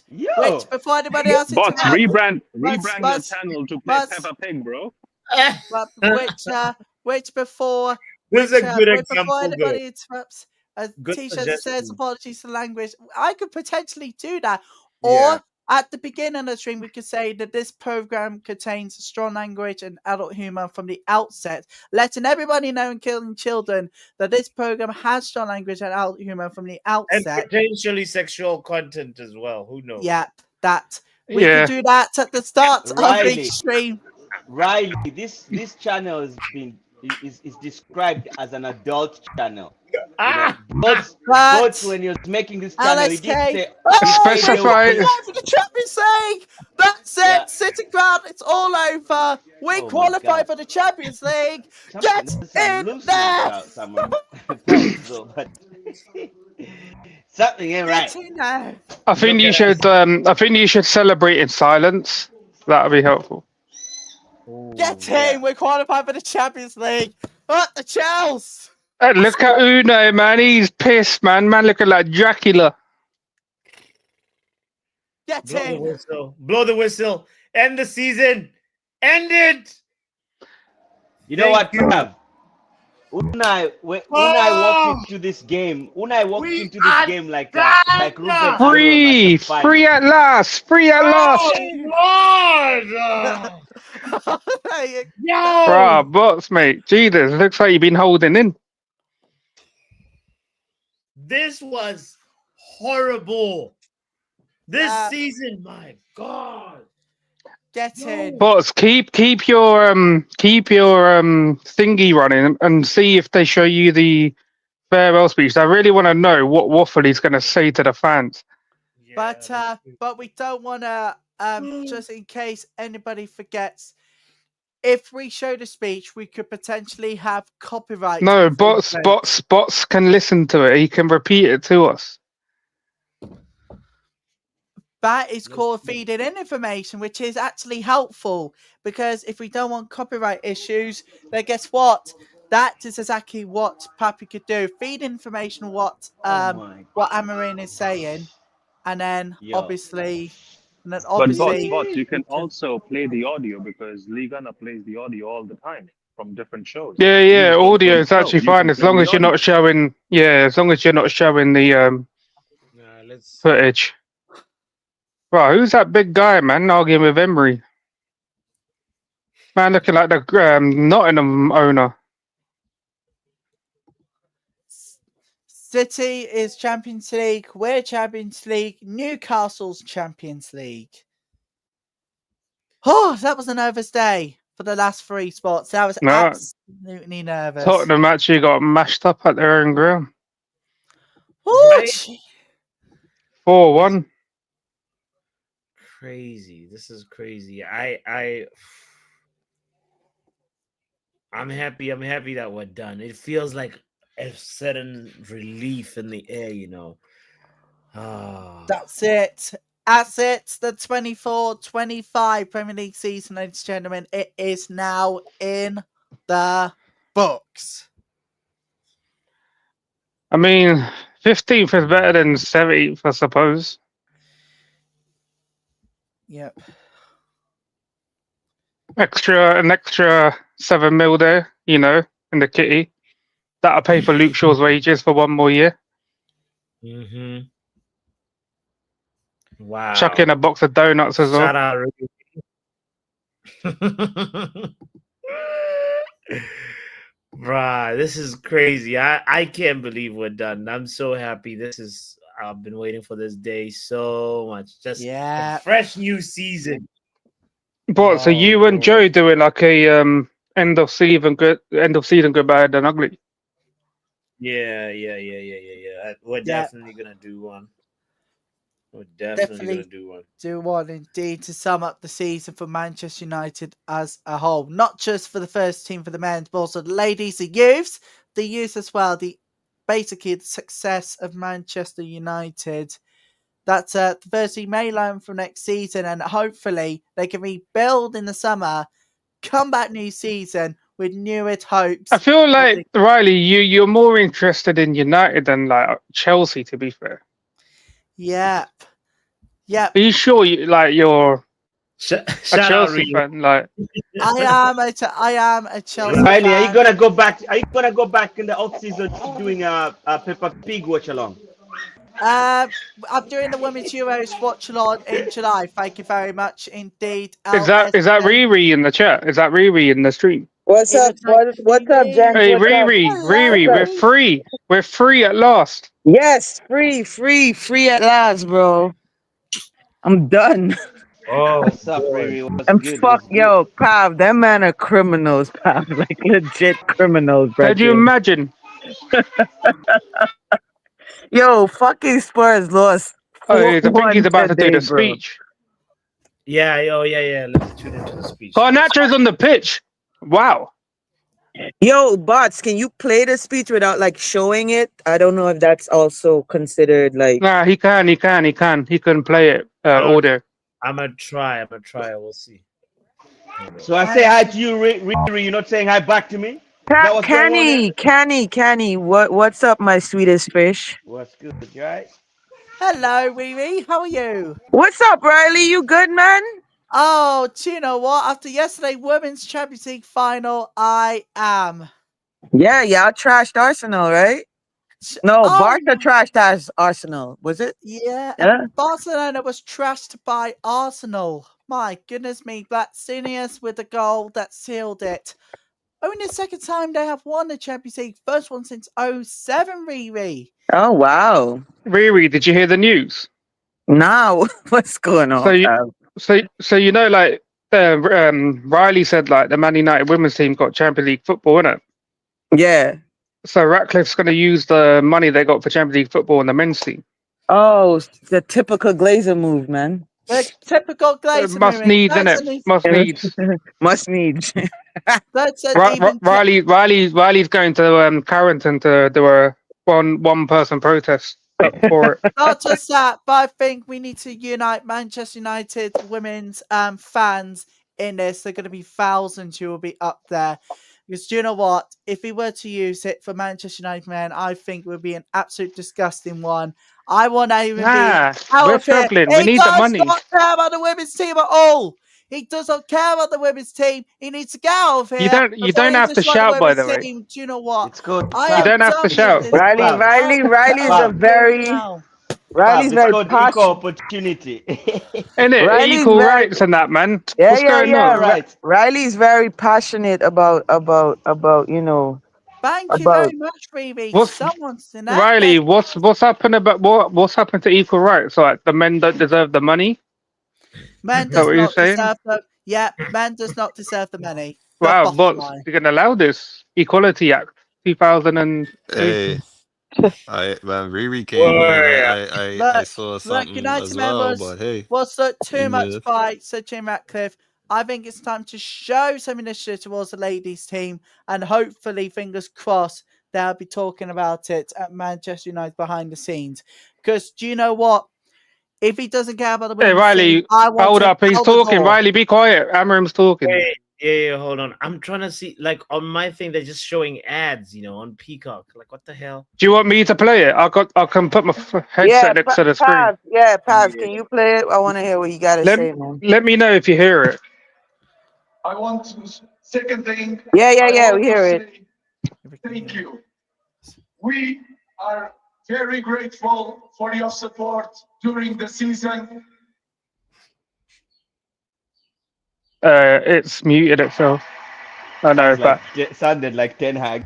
Yo. before anybody else Bots, interrupts. rebrand Buzz, your Buzz, channel to play Buzz. Peppa Pig, bro. But which before This is a good before example. anybody Good. interrupts, as Good Tisha says suggestion. apologies for language, I could potentially do that. Or Yeah. at the beginning of the stream, we could say that this program contains strong language and adult humor from the outset, letting everybody know and killing children that this program has strong language and adult humor from the And outset. potentially sexual content as well. Who knows? Yep, that we Yeah. could do that at the start of Riley. each stream. Riley, this channel is described as an adult channel. Both when you're making this channel, he did LSK. say Specify. For the Champions League. That's it. Yeah. City Ground. It's all over. We Oh my qualify God. for the Champions League. Get I'm in losing there. someone. Thanks, though, but something ain't right. Get in there. I think Look you at should. I think you should celebrate in silence. That would be helpful. Get in. We're qualified for the Champions League. Up the Chels. Look at Uno, man. He's pissed, man. Man, looking like Dracula. Get Blow the in. whistle. Blow the whistle. End the season. End it. You know Thank what, you. Trav? Unai walked into this game. Unai walked We into this are game like done. Ruben Free, Amorim at the final. free at last, free at last. Oh, Lord. Yo. Bruh, bots, mate. Jesus, looks like you've been holding in. This was horrible. This Yeah. season, my God. Get in. Bots, keep your thingy running and see if they show you the farewell speech. I really want to know what Waffle he's going to say to the fans. But we don't want to just in case anybody forgets. If we show the speech, we could potentially have copyright. No, bots can listen to it. He can repeat it to us. That is called feeding in information, which is actually helpful because if we don't want copyright issues, then guess what? That is exactly what Pappy could do. Feed information what Amorim is saying, and then obviously, But obviously, bots, you can also play the audio because Ligana plays the audio all the time from different shows. Yeah, audio is So actually you fine can as play long the as you're audio. not showing. Yeah, as long as you're not showing the footage. Right, who's that big guy, man, arguing with Emery? Man, looking like the Nottingham owner. City is Champions League. We're Champions League. Newcastle's Champions League. Oh, that was a nervous day for the last three spots. That was No. absolutely nervous. Tottenham actually got mashed up at their own ground. Oh, 4-1. Crazy. This is crazy. I'm happy. I'm happy that we're done. It feels like a sudden relief in the air, you know. That's it. That's it. The 24-25 Premier League season, ladies and gentlemen. It is now in the books. I mean, 15th is better than 17th, I suppose. Yep. An extra 7 mil there, you know, in the kitty. That'll pay for Luke Shaw's wages for 1 more year. Mm-hmm. Wow. Chuck in a box of donuts as well. Shout out, Ricky. Bruh, this is crazy. I can't believe we're done. I'm so happy. I've been waiting for this day so much. Just a fresh new season. What? So you and Joe doing like a end of season goodbye than ugly? Yeah. We're definitely gonna do one. We're definitely gonna do one. Do one indeed to sum up the season for Manchester United as a whole, not just for the first team for the men, but also the ladies, the youths as well. Basically the success of Manchester United. That's the first team may learn from next season, and hopefully they can rebuild in the summer, come back new season with newest hopes. I feel like Riley, you're more interested in United than like Chelsea. To be fair. Yep. Are you sure you're a Shout out, Chelsea Rio. fan? Like, I am a Chelsea Riley, fan. are you gonna go back? Are you gonna go back in the off season doing a Peppa Pig watch along? I'm doing the Women's Euros watch along in July. Thank you very much indeed. is that Riri in the chat? Is that Riri in the stream? What's up? What's up, Jen? Hey, What's up? Riri, we're free. We're free at last. Yes, free at last, bro. I'm done. Oh, What's up, Riri? What's I'm good? fuck, yo, Pav. That man are criminals, Pav. Like legit criminals, bro. Could you imagine? Yo, fucking Spurs lost. Oh, I think 4-1 he's about to do today, the bro. speech. Yeah. Let's tune into the speech. Garnacho's on the pitch. Wow. Yo, bots, can you play the speech without like showing it? I don't know if that's also considered like. Nah, he can. He can play it audio. I'm gonna try. We'll see. So I say hi to you, Riri. You're not saying hi back to me? That was going on Kenny, what's up, my sweetest fish? What's good, right? Hello, Riri. How are you? What's up, Riley? You good, man? Oh, do you know what? After yesterday Women's Champions League final, I am. Yeah, y'all trashed Arsenal, right? No, Barca trashed Arsenal. Was it? Yeah. Yeah. Barcelona was trashed by Arsenal. My goodness me, Blackstenius with the goal that sealed it. Only the second time they have won the Champions League. First one since 2007, Riri. Oh, wow. Riri, did you hear the news? Now, what's going on? So you know, like Riley said, like the Man United women's team got Champions League football, innit? Yeah. So Ratcliffe's going to use the money they got for Champions League football on the men's team. Oh, the typical Glazer move, man. The typical Glazer Must move. needs, innit? Must needs. Must needs. Riley's going to Carrington to do a one person protest for it. Not just that, but I think we need to unite Manchester United women's fans in this. There are going to be thousands who will be up there. Because do you know what? If we were to use it for Manchester United men, I think it would be an absolute disgusting one. I want to even be out we're of here. struggling. We need the money. He does not care about the women's team at all. He does not care about the women's team. He needs to get out of here. You don't have to shout, by the way. Do you know what? It's good. You don't have to shout. Riley's a very Riley's very equal passionate. opportunity. Isn't it? Riley's Equal very- rights and that, man. Yeah, What's going on? Right. Riley's very passionate about you know. Thank you very much, Riri. Someone's in that. Riley, what's happened about what's happened to equal rights? Like the men don't deserve the money. Man Is that does what you're not saying? deserve the. Yeah, man does not deserve the money. Wow, Bottom but line. you're gonna allow this Equality Act 2003. Hey, man, Riri came here. I saw something United as well, members, but hey, what's that? Too he much lived. fight, said Jim Ratcliffe. I think it's time to show some initiative towards the ladies' team, and hopefully, fingers crossed, they'll be talking about it at Manchester United behind the scenes. Because do you know what? If he doesn't care about the Hey, women's Riley, team, I want hold to up. He's hold the talking. door. Riley, be quiet. Amram's talking. Wait, yeah, hold on. I'm trying to see, like, on my thing, they're just showing ads, on Peacock. Like, what the hell? Do you want me to play it? I can put my headset next to the screen. Pav, can you play it? I want to hear what you got to say, man. Let me know if you hear it. I want to second thing. Yeah, we hear it. Thank you. We are very grateful for your support during the season. It's muted itself. I know, but It sounded like Ten Hag.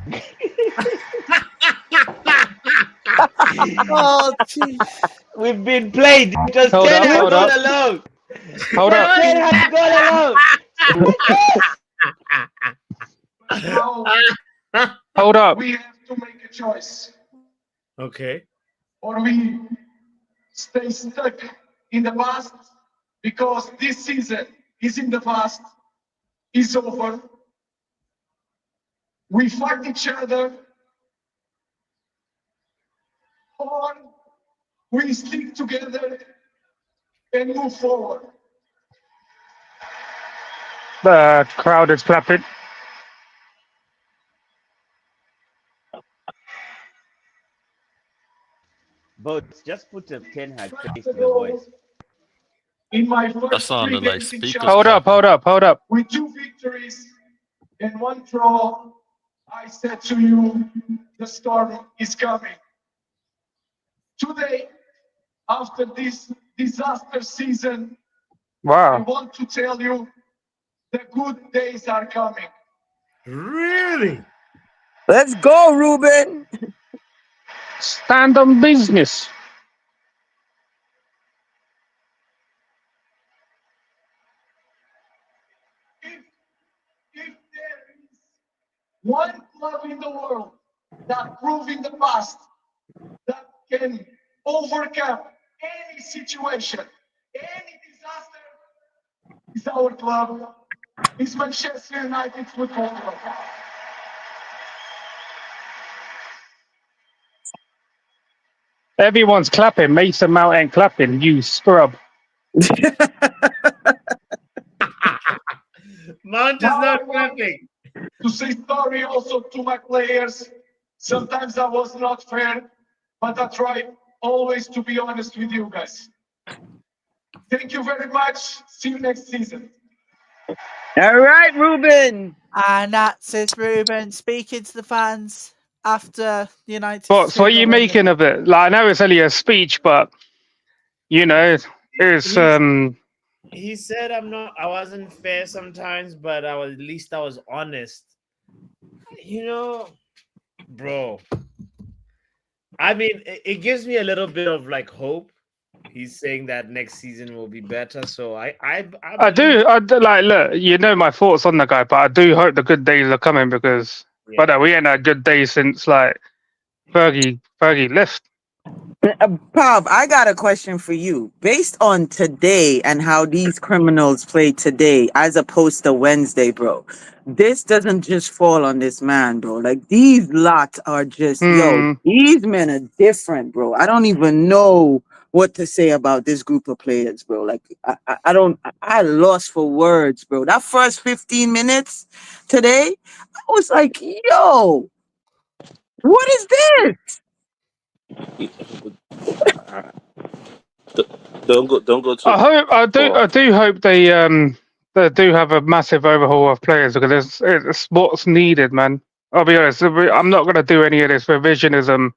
Oh, gee. We've been played. Just Hold Ten up, Hag hold all up. alone. hold up. Ten Hag all alone. So Hold up. we have to make it choice. Okay. Or we stay stuck in the past because this season is in the past, is over. We fight each other, or we stick together and move forward. The crowd is clapping. But just put a Ten Hag face to the voice. In my That first 3 sounded like games in speakers. Hold up, hold up, hold up. with 2 victories and 1 draw, I said to you, the storm is coming. Today, after this disaster season, I Wow. want to tell you the good days are coming. Really? Let's go, Ruben. Stand on business. If there is one club in the world that proved in the past that can overcome any situation, any disaster, is our club. It's Manchester United Football Club. Everyone's clapping. Mason Mount ain't clapping. You scrub. Mount is Now not I want clapping. to say sorry also to my players. Sometimes I was not fair, but I try always to be honest with you guys. Thank you very much. See you next season. All right, Ruben. And that's it, Ruben speaking to the fans after the United. What are you making of it? Like, I know it's only a speech, but you know, it's He said I wasn't fair sometimes, but at least I was honest. You know, bro. I mean, it gives me a little bit of like hope. He's saying that next season will be better. So I do like, look, you know my thoughts on the guy, but I do hope the good days are coming because but we ain't had good days since like Fergie left. Pav, I got a question for you. Based on today and how these criminals play today, as opposed to Wednesday, bro, this doesn't just fall on this man, bro. Like, these lots are just, yo, these men are different, bro. I don't even know what to say about this group of players, bro. Like, I lost for words, bro. That first 15 minutes today, I was like, yo, what is this? Don't go too. I do hope they do have a massive overhaul of players because it's what's needed, man. I'll be honest, I'm not going to do any of this revisionism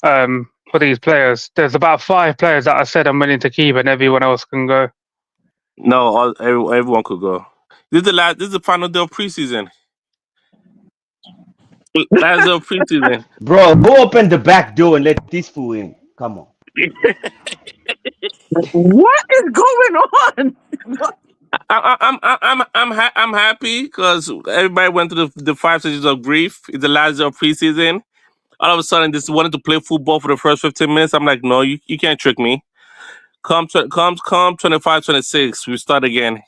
for these players. There's about 5 players that I said I'm willing to keep, and everyone else can go. No, everyone could go. This is the final day of preseason. Last day of preseason. Bro, go open the back door and let this fool in. Come on. What is going on? I'm happy because everybody went through the 5 stages of grief. It's the last day of preseason. All of a sudden, just wanted to play football for the first 15 minutes. I'm like, no, you can't trick me. Come 25-26, we start again.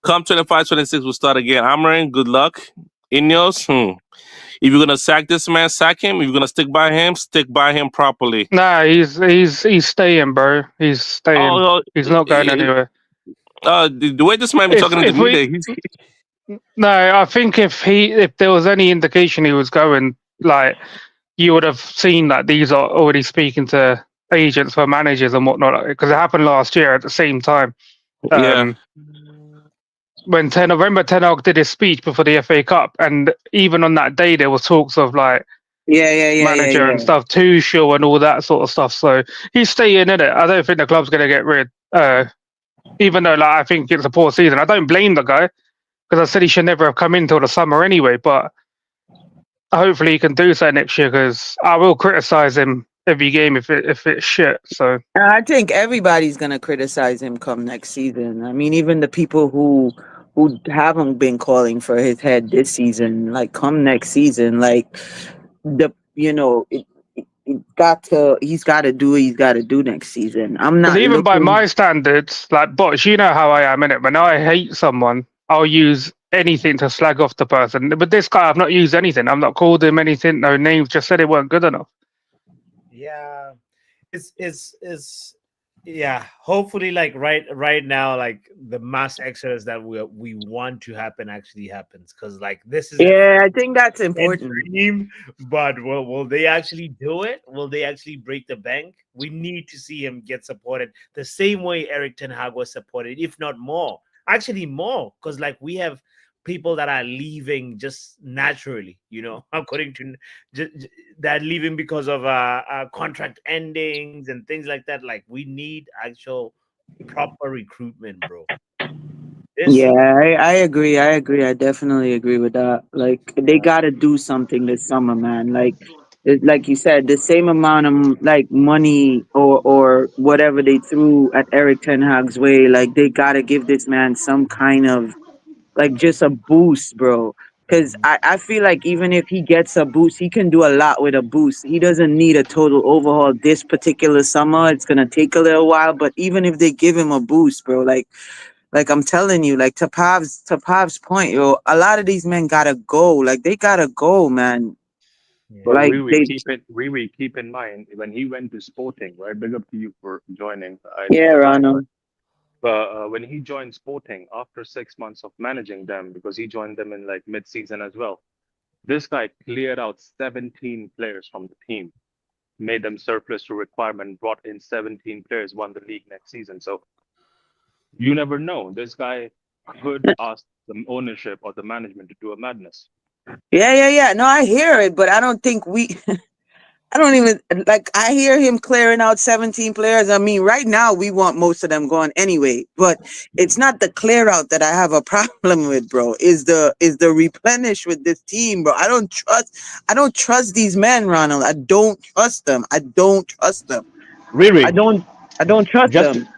Come 25-26, we'll start again. Amarin, good luck. Ineos, if you're gonna sack this man, sack him. If you're gonna stick by him properly. Nah, he's staying, bro. He's staying. He's not going anywhere. The way this man be talking to the media, No, I think if there was any indication he was going, like, you would have seen that these are already speaking to agents for managers and whatnot, because it happened last year at the same time. When Ten Hag did his speech before the FA Cup, and even on that day there was talks of like manager and stuff, Tuchel and all that sort of stuff. So he's staying in it. I don't think the club's going to get rid. Even though like I think it's a poor season, I don't blame the guy because I said he should never have come in till the summer anyway. But hopefully he can do so next year because I will criticize him every game if it's shit. So I think everybody's gonna criticize him come next season. I mean, even the people who haven't been calling for his head this season, like come next season, like you know, he's got to do what he's got to do next season. I'm Because not even by looking. my standards, like bots, you know how I am in it. When I hate someone, I'll use anything to slag off the person. But this guy, I've not used anything. I've not called him anything. No names. Just said it weren't good enough. Yeah, it's yeah. Hopefully, like right now, like the mass exodus that we want to happen actually happens, because like this is Yeah, I think that's a important. dream, but will they actually do it? Will they actually break the bank? We need to see him get supported the same way Eric Ten Hag was supported, if not more. Actually, more, because like we have people that are leaving just naturally, according to that, leaving because of contract endings and things like that. Like we need actual proper recruitment, bro. Yeah, I agree. I agree. I definitely agree with that. Like they got to do something this summer, man. Like you said, the same amount of like money or whatever they threw at Eric Ten Hag's way, like they got to give this man some kind of like just a boost, bro. Because I feel like even if he gets a boost, he can do a lot with a boost. He doesn't need a total overhaul this particular summer. It's gonna take a little while, but even if they give him a boost, bro, like I'm telling you, like to Pav's point, yo, a lot of these men gotta go. Like they gotta go, man. But Like they, keep in mind when he went to Sporting, right? Big up to you for joining. I yeah, didn't join, Ronald. but when he joined Sporting after 6 months of managing them, because he joined them in like mid-season as well, this guy cleared out 17 players from the team, made them surplus to requirement, brought in 17 players, won the league next season. So you never know. This guy could ask the ownership or the management to do a madness. Yeah. No, I hear it, but I don't think I don't even like. I hear him clearing out 17 players. I mean, right now we want most of them gone anyway. But it's not the clear out that I have a problem with, bro. Is the replenish with this team, bro? I don't trust these men, Ronald. I don't trust them. Riri, I don't trust them.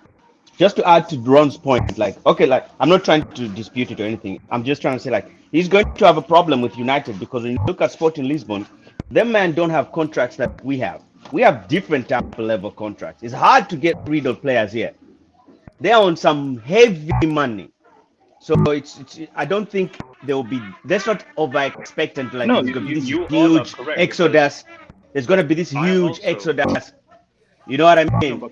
Just to add to Ron's point, like, okay, like, I'm not trying to dispute it or anything. I'm just trying to say, like, he's going to have a problem with United because when you look at Sporting Lisbon, them men don't have contracts that we have. We have different type of level contracts. It's hard to get rid of players here. They're on some heavy money. So it's I don't think there will be, let's not over expectant like there's going to be this huge exodus. There's going to be this huge exodus. You know what I mean? No,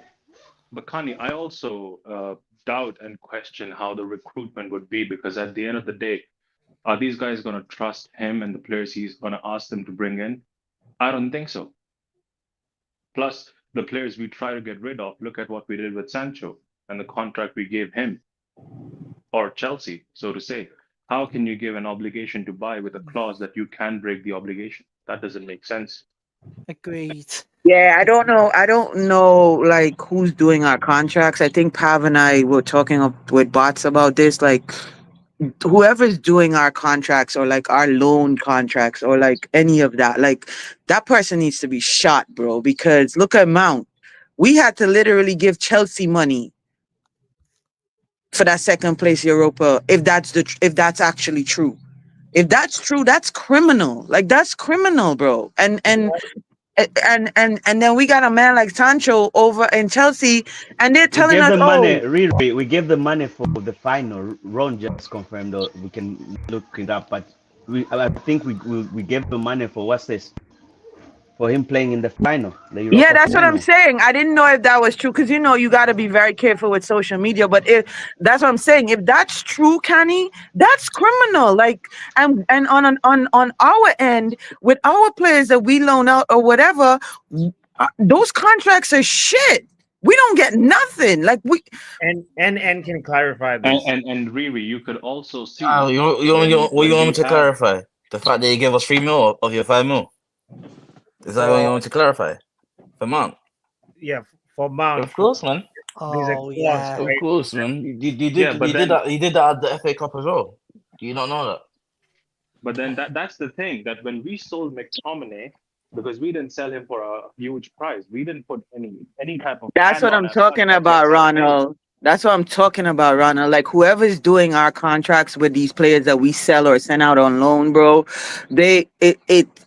but Kani, I also doubt and question how the recruitment would be, because at the end of the day, are these guys going to trust him and the players he's going to ask them to bring in? I don't think so. Plus, the players we try to get rid of, look at what we did with Sancho and the contract we gave him, or Chelsea, so to say. How can you give an obligation to buy with a clause that you can break the obligation? That doesn't make sense. Agreed. Yeah, I don't know like who's doing our contracts. I think Pav and I were talking up with bots about this. Like whoever's doing our contracts or like our loan contracts or like any of that, like that person needs to be shot, bro. Because look at Mount. We had to literally give Chelsea money for that second place Europa. If that's actually true. If that's true, that's criminal. Like that's criminal, bro. And then we got a man like Sancho over in Chelsea, and they're telling us, we gave the money for the final. Ron just confirmed, or we can look it up, but I think we gave the money for what's this? For him playing in the final. Yeah, that's what I'm saying. I didn't know if that was true because you got to be very careful with social media. But that's what I'm saying. If that's true, Kenny, that's criminal. Like, and on our end with our players that we loan out or whatever, those contracts are shit. We don't get nothing. Like we and can clarify this. And Riri, you could also see. What you want me to clarify? The fact that you gave us 3 mil of your 5 mil. Is that what you want to clarify? For Mount? Yeah, for Mount. Of course, man. Oh, yeah. Of course, man. You did that at the FA Cup as well. Do you not know that? But then that's the thing, that when we sold McTominay, because we didn't sell him for a huge price, we didn't put any type of. That's what I'm talking about, Ronald. That's what I'm talking about, Ronald. Like whoever's doing our contracts with these players that we sell or send out on loan, bro, it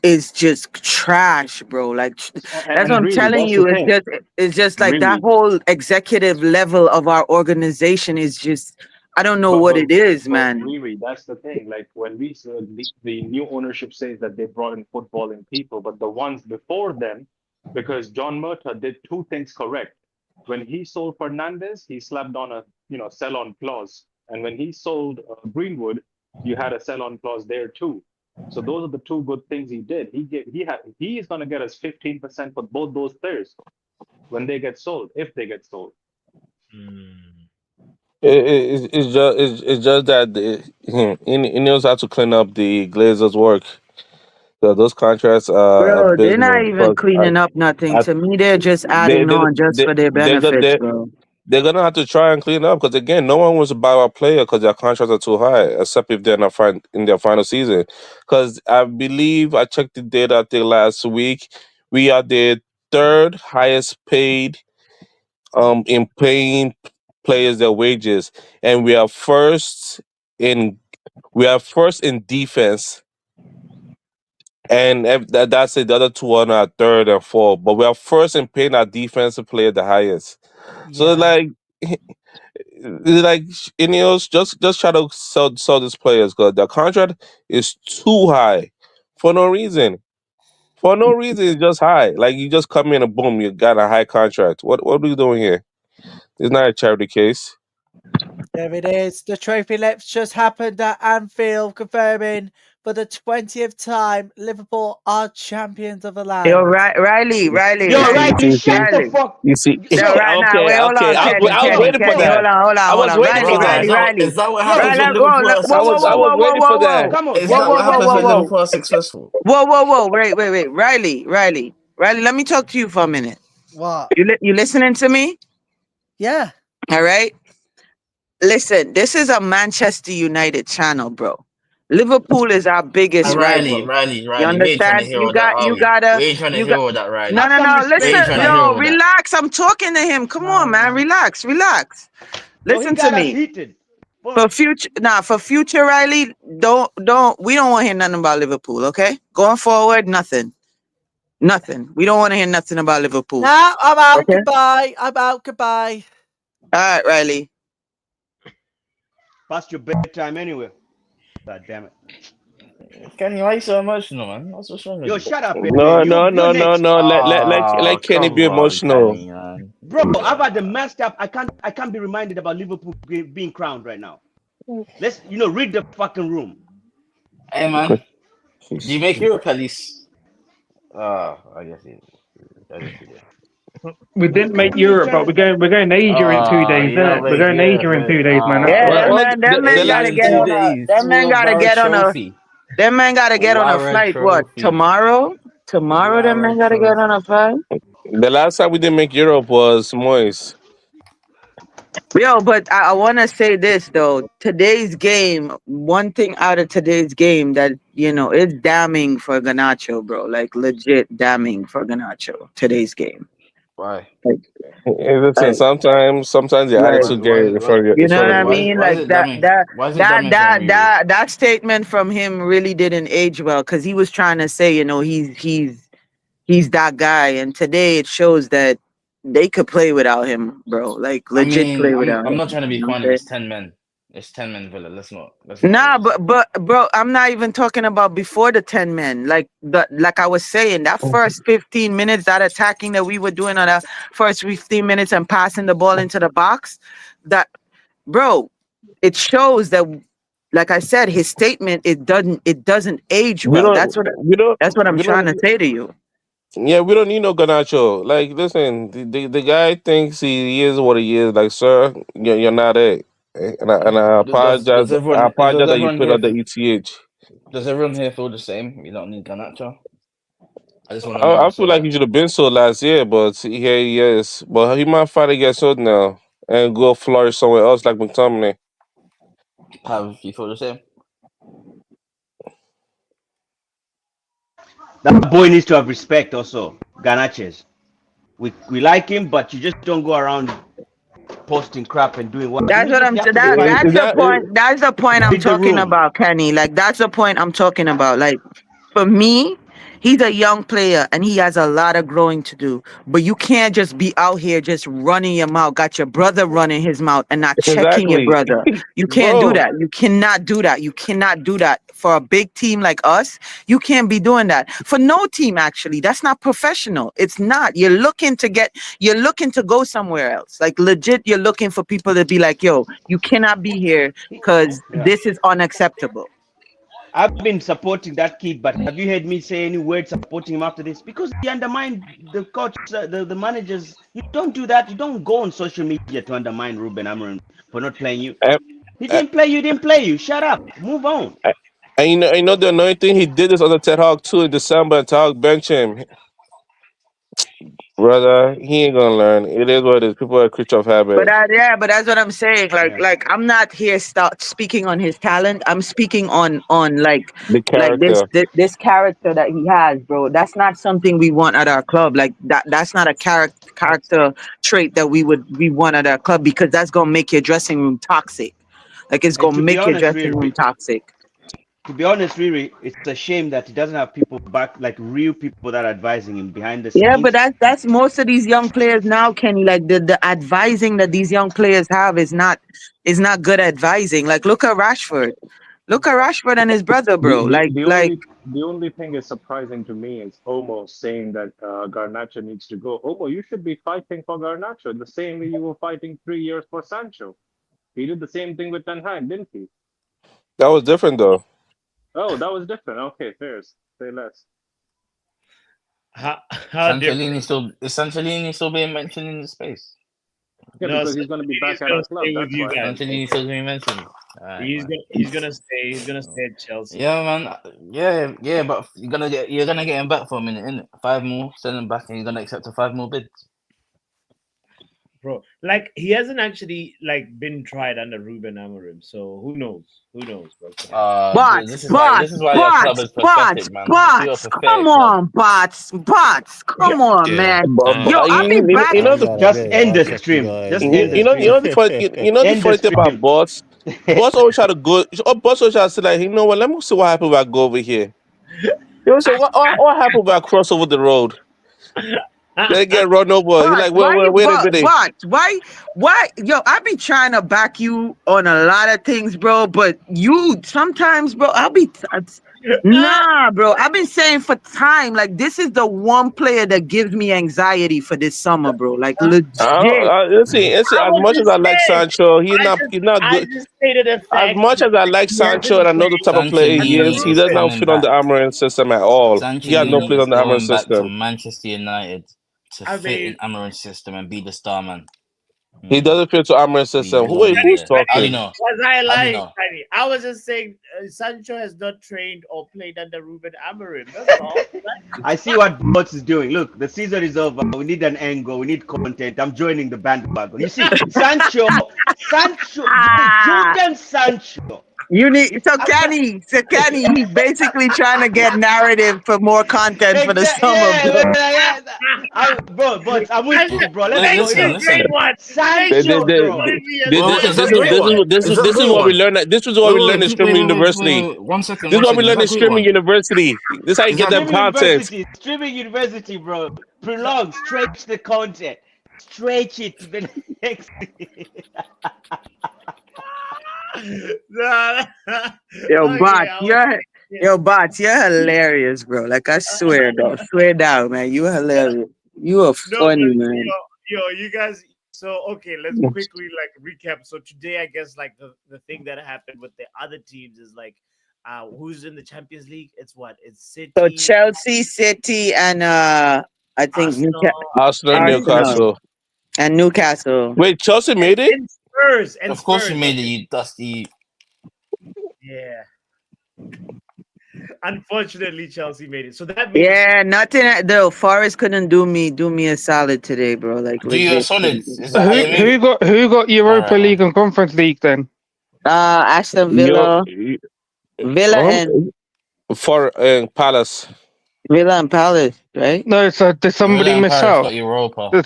is just trash, bro. Like that's what And I'm really, telling that's the you. thing. It's just like that Really, whole executive level of our organization is just I don't know what it is, man. Riri, that's the thing. Like when we the new ownership says that they brought in footballing people, but the ones before them, because John Murtaugh did two things correct. When he sold Fernandez, he slapped on a sell on clause, and when he sold Greenwood, you had a sell on clause there too. So those are the two good things he did. He is gonna get us 15% for both those players when they get sold, if they get sold. It's just that Ineos had to clean up the Glazers' work. So those contracts are Bro, they're abysmal not even because cleaning up nothing. I To me, they're just they adding they on just they for their they got benefits, they bro. they're gonna have to try and clean up because again, no one wants to buy our player because their contracts are too high, except if they're not in their final season. Because I believe I checked the data I think last week, we are the third highest paid in paying players their wages, and in we are first in defense, and that's it. The other two are third and fourth, but we are first in paying our defensive player the highest. So Yeah. like, Ineos just try to sell these players because the contract is too high for no reason. For no reason, it's just high. Like you just come in and boom, you got a high contract. What are we doing here? It's not a charity case. There it is. The trophy lips just happened at Anfield, confirming for the 20th time Liverpool are champions of the Yo, land. Riley, shut the fuck. You see, No, right now, wait, hold okay. on, Kenny, I was waiting for Kenny, that. hold I was on. waiting for that. Riley. Is that what Right, happens when let's go. Liverpool are I was successful? waiting for that. Come on. Is that what happens when Liverpool are successful? Whoa. Wait. Riley, let me talk to you for a minute. What? You listening to me? Yeah. All right. Listen, this is a Manchester United channel, bro. Liverpool is our biggest rival. Riley. You We ain't trying to understand? hear all that, are we? We ain't trying to hear all that, Riley. No. We ain't Listen, trying to hear all that. relax. I'm talking to him. Come on, man. Relax. Listen to me. For future, Riley, we don't want to hear nothing about Liverpool, okay? Going forward, nothing. We don't want to hear nothing about Liverpool. No, I'm out. Okay? Goodbye. I'm out. Goodbye. All right, Riley. Past your bedtime anyway. God damn it. Kenny, why you so emotional, man? What's wrong with Yo, you? shut up, No. Let Kenny be Come on, emotional. Kenny, man. Bro, I've had the messed up. I can't be reminded about Liverpool being crowned right now. Let's read the fucking room. Hey, man. Do you make Europe at least? I guess you did. We didn't make Europe, but we're going to Asia in 2 days, yeah, innit? We're going to Asia in 2 days, man. Yeah, What? that man gotta get on a. That man gotta get on a. That man gotta get on a flight. What tomorrow? Tomorrow, that man gotta get on a flight. The last time we didn't make Europe was Moyes. Yo, but I want to say this though. Today's game, one thing out of today's game that is damning for Garnacho, bro. Like legit damning for Garnacho. Today's game. Why? Listen, sometimes your attitude get in front of your. You know what I mean? Like that statement from him really didn't age well because he was trying to say, he's that guy, and today it shows that they could play without him, bro. Like legit play without him. I'm not trying to be funny. It's 10 men. It's 10 men, Villa. Let's not. Nah, but bro, I'm not even talking about before the 10 men. Like I was saying, that first 15 minutes, that attacking that we were doing on that first 15 minutes and passing the ball into the box, that, bro, it shows that, like I said, his statement it doesn't age well. That's what I'm trying to say to you. Yeah, we don't need no Garnacho. Like, listen, the guy thinks he is what he is. Like, sir, you're not it. And I apologize. I apologize that you put out the ETH. Does everyone here feel the same? You don't need Garnacho. I feel like he should have been sold last year, but here he is. But he might finally get sold now and go flourish somewhere else like McTominay. Have you feel the same? That boy needs to have respect also. Garnaches. We like him, but you just don't go around posting crap and doing what? That's You what just I'm. have to That's find the point. That's the point I'm read the talking room. about, Kenny. Like that's the point I'm talking about. Like for me, he's a young player and he has a lot of growing to do. But you can't just be out here just running your mouth. Got your brother running his mouth and not checking your Exactly. brother. You can't do Bro, that. You cannot do that. You cannot do that for a big team like us. You can't be doing that for no team. Actually, that's not professional. It's not. You're looking to go somewhere else. Like legit, you're looking for people to be like, yo, you cannot be here because Yeah. this is unacceptable. I've been supporting that kid, but have you heard me say any words supporting him after this? Because he undermined the coach, the managers. You don't do that. You don't go on social media to undermine Ruben Amorim for not playing you. He didn't play you. Didn't play you. Shut up. Move on. and you know the annoying thing, he did this on the Ted Hawk too in December, and Ted Hawk bench him. Brother, he ain't gonna learn. It is what it is. People are a creature of habit. But that's what I'm saying. Like I'm not here speaking on his talent. I'm speaking on like The character. this character that he has, bro. That's not something we want at our club. Like that's not a character trait that we want at our club, because that's gonna make your dressing room toxic. Like it's And gonna to be make your honest, dressing room toxic. To be honest, Riri, it's a shame that he doesn't have people back, like real people that are advising him behind the scenes. Yeah, but that's most of these young players now, Kenny. Like the advising that these young players have is not good advising. Like look at Rashford. Look at Rashford and his brother, bro. The only thing is surprising to me is Omo saying that Garnacho needs to go. Omo, you should be fighting for Garnacho the same way you were fighting 3 years for Sancho. He did the same thing with Ten Hag, didn't he? That was different though. Oh, that was different. Okay, fairs. Say less. How Sanchellini still being mentioned in the space. Yeah, No, because he's going to be back at gonna our club. stay with That's you why. guys. Sanchellini still being mentioned. He's gonna stay. He's gonna stay at Chelsea. Yeah, man. Yeah, but you're gonna get him back for a minute, innit? 5 more, send him back, and you're gonna accept a 5 more bids. Bro, like he hasn't actually like been tried under Ruben Amorim, so who knows? Who knows, bro? This is why your club is pathetic, man. You're a Come on, bots, come on, man. Yo, I'll be back. Just end the stream. Just end the You know stream. the funny thing about boss. Boss always try to go. Boss always try to say like, you know what? Let me see what happened when I go over here. You know, so what happened when I cross over the road? They get run over. You're like, wait a minute. Why? Yo, I be trying to back you on a lot of things, bro. But you sometimes, bro, nah, bro. I've been saying for time, like this is the one player that gives me anxiety for this summer, bro. Like legit. See, as much as I like Sancho, he's not good. As much as I like Sancho and I know the type of player he is, he does not fit on the Amorim system at all. He had no place on the Amorim Going back to system. Manchester United to fit in Amorim's system and be the star man. He doesn't fit to Amorim system. Who's talking? How do you know? Was I lying? know? I was just saying Sancho has not trained or played under Ruben Amorim. That's all. I see what Bots is doing. Look, the season is over. We need an angle. We need content. I'm joining the bandwagon. You see, Sancho, Jordan Sancho. Kenny, he's basically trying to get narrative for more content for the summer, bro. Bro, I'm with you, bro. Let's go. Listen. Sancho, bro. This is what we learned. This was what we learned in Streaming University. 1 second. This is what we learned in Streaming University. This is how you get them content. Streaming University, bro. Prolong, stretch the content. Stretch it to the next. Yo, bots, you're hilarious, bro. Like I swear, though. Swear down, man. You are hilarious. You are funny, man. Yo, you guys. So okay, let's quickly like recap. So today, I guess like the thing that happened with the other teams is like, who's in the Champions League? It's what? It's City. So Chelsea, City, and I think Arsenal, Newcastle, and Newcastle. Wait, Chelsea made it? And Spurs. And Of course Spurs. you made it, you dusty. Yeah. Unfortunately, Chelsea made it. So that means nothing. Though Forest couldn't do me a solid today, bro. Like Do you a solid? Is that how you mean? Who got Europa League and Conference League then? Aston Villa, and for Palace. Villa and Palace, right? No, so did somebody Milan miss Paris out? got Europa.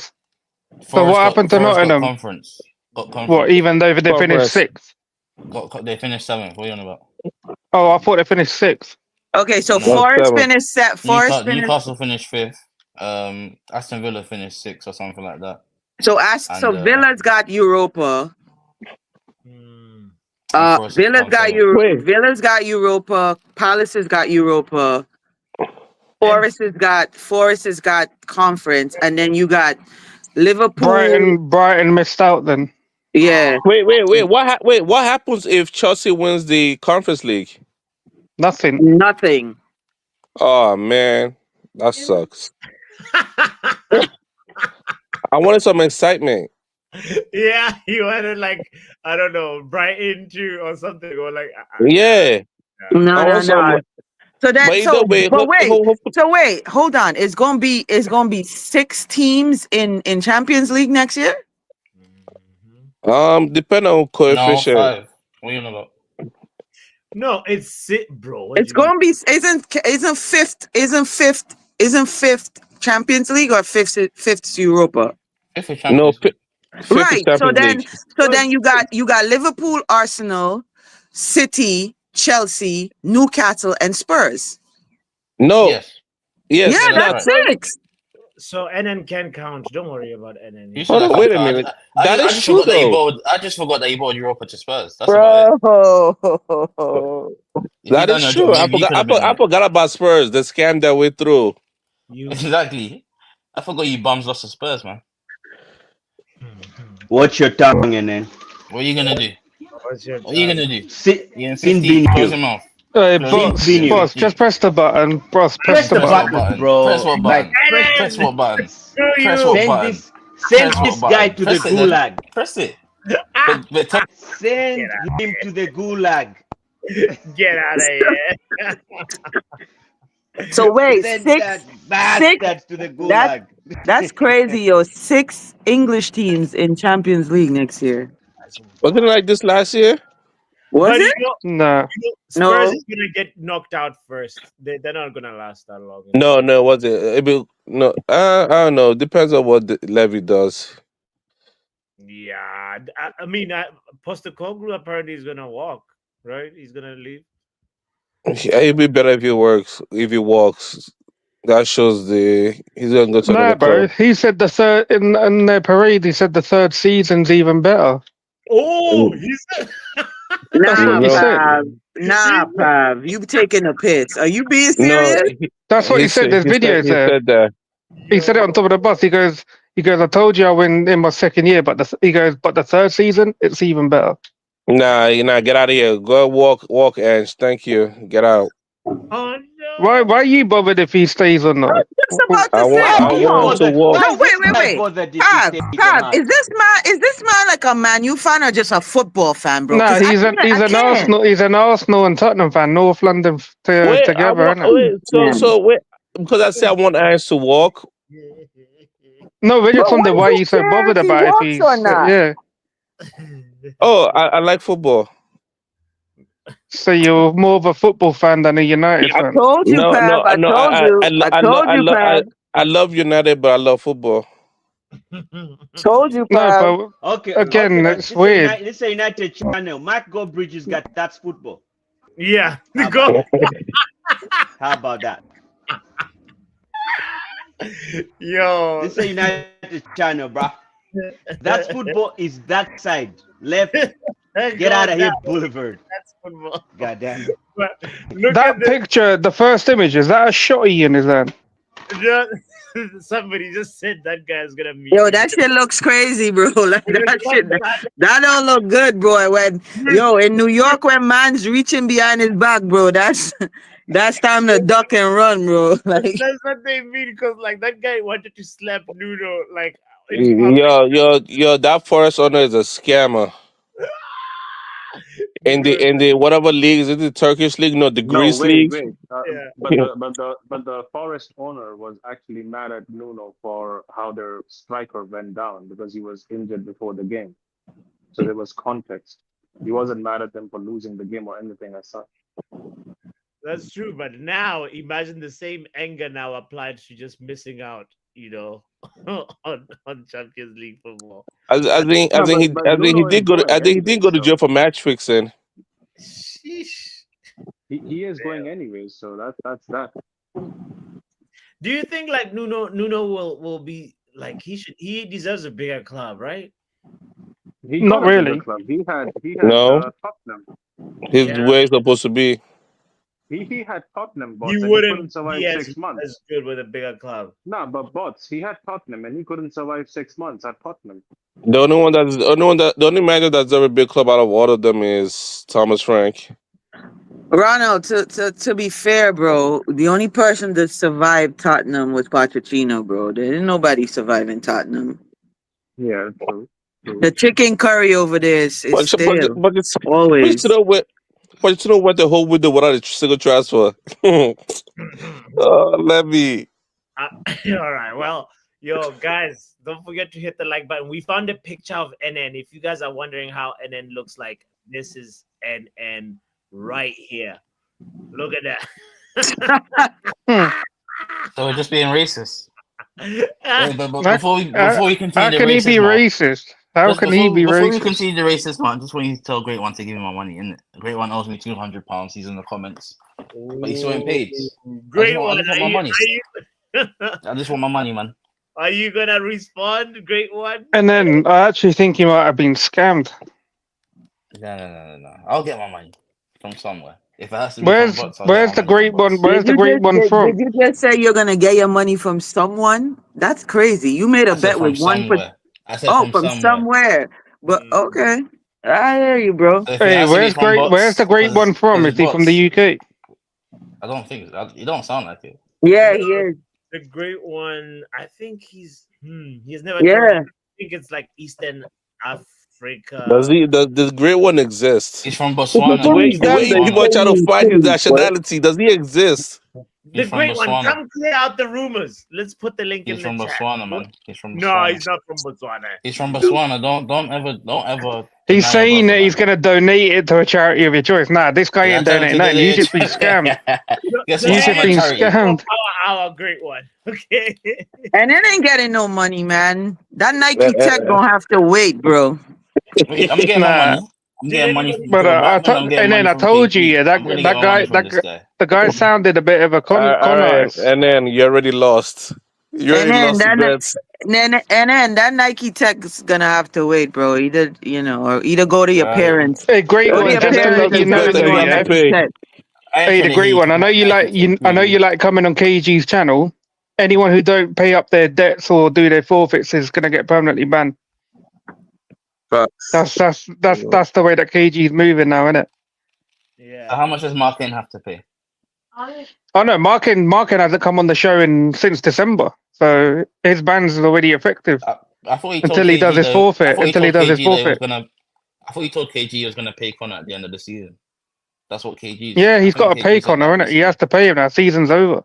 So what happened to Forest got Nottingham? conference. Got conference. What, even though they finished sixth? They finished seventh. What are you on about? Oh, I thought they finished sixth. Okay, so No. Forest finished Newcastle finished fifth. Aston Villa finished sixth or something like that. So And, Villa's got Europa. Forest Villa's got Conference. Villa's got Europa. Palace has got Europa. Forest has got conference, and then you got Liverpool. Brighton missed out then. Yeah. Wait. What happens if Chelsea wins the Conference League? Nothing. Nothing. Oh man, that sucks. I wanted some excitement. Yeah, you wanted like I don't know, Brighton too or something, or like Yeah. No. So then, But either way, wait, hold on. It's gonna be 6 teams in Champions League next year. Depending on coefficient. No, 5. What are you on about? No, it's it, bro. It's gonna be isn't fifth Champions League or fifth Europa? No, fifth Right. is So Champions then League. you got Liverpool, Arsenal, City, Chelsea, Newcastle, and Spurs. No. Yes. Yes. Yeah, that's 6. So NN can count. Don't worry about NN. You Hold said on, wait a minute. That is true though. I just forgot that you bought Europa to Spurs. That's about it. Bro. If you That done is your true. job, maybe you could have been I forgot about Spurs. They scammed their way through. Exactly. I forgot you bums lost to Spurs, man. Watch your tongue, and then. What are you gonna do? What are you gonna do? Sit. You in 50, close your mouth. Hey, Close boss, just press the button. Boss, press the button. bro. Press what button? Like, Press what button? Press what Send button? Send Press this what guy button? to Press the it then. gulag. Press it. Send him to the gulag. Get out of here. So wait, Send 6 that bastard to the gulag. That's crazy, yo. 6 English teams in Champions League next year. Wasn't it like this last year? Was But it? No. Spurs No. is gonna get knocked out first. They're not gonna last that long. No, was it? No, I don't know. Depends on what the Levy does. Yeah, I mean, Postecoglou apparently is gonna walk. Right? He's gonna leave. Yeah, it'd be better if he works. If he walks, that shows he's gonna go to No, another bro. club. He said the third in their parade. He said the third season's even better. Oh, he said. That's what he said. Pav. You taking a piss. Are you being No, serious? That's what he said. There's videos he there. said that. He said it on top of the bus. He goes, I told you I win in my second year, but the third season, it's even better. Nah, get out of here. Go walk, Ange. Thank you. Get out. Oh no. Why are you bothered if he stays or not? Just about to I want to walk. No, wait. Pav, is this man like a Man U fan or just a football fan, bro? No, 'Cause he's I can't. He's an Arsenal and Tottenham fan, North London together, innit? Because I said I want Ange to walk. No, we just But wonder why why you you're so care bothered if he about if walks he's or not? yeah. Oh, I like football. So you're more of a football fan than a United fan. Told you, Pav. I told you, Pav. I love United, but I love football. Told you, No, Pav. but Okay, again, but it's weird. This is a United channel. Mark Goldbridge has got That's Football. Yeah, How go. about that? How about that? Yo. This is a United channel, bro. That's Football is that side. Left. Get out of here, Boulevard. That's football. Goddamn. Look That at this. picture, the first image, is that a shotty in his hand? Somebody just said that guy's gonna meet. Yo, that shit looks crazy, bro. Like that don't look good, bro. When in New York, when man's reaching behind his back, bro, that's time to duck and run, bro. Like That's what they mean, because like that guy wanted to slap Nuno, like Yo, that Forest owner is a scammer. In the whatever league, is it the Turkish league? No, the Greece league. Wait. But the Forest owner was actually mad at Nuno for how their striker went down because he was injured before the game. So there was context. He wasn't mad at them for losing the game or anything as such. That's true, but now imagine the same anger now applied to just missing out. you know, on Champions League football. I think No, he but I think he Nuno is did go to going I think he did anyway, go to so jail for match fixing. Sheesh. he is going anyway, so that's that. Do you think like Nuno will be like he deserves a bigger club, right? He Not got a bigger really. club. He had No, Tottenham. he's Yeah. where he's supposed to be. He had Tottenham, He bots, and he wouldn't couldn't survive be as 6 months. good with a bigger club. No, but bots, he had Tottenham and he couldn't survive 6 months at Tottenham. The only manager that's ever big club out of all of them is Thomas Frank. Ronald, to be fair, bro, the only person that survived Tottenham was Pochettino, bro. There didn't nobody survive in Tottenham. Yeah, true. The chicken curry over there is But stale. it's Always. Pochettino went the whole window without a single transfer. Levy. All right. Well, yo, guys, don't forget to hit the like button. We found a picture of NN. If you guys are wondering how NN looks like, this is NN right here. Look at that. So we're just being racist. Wait, but How, before we how continue the can he be racist part, racist? How just can he be before we racist? continue the racist part, I just want you to tell Great One to give me my money. And Great One owes me £200. He's in the comments, but he's still in page. Great I one. just want my money. Are I just want my money, man. you gonna respond? Great one. And then I actually think he might have been scammed. No. I'll get my money from somewhere. If it has to be Where's from bots, I'll where's get the my money great from bots. one? Where's the great one Did from? you just say you're gonna get your money from someone? That's crazy. You made a I said bet from with one. somewhere. I said Oh, from from somewhere. somewhere. But okay, I hear you, bro. So if it Hey, has to be where's from great? Where's bots, the great one from? because Is he from the bots, UK? I don't think you don't sound like it. Yeah, he is. The great one. I think he's never. Yeah. I think it's like Eastern Africa. Does this great one exist? He's from The Botswana. way He's from people are Botswana. trying to find his nationality, does he exist? The He's from great one. Botswana. Come clear out the rumors. Let's put the link He's in from the chat. Botswana, man. He's from No, Botswana. he's not from Botswana. He's from Botswana. Don't ever. He's deny saying your that brother, he's man. gonna donate it to a charity of your choice. Nah, this guy Yeah, ain't tell him donating to nothing. You donate just been scammed. Guess The You what? just I'm a been charity. scammed. Our great one. Okay. And it ain't getting no money, man. That Nike Uh, Tech gonna have to wait, bro. Wait, I'm getting my Nah, money. I'm getting money from but Phil I Blackman. I'm getting and then money I from told you, KG. yeah, I'm gonna get my money from this guy. the guy sounded a bit of a con all right, artist. and then you already lost. You And already then lost the bets. that Nike Tech's gonna have to wait, bro. Either or either go to your Right. parents. Hey, great Go to one. your And Just to then let parents lost you his and tell know, bet them that you he though, want had to yeah. Nike pay. Tech. I ain't Hey, the finna great hate one. I know you Nike like Tech, you. I know really. you like coming on KG's channel. Anyone who don't pay up their debts or do their forfeits is gonna get permanently banned. That's the way that KG's moving now, isn't it? Yeah. So how much does Markin have to pay? Oh no, Markin hasn't come on the show since December, so his ban's already effective I thought he told until he does KG his though. I forfeit. thought he Until he told does his KG that he was forfeit. gonna. I thought he told KG he was gonna pay Connor at the end of the season. That's what KG's. Yeah, I he's got think to pay KG said Connor, that innit? He recently. has to pay him now. Season's over.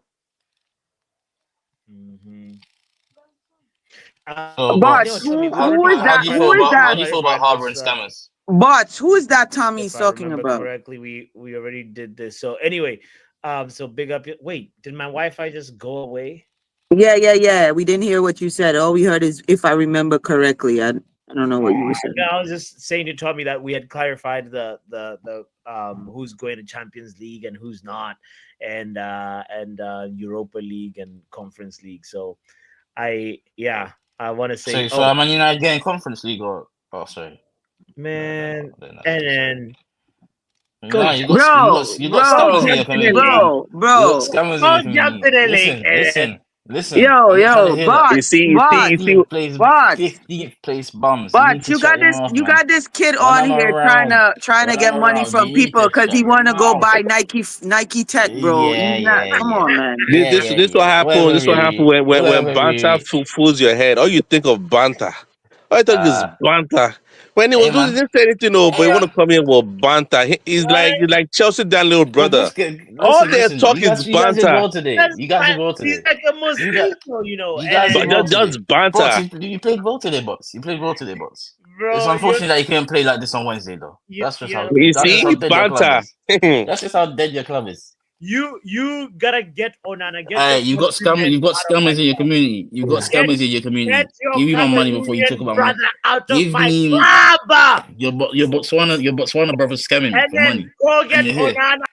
So, Bots, bots. who How, is how that? do you Who feel is about that? how do you feel about harboring scammers? Bots, who is that Tommy he's If I talking remember about? correctly, we already did this. So anyway, so big up. Wait, did my Wi-Fi just go away? Yeah. We didn't hear what you said. All we heard is, if I remember correctly. I don't know what you were saying. No, I was just saying to Tommy that we had clarified the who's going to Champions League and who's not, and Europa League and Conference League. So I want to say, So am I United getting Conference League or? Oh, sorry. Man, and then No, you got scammers in your community, man. You got scammers in your community. Listen. Yo, I'm trying to hear that. You see, 15th place bums. But you got this kid on here trying to get money from people because he want to go buy Nike Tech, bro. Come on, man. This what happened. This what happened when banter fools your head. All you think of banter. All you think is banter. When he was doing, he didn't say anything, but he want to come in with banter. He's like Chelsea, that little brother. All they talk is You guys did banter. well today. You guys did well today. He's like a mosquito, you know. You guys did well today. Just banter. Bots, you played well today, bots. You played well today, bots. Bro, it's unfortunate that you couldn't play like this on Wednesday, though. That's just how dead your club is. That's just how dead your club is. You gotta get Onana. Get Hey, your you got countrymen scammers. You've got out of my scammers in your club. community. You've got Get, scammers in your community. get your Give me my money before you talk Cameroonian about brother money. out of Give my me club, your Botswana brother scamming and for then money, go and get you're here. Onana